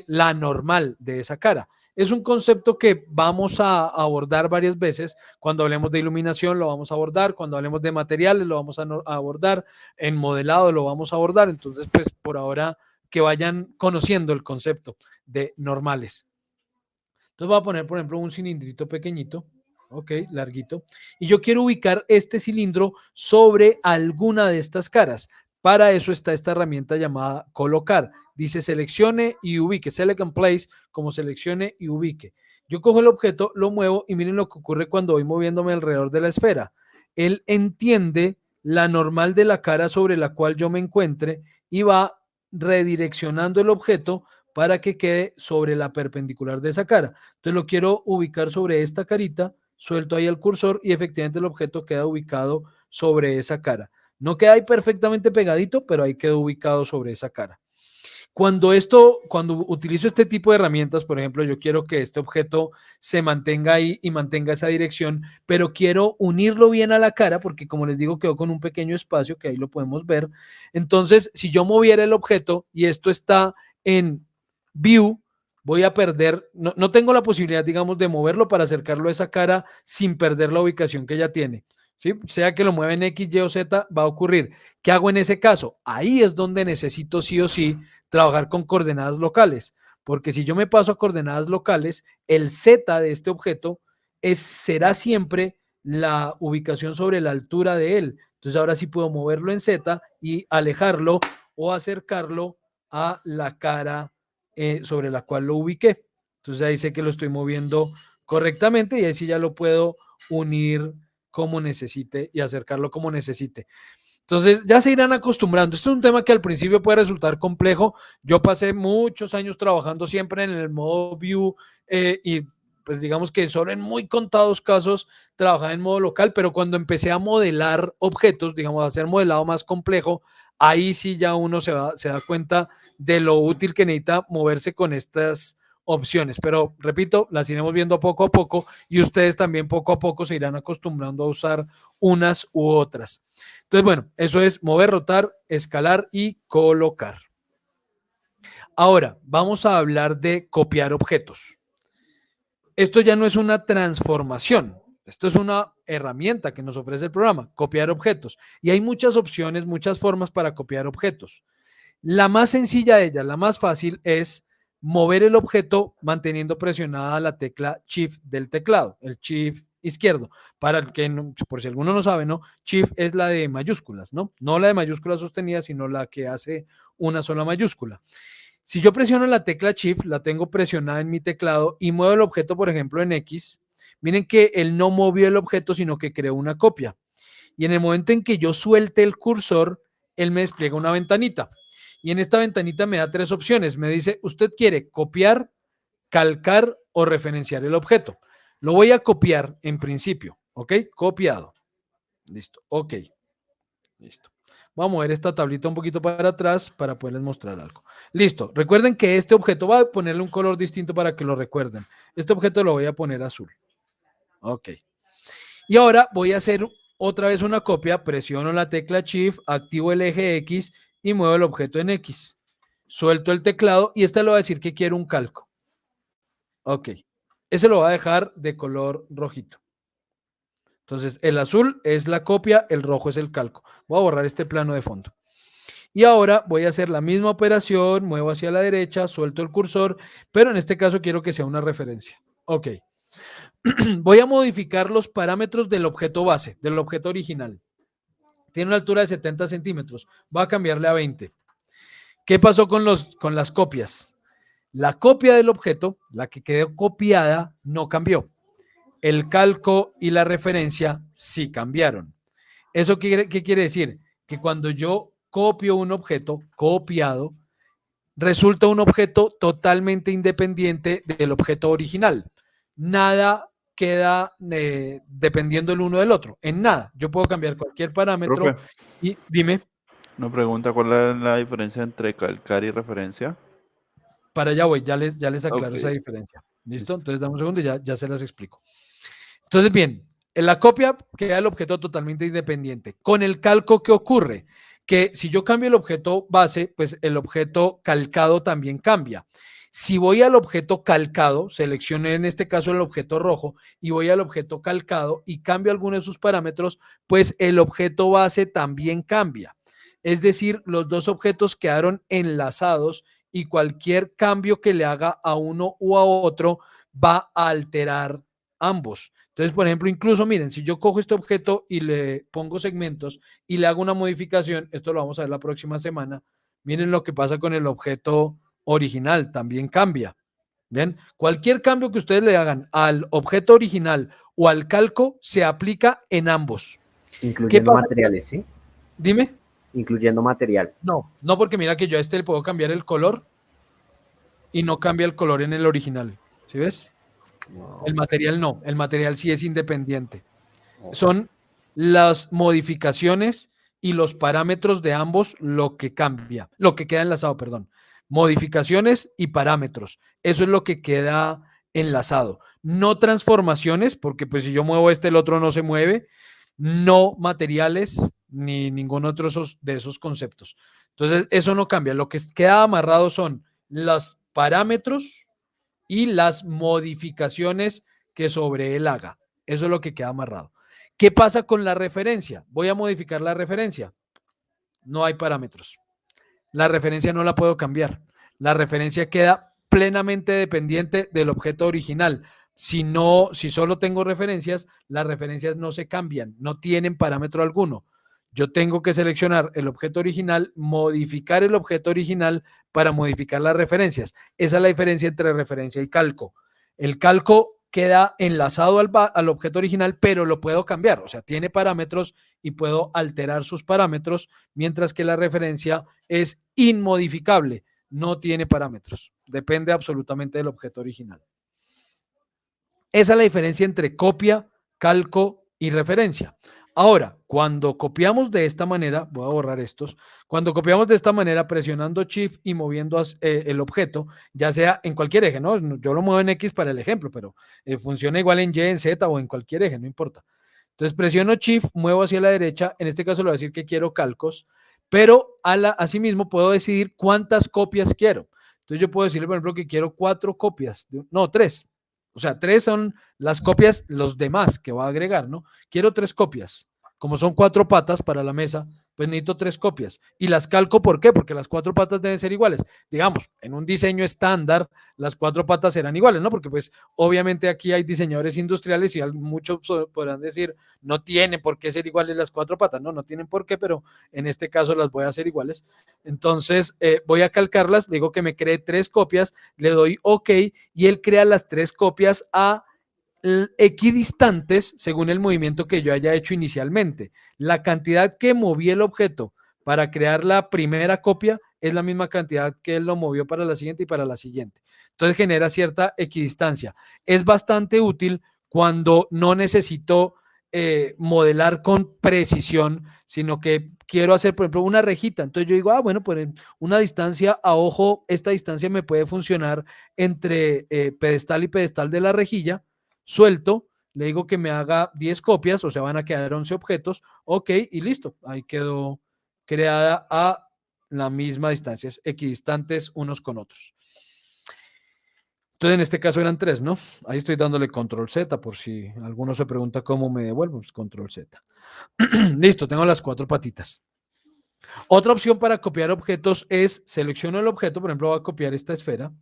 la normal de esa cara. Es un concepto que vamos a abordar varias veces. Cuando hablemos de iluminación lo vamos a abordar, cuando hablemos de materiales lo vamos a abordar, en modelado lo vamos a abordar. Entonces, pues por ahora que vayan conociendo el concepto de normales. Entonces voy a poner, por ejemplo, un cilindrito pequeñito, ok, larguito, y yo quiero ubicar este cilindro sobre alguna de estas caras. Para eso está esta herramienta llamada colocar. Dice seleccione y ubique, select and place, como seleccione y ubique. Yo cojo el objeto, lo muevo y miren lo que ocurre cuando voy moviéndome alrededor de la esfera. Él entiende la normal de la cara sobre la cual yo me encuentre y va redireccionando el objeto para que quede sobre la perpendicular de esa cara. Entonces lo quiero ubicar sobre esta carita, suelto ahí el cursor y efectivamente el objeto queda ubicado sobre esa cara. No queda ahí perfectamente pegadito, pero ahí quedó ubicado sobre esa cara. Cuando utilizo este tipo de herramientas, por ejemplo, yo quiero que este objeto se mantenga ahí y mantenga esa dirección, pero quiero unirlo bien a la cara porque, como les digo, quedó con un pequeño espacio que ahí lo podemos ver. Entonces, si yo moviera el objeto y esto está en View, voy a perder, no tengo la posibilidad, digamos, de moverlo para acercarlo a esa cara sin perder la ubicación que ya tiene. ¿Sí? Sea que lo mueva en X, Y o Z, va a ocurrir. ¿Qué hago en ese caso? Ahí es donde necesito sí o sí trabajar con coordenadas locales, porque si yo me paso a coordenadas locales, el Z de este objeto será siempre la ubicación sobre la altura de él. Entonces ahora sí puedo moverlo en Z y alejarlo o acercarlo a la cara sobre la cual lo ubiqué. Entonces ahí sé que lo estoy moviendo correctamente y ahí sí ya lo puedo unir como necesite y acercarlo como necesite. Entonces ya se irán acostumbrando. Esto es un tema que al principio puede resultar complejo. Yo pasé muchos años trabajando siempre en el modo View y pues digamos que solo en muy contados casos trabajaba en modo local, pero cuando empecé a modelar objetos, digamos, a hacer modelado más complejo, ahí sí ya uno se da cuenta de lo útil que necesita moverse con estas opciones. Pero repito, las iremos viendo poco a poco y ustedes también poco a poco se irán acostumbrando a usar unas u otras. Entonces, bueno, eso es mover, rotar, escalar y colocar. Ahora, vamos a hablar de copiar objetos. Esto ya no es una transformación, esto es una herramienta que nos ofrece el programa, copiar objetos. Y hay muchas opciones, muchas formas para copiar objetos. La más sencilla de ellas, la más fácil, es mover el objeto manteniendo presionada la tecla Shift del teclado, el Shift izquierdo. Para el que, por si alguno no sabe, ¿no? Shift es la de mayúsculas, ¿no? No la de mayúsculas sostenidas, sino la que hace una sola mayúscula. Si yo presiono la tecla Shift, la tengo presionada en mi teclado y muevo el objeto, por ejemplo, en X, miren que él no movió el objeto, sino que creó una copia. Y en el momento en que yo suelte el cursor, él me despliega una ventanita. Y en esta ventanita me da tres opciones. Me dice, ¿usted quiere copiar, calcar o referenciar el objeto? Lo voy a copiar en principio, ¿ok? Copiado. Listo, ok. Listo. Vamos a mover esta tablita un poquito para atrás para poderles mostrar algo. Listo. Recuerden que este objeto, voy a ponerle un color distinto para que lo recuerden. Este objeto lo voy a poner azul. Ok. Y ahora voy a hacer otra vez una copia. Presiono la tecla Shift, activo el eje X y muevo el objeto en X. Suelto el teclado y este le va a decir que quiero un calco. Ok. Ese lo va a dejar de color rojito. Entonces, el azul es la copia, el rojo es el calco. Voy a borrar este plano de fondo. Y ahora voy a hacer la misma operación, muevo hacia la derecha, suelto el cursor, pero en este caso quiero que sea una referencia. Ok. Voy a modificar los parámetros del objeto base, del objeto original. Tiene una altura de 70 centímetros. Voy a cambiarle a 20. ¿Qué pasó con las copias? La copia del objeto, la que quedó copiada, no cambió. El calco y la referencia sí cambiaron. ¿Eso qué quiere decir? Que cuando yo copio un objeto copiado, resulta un objeto totalmente independiente del objeto original. Nada queda dependiendo el uno del otro. En nada. Yo puedo cambiar cualquier parámetro. Profe, Y dime, una pregunta, ¿cuál es la diferencia entre calcar y referencia? para allá voy, ya les aclaro Ok. esa diferencia. ¿Listo? Listo. Entonces dame un segundo y ya se las explico. Entonces, bien, en la copia queda el objeto totalmente independiente. Con el calco, ¿qué ocurre? Que si yo cambio el objeto base, pues el objeto calcado también cambia. Si voy al objeto calcado, seleccioné en este caso el objeto rojo y voy al objeto calcado y cambio alguno de sus parámetros, pues el objeto base también cambia. Es decir, los dos objetos quedaron enlazados y cualquier cambio que le haga a uno u a otro va a alterar ambos. Entonces, por ejemplo, incluso miren, si yo cojo este objeto y le pongo segmentos y le hago una modificación, esto lo vamos a ver la próxima semana, miren lo que pasa con el objeto original, también cambia. ¿Ven? Cualquier cambio que ustedes le hagan al objeto original o al calco se aplica en ambos. Incluyendo materiales, ¿sí? Dime. Incluyendo material. No, porque mira que yo a este le puedo cambiar el color y no cambia el color en el original. ¿Sí ves? No. El material no, el material sí es independiente. Son las modificaciones y los parámetros de ambos lo que cambia, lo que queda enlazado, perdón. Modificaciones y parámetros. Eso es lo que queda enlazado. No transformaciones, porque pues si yo muevo este, el otro no se mueve. No materiales ni ningún otro de esos conceptos. Entonces, eso no cambia. Lo que queda amarrado son los parámetros y las modificaciones que sobre él haga. Eso es lo que queda amarrado. ¿Qué pasa con la referencia? Voy a modificar la referencia. No hay parámetros. La referencia no la puedo cambiar. La referencia queda plenamente dependiente del objeto original. Si solo tengo referencias, las referencias no se cambian, no tienen parámetro alguno. Yo tengo que seleccionar el objeto original, modificar el objeto original para modificar las referencias. Esa es la diferencia entre referencia y calco. El calco queda enlazado al objeto original, pero lo puedo cambiar. O sea, tiene parámetros y puedo alterar sus parámetros, mientras que la referencia es inmodificable, no tiene parámetros. Depende absolutamente del objeto original. Esa es la diferencia entre copia, calco y referencia. Ahora, cuando copiamos de esta manera, voy a borrar estos, cuando copiamos de esta manera presionando Shift y moviendo el objeto, ya sea en cualquier eje, ¿no? Yo lo muevo en X para el ejemplo, pero funciona igual en Y, en Z o en cualquier eje, no importa. Entonces presiono Shift, muevo hacia la derecha, en este caso le voy a decir que quiero calcos, pero asimismo puedo decidir cuántas copias quiero. Entonces yo puedo decirle, por ejemplo, que quiero 4 copias, no, 3. O sea, 3 son las copias, los demás que va a agregar, ¿no? Quiero 3 copias. Como son 4 patas para la mesa, pues necesito 3 copias. Y las calco, ¿por qué? Porque las 4 patas deben ser iguales. Digamos, en un diseño estándar, las 4 patas serán iguales, ¿no? Porque pues obviamente aquí hay diseñadores industriales y muchos podrán decir, no tienen por qué ser iguales las 4 patas. No tienen por qué, pero en este caso las voy a hacer iguales. Entonces voy a calcarlas, le digo que me cree 3 copias, le doy OK y él crea las 3 copias a equidistantes según el movimiento que yo haya hecho inicialmente. La cantidad que moví el objeto para crear la primera copia es la misma cantidad que él lo movió para la siguiente y para la siguiente. Entonces genera cierta equidistancia. Es bastante útil cuando no necesito modelar con precisión, sino que quiero hacer, por ejemplo, una rejita. Entonces yo digo, bueno, pues una distancia a ojo, esta distancia me puede funcionar entre pedestal y pedestal de la rejilla. Suelto, le digo que me haga 10 copias, o sea, van a quedar 11 objetos, ok, y listo, ahí quedó creada a la misma distancia, equidistantes unos con otros. Entonces, en este caso eran 3, ¿no? Ahí estoy dándole control Z, por si alguno se pregunta cómo me devuelvo, pues control Z. Listo, tengo las 4 patitas. Otra opción para copiar objetos es, selecciono el objeto, por ejemplo, voy a copiar esta esfera,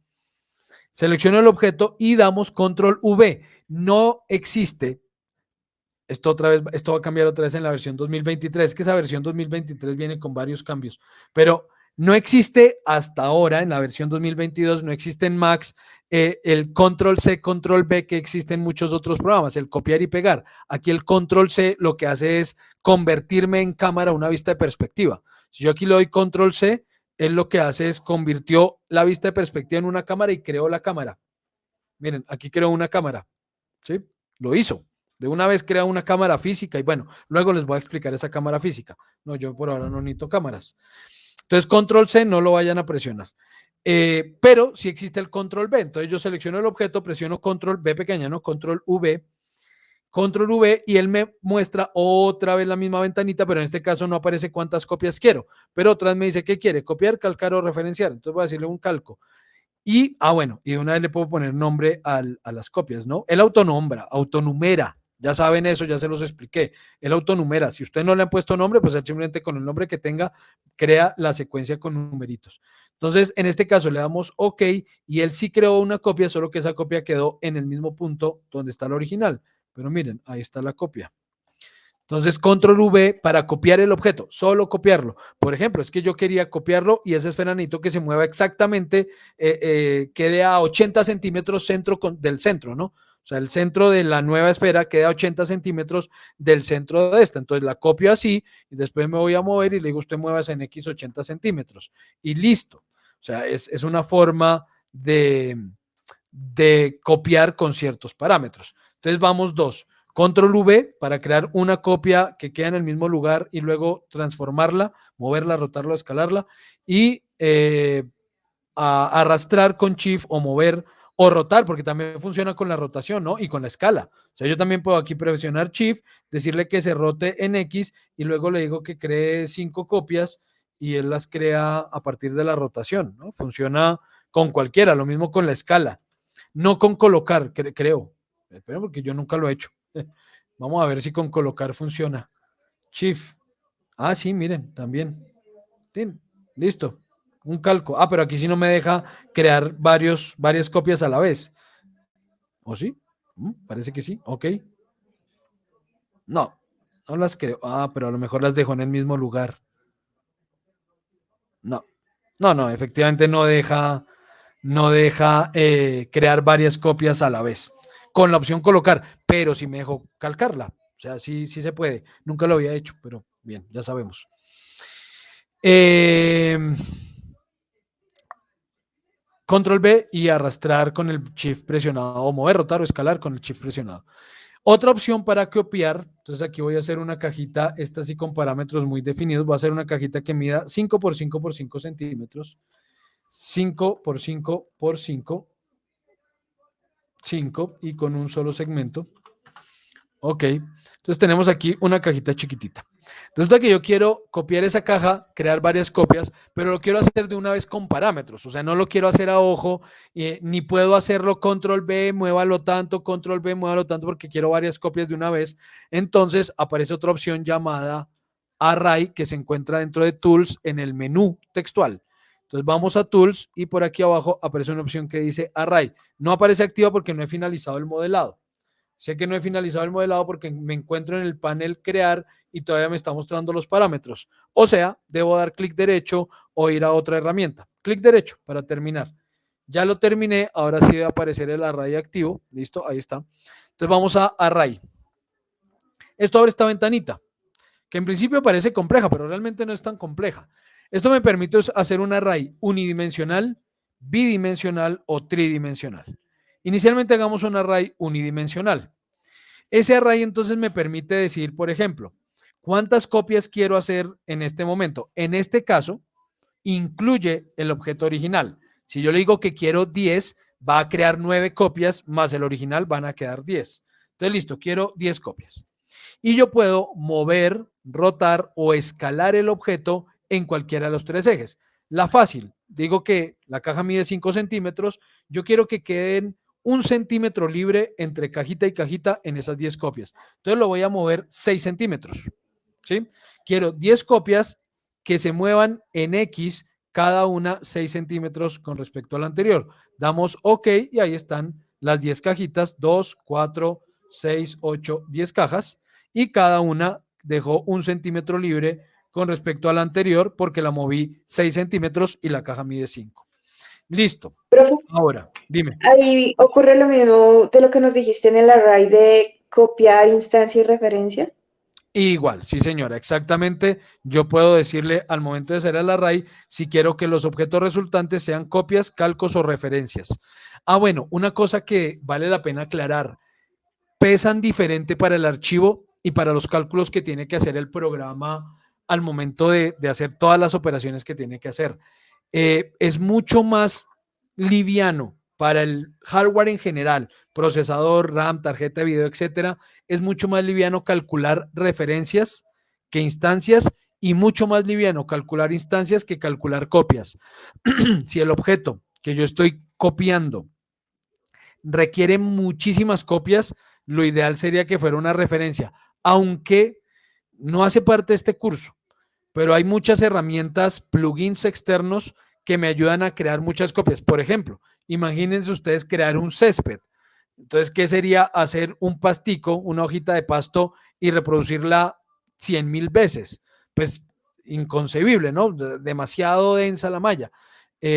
selecciono el objeto y damos control V. No existe, esto va a cambiar otra vez en la versión 2023, que esa versión 2023 viene con varios cambios, pero no existe hasta ahora en la versión 2022, no existe en Max el control C, control V que existe en muchos otros programas, el copiar y pegar. Aquí el control C lo que hace es convertirme en cámara una vista de perspectiva. Si yo aquí le doy control C, él lo que hace es convirtió la vista de perspectiva en una cámara y creó la cámara. Miren, aquí creó una cámara, ¿sí? Lo hizo. De una vez crea una cámara física y bueno, luego les voy a explicar esa cámara física. No, yo por ahora no necesito cámaras. Entonces, control C, no lo vayan a presionar. Pero sí existe el control V. Entonces, yo selecciono el objeto, presiono control V pequeña, ¿no? Control V y él me muestra otra vez la misma ventanita, pero en este caso no aparece cuántas copias quiero. Pero otra vez me dice qué quiere, copiar, calcar o referenciar. Entonces, voy a decirle un calco. Y, bueno, y de una vez le puedo poner nombre a las copias, ¿no? Él autonumera. Ya saben eso, ya se los expliqué. Él autonumera. Si usted no le han puesto nombre, pues simplemente con el nombre que tenga, crea la secuencia con numeritos. Entonces, en este caso le damos OK y él sí creó una copia, solo que esa copia quedó en el mismo punto donde está la original. Pero miren, ahí está la copia. Entonces, control V para copiar el objeto, solo copiarlo. Por ejemplo, es que yo quería copiarlo y esa esfera necesito que se mueva exactamente, quede a 80 centímetros del centro, ¿no? O sea, el centro de la nueva esfera queda a 80 centímetros del centro de esta. Entonces la copio así y después me voy a mover y le digo, usted muévase en X 80 centímetros. Y listo. O sea, es una forma de copiar con ciertos parámetros. Entonces vamos 2. Control V para crear una copia que queda en el mismo lugar y luego transformarla, moverla, rotarla, escalarla y arrastrar con Shift o mover o rotar, porque también funciona con la rotación, ¿no? Y con la escala. O sea, yo también puedo aquí presionar Shift, decirle que se rote en X y luego le digo que cree 5 copias y él las crea a partir de la rotación, ¿no? Funciona con cualquiera, lo mismo con la escala. No con colocar, creo. Pero porque yo nunca lo he hecho. Vamos a ver si con colocar funciona. Shift. Sí, miren, también. Listo. Un calco. Pero aquí sí no me deja crear varias copias a la vez. ¿O sí? Parece que sí. Ok. No las creo. Pero a lo mejor las dejo en el mismo lugar. No, efectivamente no deja crear varias copias a la vez. Con la opción colocar, pero sí me dejo calcarla. O sea, sí se puede. Nunca lo había hecho, pero bien, ya sabemos. Control B y arrastrar con el shift presionado, o mover, rotar o escalar con el shift presionado. Otra opción para copiar, entonces aquí voy a hacer una cajita, esta sí con parámetros muy definidos, voy a hacer una cajita que mida 5 por 5 por 5 centímetros, 5 por 5 por 5, 5 y con un solo segmento. Ok, entonces tenemos aquí una cajita chiquitita. Resulta que yo quiero copiar esa caja, crear varias copias, pero lo quiero hacer de una vez con parámetros. O sea, no lo quiero hacer a ojo, ni puedo hacerlo control B, muévalo tanto, control B, muévalo tanto, porque quiero varias copias de una vez. Entonces aparece otra opción llamada Array, que se encuentra dentro de Tools en el menú textual. Entonces vamos a Tools y por aquí abajo aparece una opción que dice Array. No aparece activa porque no he finalizado el modelado. Sé que no he finalizado el modelado porque me encuentro en el panel crear y todavía me está mostrando los parámetros. O sea, debo dar clic derecho o ir a otra herramienta. Clic derecho para terminar. Ya lo terminé, ahora sí debe aparecer el array activo. Listo, ahí está. Entonces vamos a array. Esto abre esta ventanita, que en principio parece compleja, pero realmente no es tan compleja. Esto me permite hacer un array unidimensional, bidimensional o tridimensional. Inicialmente hagamos un array unidimensional. Ese array entonces me permite decir, por ejemplo, cuántas copias quiero hacer en este momento. En este caso, incluye el objeto original. Si yo le digo que quiero 10, va a crear 9 copias más el original, van a quedar 10. Entonces, listo, quiero 10 copias. Y yo puedo mover, rotar o escalar el objeto en cualquiera de los 3 ejes. La fácil, digo que la caja mide 5 centímetros, yo quiero que queden 1 centímetro libre entre cajita y cajita en esas 10 copias. Entonces lo voy a mover 6 centímetros. ¿Sí? Quiero 10 copias que se muevan en X, cada una 6 centímetros con respecto a la anterior. Damos OK y ahí están las 10 cajitas, 2, 4, 6, 8, 10 cajas y cada una dejó 1 centímetro libre con respecto a la anterior porque la moví 6 centímetros y la caja mide 5. Listo. Ahora, dime. Ahí ocurre lo mismo de lo que nos dijiste en el array de copiar instancia y referencia. Igual, sí señora, exactamente. Yo puedo decirle al momento de hacer el array si quiero que los objetos resultantes sean copias, calcos o referencias. Ah, bueno, una cosa que vale la pena aclarar. Pesan diferente para el archivo y para los cálculos que tiene que hacer el programa al momento de hacer todas las operaciones que tiene que hacer. Es mucho más liviano para el hardware en general, procesador, RAM, tarjeta de video, etcétera. Es mucho más liviano calcular referencias que instancias y mucho más liviano calcular instancias que calcular copias. Si el objeto que yo estoy copiando requiere muchísimas copias, lo ideal sería que fuera una referencia, aunque no hace parte de este curso, pero hay muchas herramientas, plugins externos que me ayudan a crear muchas copias. Por ejemplo, imagínense ustedes crear un césped. Entonces, ¿qué sería hacer un pastico, una hojita de pasto y reproducirla 100,000 veces? Pues inconcebible, ¿no? Demasiado densa la malla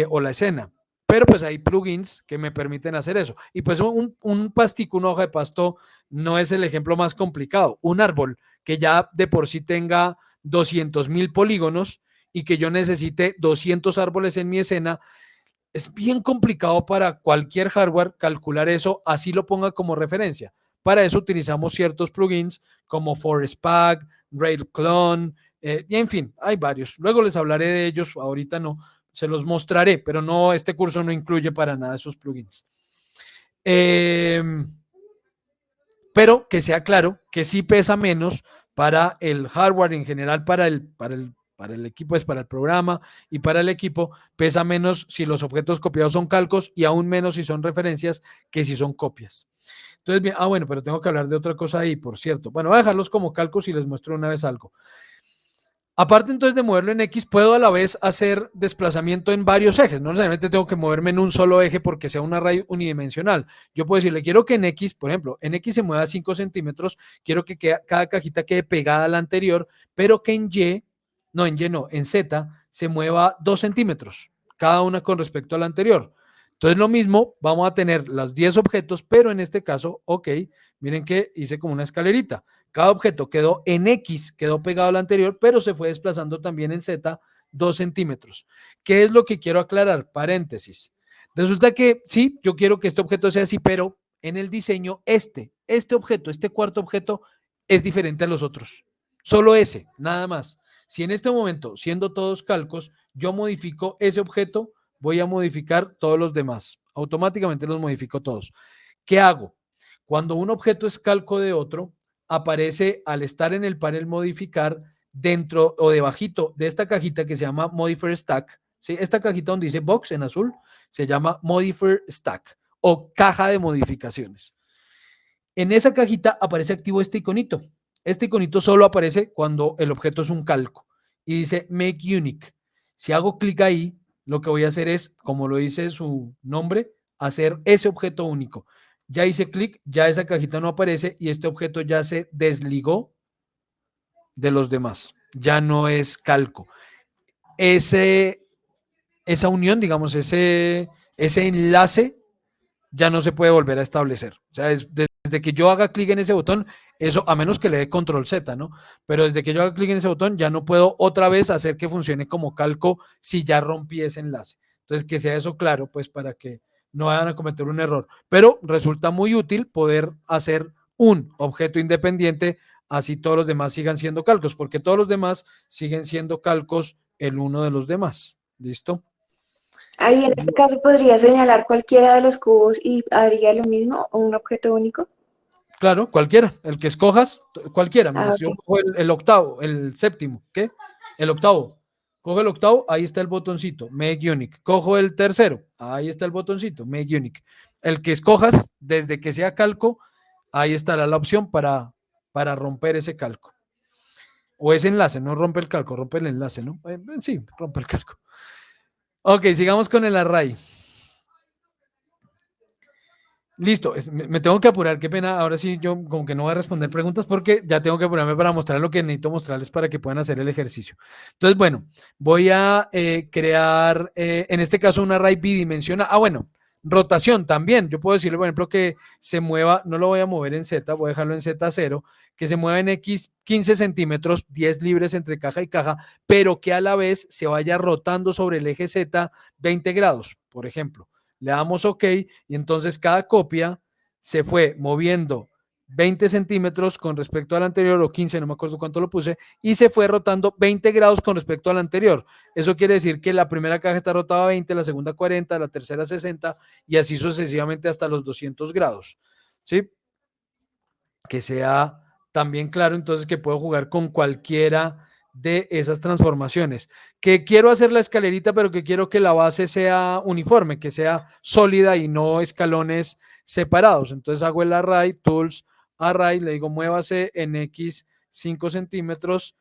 o la escena. Pero pues hay plugins que me permiten hacer eso. Y pues un pastico, una hoja de pasto, no es el ejemplo más complicado. Un árbol que ya de por sí tenga 200,000 polígonos y que yo necesite 200 árboles en mi escena, es bien complicado para cualquier hardware calcular eso, así lo ponga como referencia. Para eso utilizamos ciertos plugins como ForestPack, RailClone, y en fin, hay varios. Luego les hablaré de ellos, ahorita no, se los mostraré, pero no, este curso no incluye para nada esos plugins. Pero que sea claro que sí pesa menos para el hardware en general, para el equipo, es para el programa y para el equipo, pesa menos si los objetos copiados son calcos y aún menos si son referencias que si son copias. Entonces, bien, bueno, pero tengo que hablar de otra cosa ahí, por cierto. Bueno, voy a dejarlos como calcos y les muestro una vez algo. Aparte entonces de moverlo en X, puedo a la vez hacer desplazamiento en varios ejes. No necesariamente tengo que moverme en un solo eje porque sea un array unidimensional. Yo puedo decirle, quiero que en X, por ejemplo, en X se mueva 5 centímetros, quiero que cada cajita quede pegada a la anterior, pero que en Z se mueva 2 centímetros, cada una con respecto a la anterior. Entonces lo mismo, vamos a tener los 10 objetos, pero en este caso, ok, miren que hice como una escalerita. Cada objeto quedó en X, quedó pegado al anterior, pero se fue desplazando también en Z 2 centímetros. ¿Qué es lo que quiero aclarar? Paréntesis. Resulta que sí, yo quiero que este objeto sea así, pero en el diseño este objeto, este cuarto objeto es diferente a los otros. Solo ese, nada más. Si en este momento, siendo todos calcos, yo modifico ese objeto, voy a modificar todos los demás. Automáticamente los modifico todos. ¿Qué hago? Cuando un objeto es calco de otro, aparece al estar en el panel modificar dentro o debajito de esta cajita que se llama Modifier Stack. ¿Sí? Esta cajita donde dice Box en azul se llama Modifier Stack o caja de modificaciones. En esa cajita aparece activo este iconito. Este iconito solo aparece cuando el objeto es un calco y dice Make Unique. Si hago clic ahí, lo que voy a hacer es, como lo dice su nombre, hacer ese objeto único. Ya hice clic, ya esa cajita no aparece y este objeto ya se desligó de los demás. Ya no es calco. Esa unión, digamos, ese enlace ya no se puede volver a establecer. O sea, desde que yo haga clic en ese botón, eso, a menos que le dé control Z, ¿no? Pero desde que yo haga clic en ese botón, ya no puedo otra vez hacer que funcione como calco si ya rompí ese enlace. Entonces, que sea eso claro, pues para que no vayan a cometer un error. Pero resulta muy útil poder hacer un objeto independiente, así todos los demás sigan siendo calcos, porque todos los demás siguen siendo calcos el uno de los demás. ¿Listo? Ahí en este caso podría señalar cualquiera de los cubos y haría lo mismo o un objeto único. Claro, cualquiera, el que escojas, cualquiera. Mira, Ah, si yo ok. cojo el octavo, el séptimo, ¿qué? El octavo. Cojo el octavo, ahí está el botoncito, Make Unique. Cojo el tercero, ahí está el botoncito, Make Unique. El que escojas, desde que sea calco, ahí estará la opción para romper ese calco. O ese enlace, no rompe el calco, rompe el enlace, ¿no? Sí, rompe el calco. Ok, sigamos con el array. Listo, me tengo que apurar, qué pena, ahora sí yo como que no voy a responder preguntas porque ya tengo que apurarme para mostrar lo que necesito mostrarles para que puedan hacer el ejercicio. Entonces, bueno, voy a crear, en este caso, un array bidimensional. Ah, bueno, rotación también. Yo puedo decirle, por ejemplo, que se mueva, no lo voy a mover en Z, voy a dejarlo en Z0, que se mueva en X 15 centímetros, 10 libres entre caja y caja, pero que a la vez se vaya rotando sobre el eje Z 20 grados, por ejemplo. Le damos OK y entonces cada copia se fue moviendo 20 centímetros con respecto al anterior o 15, no me acuerdo cuánto lo puse, y se fue rotando 20 grados con respecto al anterior. Eso quiere decir que la primera caja está rotada 20, la segunda 40, la tercera 60 y así sucesivamente hasta los 200 grados. ¿Sí? Que sea también claro entonces que puedo jugar con cualquiera de esas transformaciones. Que quiero hacer la escalerita, pero que quiero que la base sea uniforme, que sea sólida y no escalones separados. Entonces hago el array, tools, array, le digo muévase en X 5 centímetros,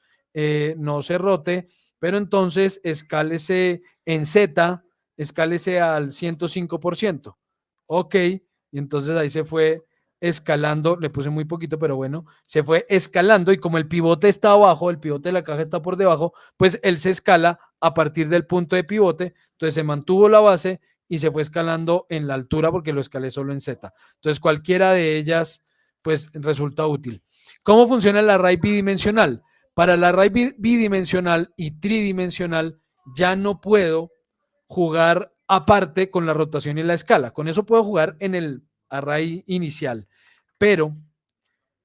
no se rote, pero entonces escálese en Z, escálese al 105%. Ok, y entonces ahí se fue escalando, le puse muy poquito, pero bueno, se fue escalando y como el pivote está abajo, el pivote de la caja está por debajo, pues él se escala a partir del punto de pivote, entonces se mantuvo la base y se fue escalando en la altura porque lo escalé solo en Z. Entonces cualquiera de ellas pues resulta útil. ¿Cómo funciona el array bidimensional? Para el array bidimensional y tridimensional ya no puedo jugar aparte con la rotación y la escala. Con eso puedo jugar en el array inicial, pero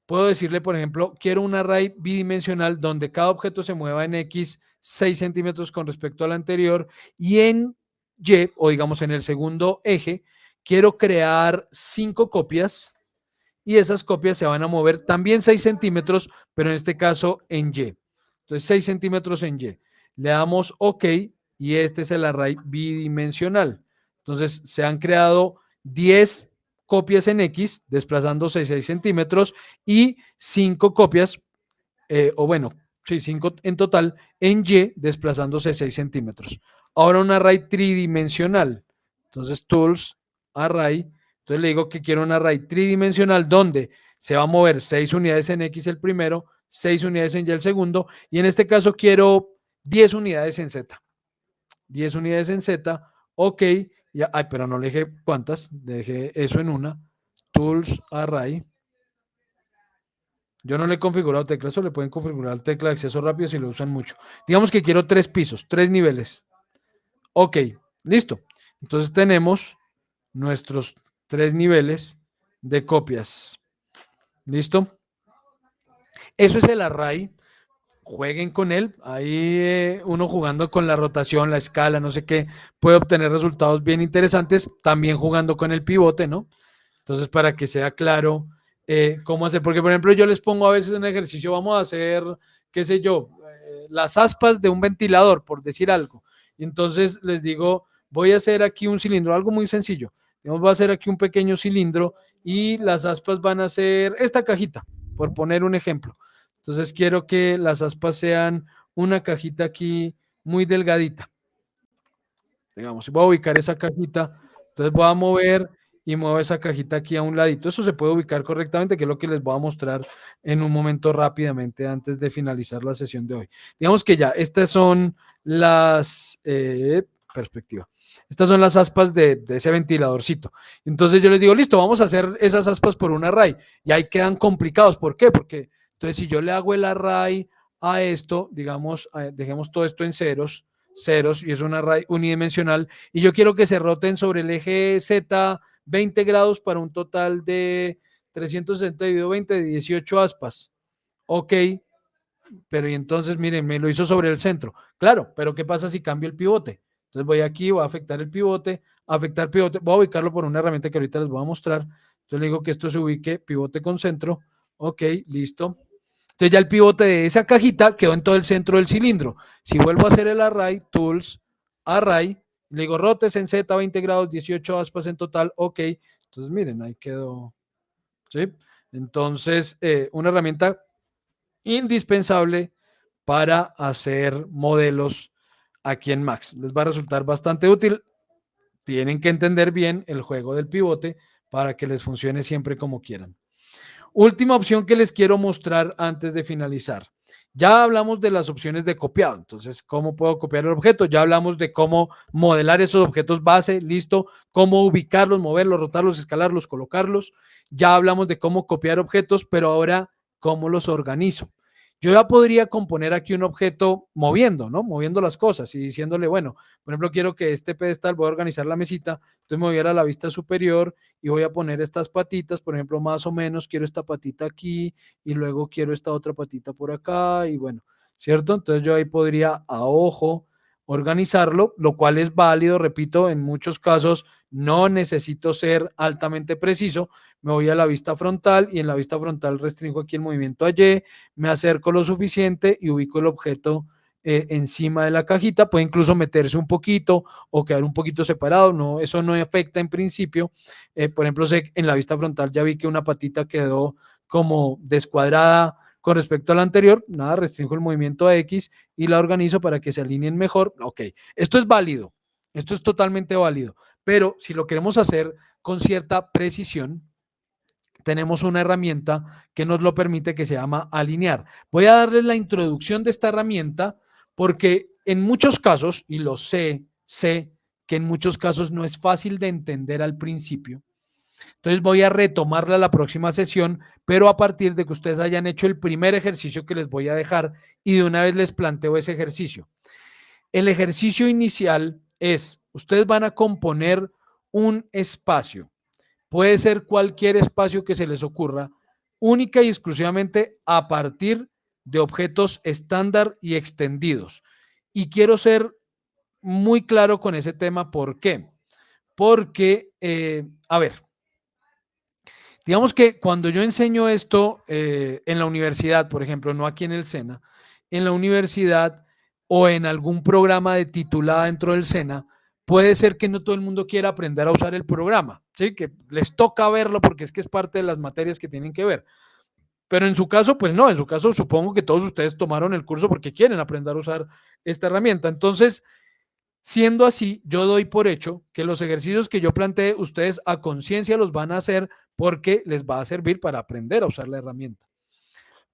puedo decirle, por ejemplo, quiero un array bidimensional donde cada objeto se mueva en X 6 centímetros con respecto al anterior y en Y, o digamos en el segundo eje, quiero crear 5 copias y esas copias se van a mover también 6 centímetros, pero en este caso en Y. Entonces 6 centímetros en Y. Le damos OK y este es el array bidimensional. Entonces se han creado 10 copias en X, desplazándose 6 centímetros, y 5 copias, o bueno, sí, 5 en total, en Y, desplazándose 6 centímetros. Ahora un array tridimensional. Entonces, tools, array. Entonces le digo que quiero un array tridimensional donde se va a mover 6 unidades en X el primero, 6 unidades en Y el segundo, y en este caso quiero 10 unidades en Z. 10 unidades en Z, OK. Ya, ay, pero no le dije cuántas, dejé eso en una. Tools, array. Yo no le he configurado teclas, o le pueden configurar tecla de acceso rápido si lo usan mucho. Digamos que quiero 3 pisos, 3 niveles. OK, listo. Entonces tenemos nuestros 3 niveles de copias. ¿Listo? Eso es el array. Jueguen con él. Ahí uno jugando con la rotación, la escala, no sé qué, puede obtener resultados bien interesantes. También jugando con el pivote, ¿no? Entonces, para que sea claro cómo hacer. Porque, por ejemplo, yo les pongo a veces un ejercicio, vamos a hacer, qué sé yo, las aspas de un ventilador, por decir algo. Y entonces les digo, voy a hacer aquí un cilindro, algo muy sencillo. Voy a hacer aquí un pequeño cilindro y las aspas van a ser esta cajita, por poner un ejemplo. Entonces quiero que las aspas sean una cajita aquí muy delgadita. Digamos, voy a ubicar esa cajita, entonces voy a mover y muevo esa cajita aquí a un ladito. Eso se puede ubicar correctamente, que es lo que les voy a mostrar en un momento rápidamente antes de finalizar la sesión de hoy. Digamos que ya, estas son las perspectiva. Estas son las aspas de ese ventiladorcito. Entonces yo les digo, listo, vamos a hacer esas aspas por un array. Y ahí quedan complicados. ¿Por qué? Porque entonces si yo le hago el array a esto, digamos, dejemos todo esto en ceros, y es un array unidimensional, y yo quiero que se roten sobre el eje Z 20 grados para un total de 360 dividido 20 de 18 aspas. Ok, pero y entonces, miren, me lo hizo sobre el centro. Claro, pero ¿qué pasa si cambio el pivote? Entonces voy aquí, voy a afectar el pivote, voy a ubicarlo por una herramienta que ahorita les voy a mostrar. Entonces le digo que esto se ubique, pivote con centro. Ok, listo. Entonces ya el pivote de esa cajita quedó en todo el centro del cilindro. Si vuelvo a hacer el array, tools, array, le digo rotes en Z 20 grados, 18 aspas en total, ok. Entonces miren, ahí quedó. ¿Sí? Entonces, una herramienta indispensable para hacer modelos aquí en Max. Les va a resultar bastante útil. Tienen que entender bien el juego del pivote para que les funcione siempre como quieran. Última opción que les quiero mostrar antes de finalizar. Ya hablamos de las opciones de copiado. Entonces, ¿cómo puedo copiar el objeto? Ya hablamos de cómo modelar esos objetos base, listo. Cómo ubicarlos, moverlos, rotarlos, escalarlos, colocarlos. Ya hablamos de cómo copiar objetos, pero ahora, ¿cómo los organizo? Yo ya podría componer aquí un objeto moviendo, ¿no? Moviendo las cosas y diciéndole, bueno, por ejemplo, quiero que este pedestal, voy a organizar la mesita, entonces me voy a ir a la vista superior y voy a poner estas patitas, por ejemplo, más o menos quiero esta patita aquí y luego quiero esta otra patita por acá y bueno, ¿cierto? Entonces yo ahí podría a ojo organizarlo, lo cual es válido, repito, en muchos casos no necesito ser altamente preciso, me voy a la vista frontal y en la vista frontal restringo aquí el movimiento a Y, me acerco lo suficiente y ubico el objeto encima de la cajita, puede incluso meterse un poquito o quedar un poquito separado, no, eso no afecta en principio, por ejemplo, en la vista frontal ya vi que una patita quedó como descuadrada con respecto a la anterior, nada, restringo el movimiento a X y la organizo para que se alineen mejor, ok, esto es válido, esto es totalmente válido, pero si lo queremos hacer con cierta precisión, tenemos una herramienta que nos lo permite que se llama alinear. Voy a darles la introducción de esta herramienta porque en muchos casos, y lo sé que en muchos casos no es fácil de entender al principio. Entonces voy a retomarla la próxima sesión, pero a partir de que ustedes hayan hecho el primer ejercicio que les voy a dejar y de una vez les planteo ese ejercicio. El ejercicio inicial es, ustedes van a componer un espacio. Puede ser cualquier espacio que se les ocurra, única y exclusivamente a partir de objetos estándar y extendidos. Y quiero ser muy claro con ese tema. ¿Por qué? Porque, a ver, digamos que cuando yo enseño esto en la universidad, por ejemplo, no aquí en el SENA, en la universidad o en algún programa de titulada dentro del SENA, puede ser que no todo el mundo quiera aprender a usar el programa, ¿sí? Que les toca verlo porque es que es parte de las materias que tienen que ver. Pero en su caso, pues no, en su caso supongo que todos ustedes tomaron el curso porque quieren aprender a usar esta herramienta. Entonces, siendo así, yo doy por hecho que los ejercicios que yo planteé, ustedes a conciencia los van a hacer porque les va a servir para aprender a usar la herramienta.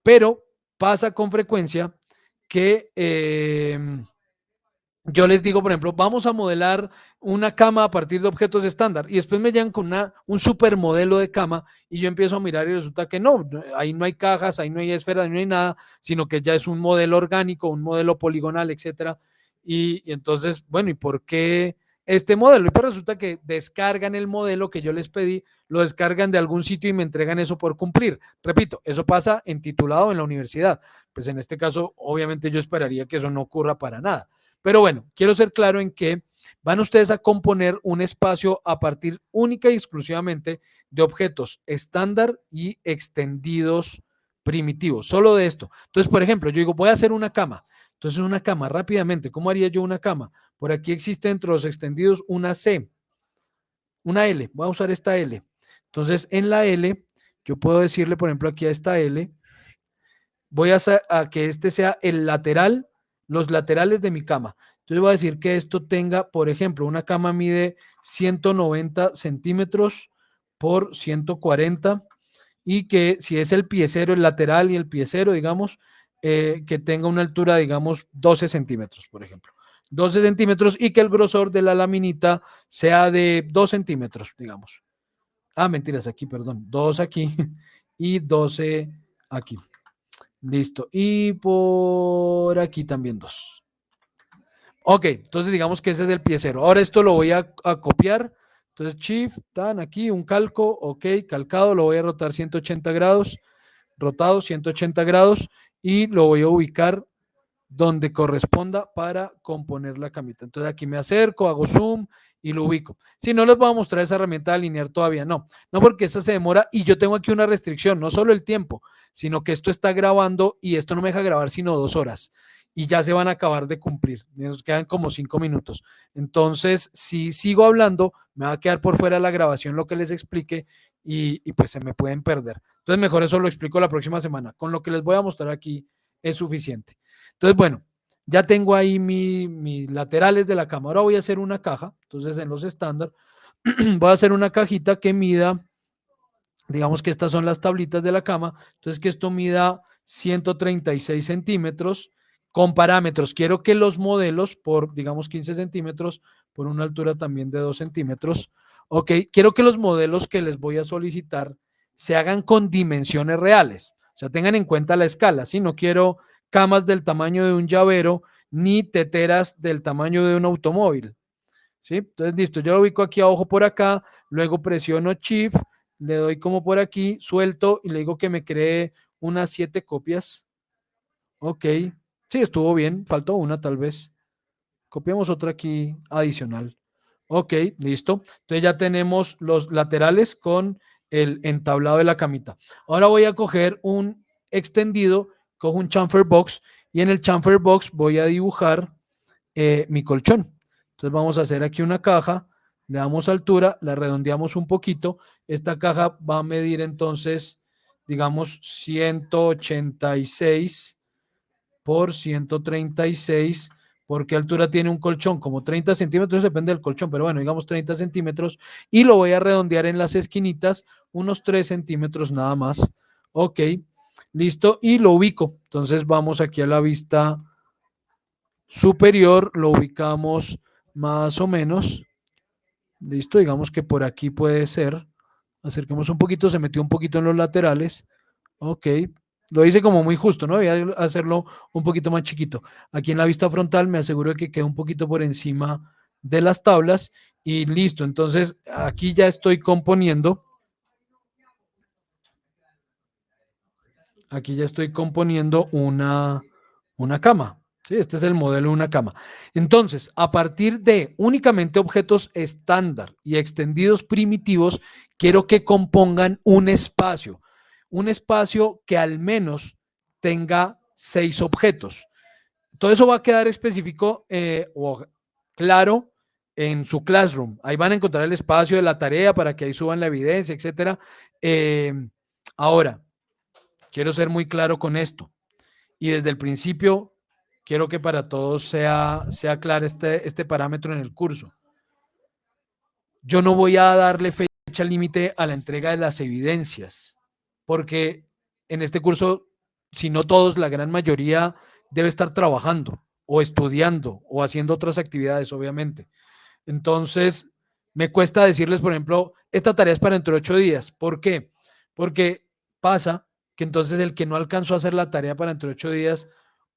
Pero pasa con frecuencia que yo les digo, por ejemplo, vamos a modelar una cama a partir de objetos estándar y después me llegan con un supermodelo de cama y yo empiezo a mirar y resulta que no, ahí no hay cajas, ahí no hay esferas, ahí no hay nada, sino que ya es un modelo orgánico, un modelo poligonal, etcétera. Y entonces, bueno, ¿y por qué este modelo. Y pues resulta que descargan el modelo que yo les pedí, lo descargan de algún sitio y me entregan eso por cumplir. Repito, eso pasa en titulado en la universidad. Pues en este caso, obviamente yo esperaría que eso no ocurra para nada. Pero bueno, quiero ser claro en que van ustedes a componer un espacio a partir única y exclusivamente de objetos estándar y extendidos primitivos, solo de esto. Entonces, por ejemplo, yo digo, voy a hacer una cama. Entonces, una cama, rápidamente, ¿cómo haría yo una cama? Por aquí existe entre los extendidos una C, una L. Voy a usar esta L. Entonces, en la L, yo puedo decirle, por ejemplo, aquí a esta L, voy a que este sea el lateral, los laterales de mi cama. Entonces voy a decir que esto tenga, por ejemplo, una cama mide 190 centímetros por 140 y que si es el piecero, el lateral y el piecero, digamos, que tenga una altura, digamos, 12 centímetros, por ejemplo. 12 centímetros y que el grosor de la laminita sea de 2 centímetros, digamos. Ah, mentiras, aquí, perdón. 2 aquí y 12 aquí. Listo. Y por aquí también 2. Ok, entonces digamos que ese es el piecero. Ahora esto lo voy a copiar. Entonces Shift, tan aquí, un calco, ok, calcado, lo voy a rotar 180 grados, rotado 180 grados y lo voy a ubicar donde corresponda para componer la camita. Entonces aquí me acerco, hago zoom y lo ubico. Si no les voy a mostrar esa herramienta de alinear todavía, no porque esa se demora y yo tengo aquí una restricción, no solo el tiempo, sino que esto está grabando y esto no me deja grabar sino 2 horas y ya se van a acabar de cumplir, nos quedan como 5 minutos. Entonces, si sigo hablando, me va a quedar por fuera la grabación lo que les explique y pues se me pueden perder. Entonces, mejor eso lo explico la próxima semana. Con lo que les voy a mostrar aquí es suficiente. Entonces, bueno, ya tengo ahí mis laterales de la cama. Ahora voy a hacer una caja. Entonces, en los estándar, voy a hacer una cajita que mida, digamos que estas son las tablitas de la cama. Entonces, que esto mida 136 centímetros con parámetros. Quiero que los modelos por, digamos, 15 centímetros, por una altura también de 2 centímetros. Ok, quiero que los modelos que les voy a solicitar se hagan con dimensiones reales. O sea, tengan en cuenta la escala. ¿Sí? No quiero camas del tamaño de un llavero, ni teteras del tamaño de un automóvil. ¿Sí? Entonces, listo, yo lo ubico aquí a ojo por acá, luego presiono Shift, le doy como por aquí, suelto y le digo que me cree unas 7 copias. Ok, sí, estuvo bien, faltó una tal vez. Copiamos otra aquí adicional. Ok, listo. Entonces ya tenemos los laterales con el entablado de la camita. Ahora voy a coger un extendido, cojo un chamfer box y en el chamfer box voy a dibujar mi colchón. Entonces vamos a hacer aquí una caja, le damos altura, la redondeamos un poquito. Esta caja va a medir entonces, digamos, 186 por 136. ¿Por qué altura tiene un colchón? Como 30 centímetros, depende del colchón, pero bueno, digamos 30 centímetros. Y lo voy a redondear en las esquinitas, unos 3 centímetros nada más. Ok, listo. Y lo ubico. Entonces vamos aquí a la vista superior, lo ubicamos más o menos. Listo, digamos que por aquí puede ser. Acerquemos un poquito, se metió un poquito en los laterales. Ok, lo hice como muy justo, ¿no? Voy a hacerlo un poquito más chiquito. Aquí en la vista frontal me aseguro de que quede un poquito por encima de las tablas y listo. Entonces aquí ya estoy componiendo. Aquí ya estoy componiendo una cama. ¿Sí? Este es el modelo de una cama. Entonces, a partir de únicamente objetos estándar y extendidos primitivos, quiero que compongan un espacio que al menos tenga 6 objetos. Todo eso va a quedar específico o claro en su Classroom. Ahí van a encontrar el espacio de la tarea para que ahí suban la evidencia, etcétera. Ahora, quiero ser muy claro con esto. Y desde el principio, quiero que para todos sea claro este parámetro en el curso. Yo no voy a darle fecha límite a la entrega de las evidencias, porque en este curso, si no todos, la gran mayoría debe estar trabajando o estudiando o haciendo otras actividades, obviamente. Entonces, me cuesta decirles, por ejemplo, esta tarea es para dentro de 8 días. ¿Por qué? Porque pasa que entonces el que no alcanzó a hacer la tarea para dentro de 8 días,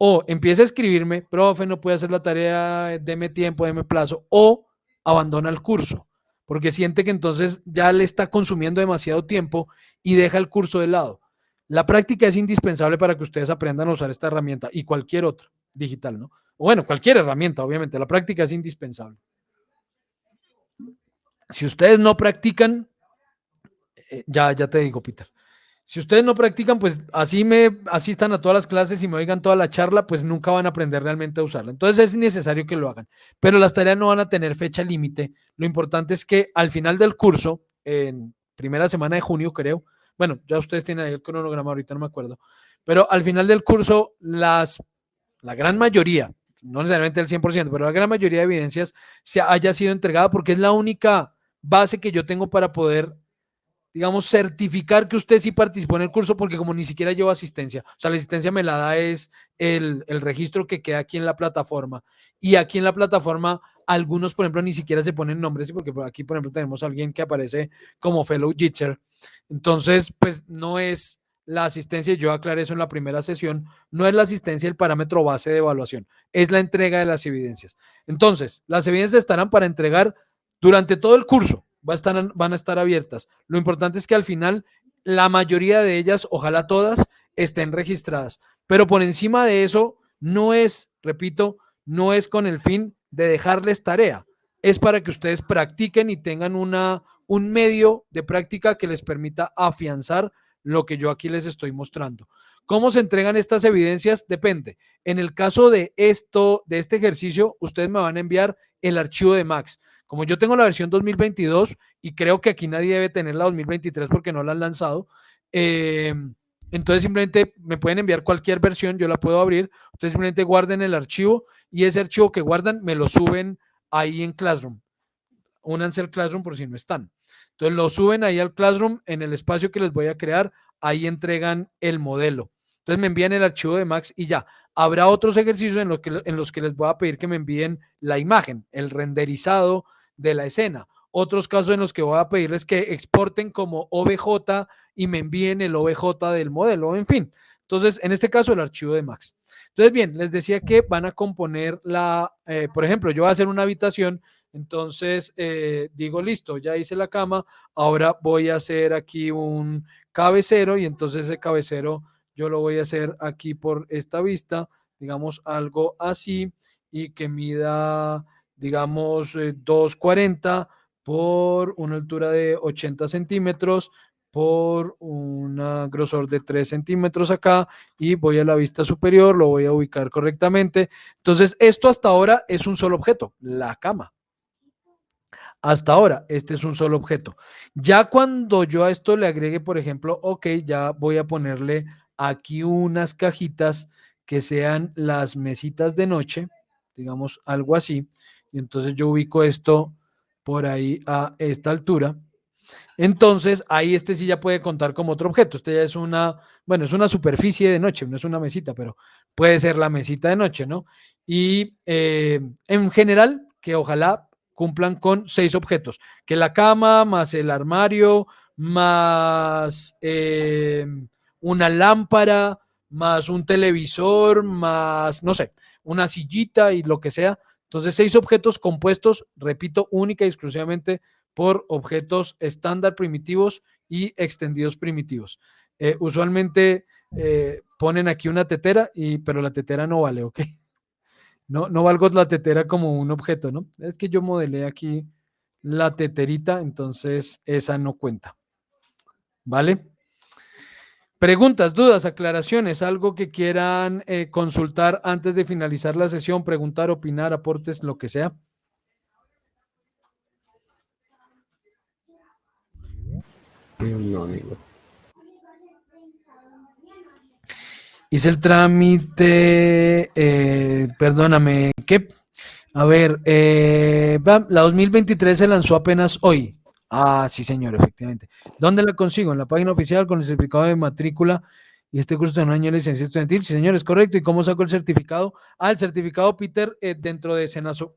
o empieza a escribirme, profe, no puede hacer la tarea, deme tiempo, deme plazo, o abandona el curso, porque siente que entonces ya le está consumiendo demasiado tiempo y deja el curso de lado. La práctica es indispensable para que ustedes aprendan a usar esta herramienta y cualquier otra digital, ¿no? Bueno, cualquier herramienta, obviamente, la práctica es indispensable. Si ustedes no practican, ya te digo, Peter. Si ustedes no practican, pues así asistan a todas las clases y me oigan toda la charla, pues nunca van a aprender realmente a usarla. Entonces es necesario que lo hagan. Pero las tareas no van a tener fecha límite. Lo importante es que al final del curso, en primera semana de junio, creo, bueno, ya ustedes tienen ahí el cronograma, ahorita no me acuerdo, pero al final del curso, la gran mayoría, no necesariamente el 100%, pero la gran mayoría de evidencias se haya sido entregada porque es la única base que yo tengo para poder, digamos, certificar que usted sí participó en el curso, porque como ni siquiera llevo asistencia, o sea, la asistencia me la da es el registro que queda aquí en la plataforma, y aquí en la plataforma algunos, por ejemplo, ni siquiera se ponen nombres, porque aquí, por ejemplo, tenemos a alguien que aparece como Fellow Jitzer, entonces, pues no es la asistencia, yo aclaré eso en la primera sesión, no es la asistencia el parámetro base de evaluación, es la entrega de las evidencias. Entonces, las evidencias estarán para entregar durante todo el curso, van a estar abiertas. Lo importante es que al final la mayoría de ellas, ojalá todas, estén registradas. Pero por encima de eso, no es, repito, no es con el fin de dejarles tarea. Es para que ustedes practiquen y tengan un medio de práctica que les permita afianzar lo que yo aquí les estoy mostrando. ¿Cómo se entregan estas evidencias? Depende. En el caso de este ejercicio, ustedes me van a enviar el archivo de Max. Como yo tengo la versión 2022 y creo que aquí nadie debe tener la 2023 porque no la han lanzado, entonces simplemente me pueden enviar cualquier versión, yo la puedo abrir, ustedes simplemente guarden el archivo y ese archivo que guardan me lo suben ahí en Classroom. Únanse al Classroom por si no están. Entonces lo suben ahí al Classroom en el espacio que les voy a crear, ahí entregan el modelo. Entonces me envían el archivo de Max y ya. Habrá otros ejercicios en los que les voy a pedir que me envíen la imagen, el renderizado de la escena. Otros casos en los que voy a pedirles que exporten como OBJ y me envíen el OBJ del modelo, en fin. Entonces, en este caso, el archivo de Max. Entonces, bien, les decía que van a componer por ejemplo, yo voy a hacer una habitación, entonces digo, listo, ya hice la cama, ahora voy a hacer aquí un cabecero y entonces ese cabecero yo lo voy a hacer aquí por esta vista, digamos algo así y que mida, digamos, 240 por una altura de 80 centímetros por un grosor de 3 centímetros acá y voy a la vista superior, lo voy a ubicar correctamente. Entonces, esto hasta ahora es un solo objeto, la cama. Hasta ahora, este es un solo objeto. Ya cuando yo a esto le agregue, por ejemplo, ok, ya voy a ponerle aquí unas cajitas que sean las mesitas de noche, digamos algo así, y entonces yo ubico esto por ahí a esta altura. Entonces, ahí este sí ya puede contar como otro objeto. Este ya es bueno, es una superficie de noche, no es una mesita, pero puede ser la mesita de noche, ¿no? Y en general, que ojalá cumplan con 6 objetos, que la cama, más el armario, más una lámpara, más un televisor, más, no sé, una sillita y lo que sea. Entonces, 6 objetos compuestos, repito, única y exclusivamente por objetos estándar primitivos y extendidos primitivos. Usualmente ponen aquí una tetera, pero la tetera no vale, ¿ok? No valgo la tetera como un objeto, ¿no? Es que yo modelé aquí la teterita, entonces esa no cuenta. ¿Vale? Preguntas, dudas, aclaraciones, algo que quieran consultar antes de finalizar la sesión, preguntar, opinar, aportes, lo que sea. No, digo. Hice el trámite, perdóname, ¿qué? A ver, la 2023 se lanzó apenas hoy. Ah, sí, señor, efectivamente. ¿Dónde la consigo? En la página oficial con el certificado de matrícula y este curso de un año de licencia estudiantil. Sí, señor, es correcto. ¿Y cómo saco el certificado? Ah, el certificado, Peter, dentro de Senaso.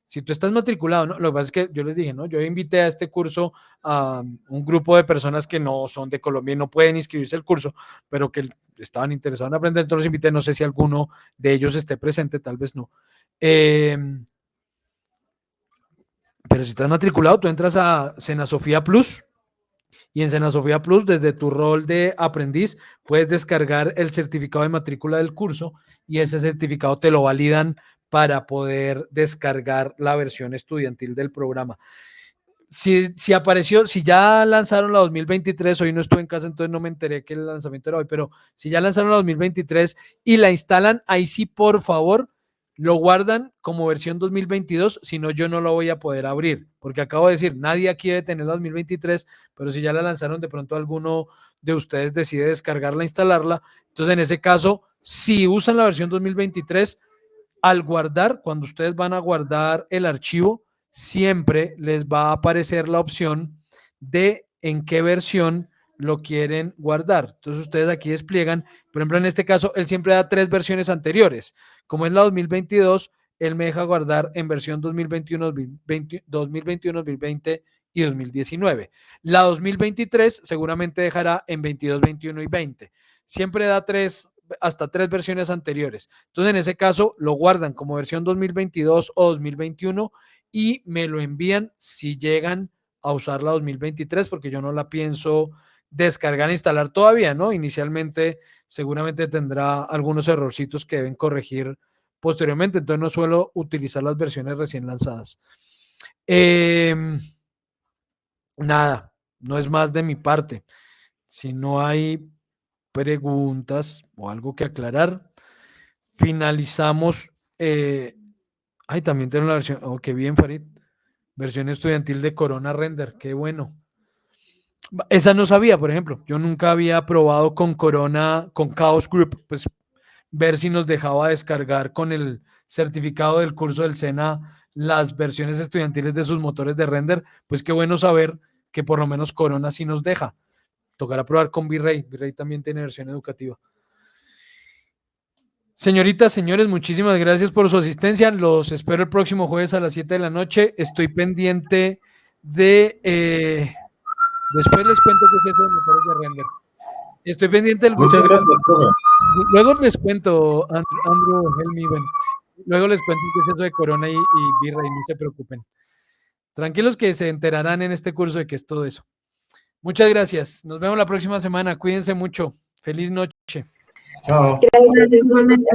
Si tú estás matriculado, ¿no? Lo que pasa es que yo les dije, ¿no? Yo invité a este curso a un grupo de personas que no son de Colombia y no pueden inscribirse al curso, pero que estaban interesados en aprender. Entonces los invité, no sé si alguno de ellos esté presente, tal vez no. Pero si estás matriculado, tú entras a Senasofía Plus y en Senasofía Plus, desde tu rol de aprendiz, puedes descargar el certificado de matrícula del curso y ese certificado te lo validan para poder descargar la versión estudiantil del programa. Si apareció, si ya lanzaron la 2023, hoy no estuve en casa, entonces no me enteré que el lanzamiento era hoy, pero si ya lanzaron la 2023 y la instalan, ahí sí, por favor, lo guardan como versión 2022, si no yo no lo voy a poder abrir, porque acabo de decir, nadie aquí debe tener la 2023, pero si ya la lanzaron, de pronto alguno de ustedes decide descargarla, instalarla, entonces en ese caso, si usan la versión 2023, al guardar, cuando ustedes van a guardar el archivo, siempre les va a aparecer la opción de en qué versión lo quieren guardar. Entonces ustedes aquí despliegan, por ejemplo, en este caso, él siempre da 3 versiones anteriores. Como es la 2022, él me deja guardar en versión 2021, 2020 y 2019. La 2023 seguramente dejará en 22, 21 y 20. Siempre da hasta 3 versiones anteriores. Entonces, en ese caso, lo guardan como versión 2022 o 2021 y me lo envían si llegan a usar la 2023, porque yo no la pienso descargar e instalar todavía, ¿no? Inicialmente, seguramente tendrá algunos errorcitos que deben corregir posteriormente, entonces no suelo utilizar las versiones recién lanzadas. Nada, no es más de mi parte. Si no hay preguntas o algo que aclarar, finalizamos. También tengo la versión, qué bien, Farid, versión estudiantil de Corona Render, qué bueno. Esa no sabía, por ejemplo, yo nunca había probado con Corona, con Chaos Group, pues ver si nos dejaba descargar con el certificado del curso del SENA las versiones estudiantiles de sus motores de render, pues qué bueno saber que por lo menos Corona sí nos deja. Tocará probar con V-Ray. V-Ray también tiene versión educativa. Señoritas, señores, muchísimas gracias por su asistencia. Los espero el próximo jueves a las 7 de la noche. Estoy pendiente de... después les cuento qué es eso de motores de render. Estoy pendiente del grupo. Muchas gracias, profe. Luego les cuento, Andrew, Helmi, bueno, luego les cuento qué es eso de Corona y V-Ray, no se preocupen. Tranquilos que se enterarán en este curso de qué es todo eso. Muchas gracias. Nos vemos la próxima semana. Cuídense mucho. Feliz noche. Chao. Gracias, igualmente.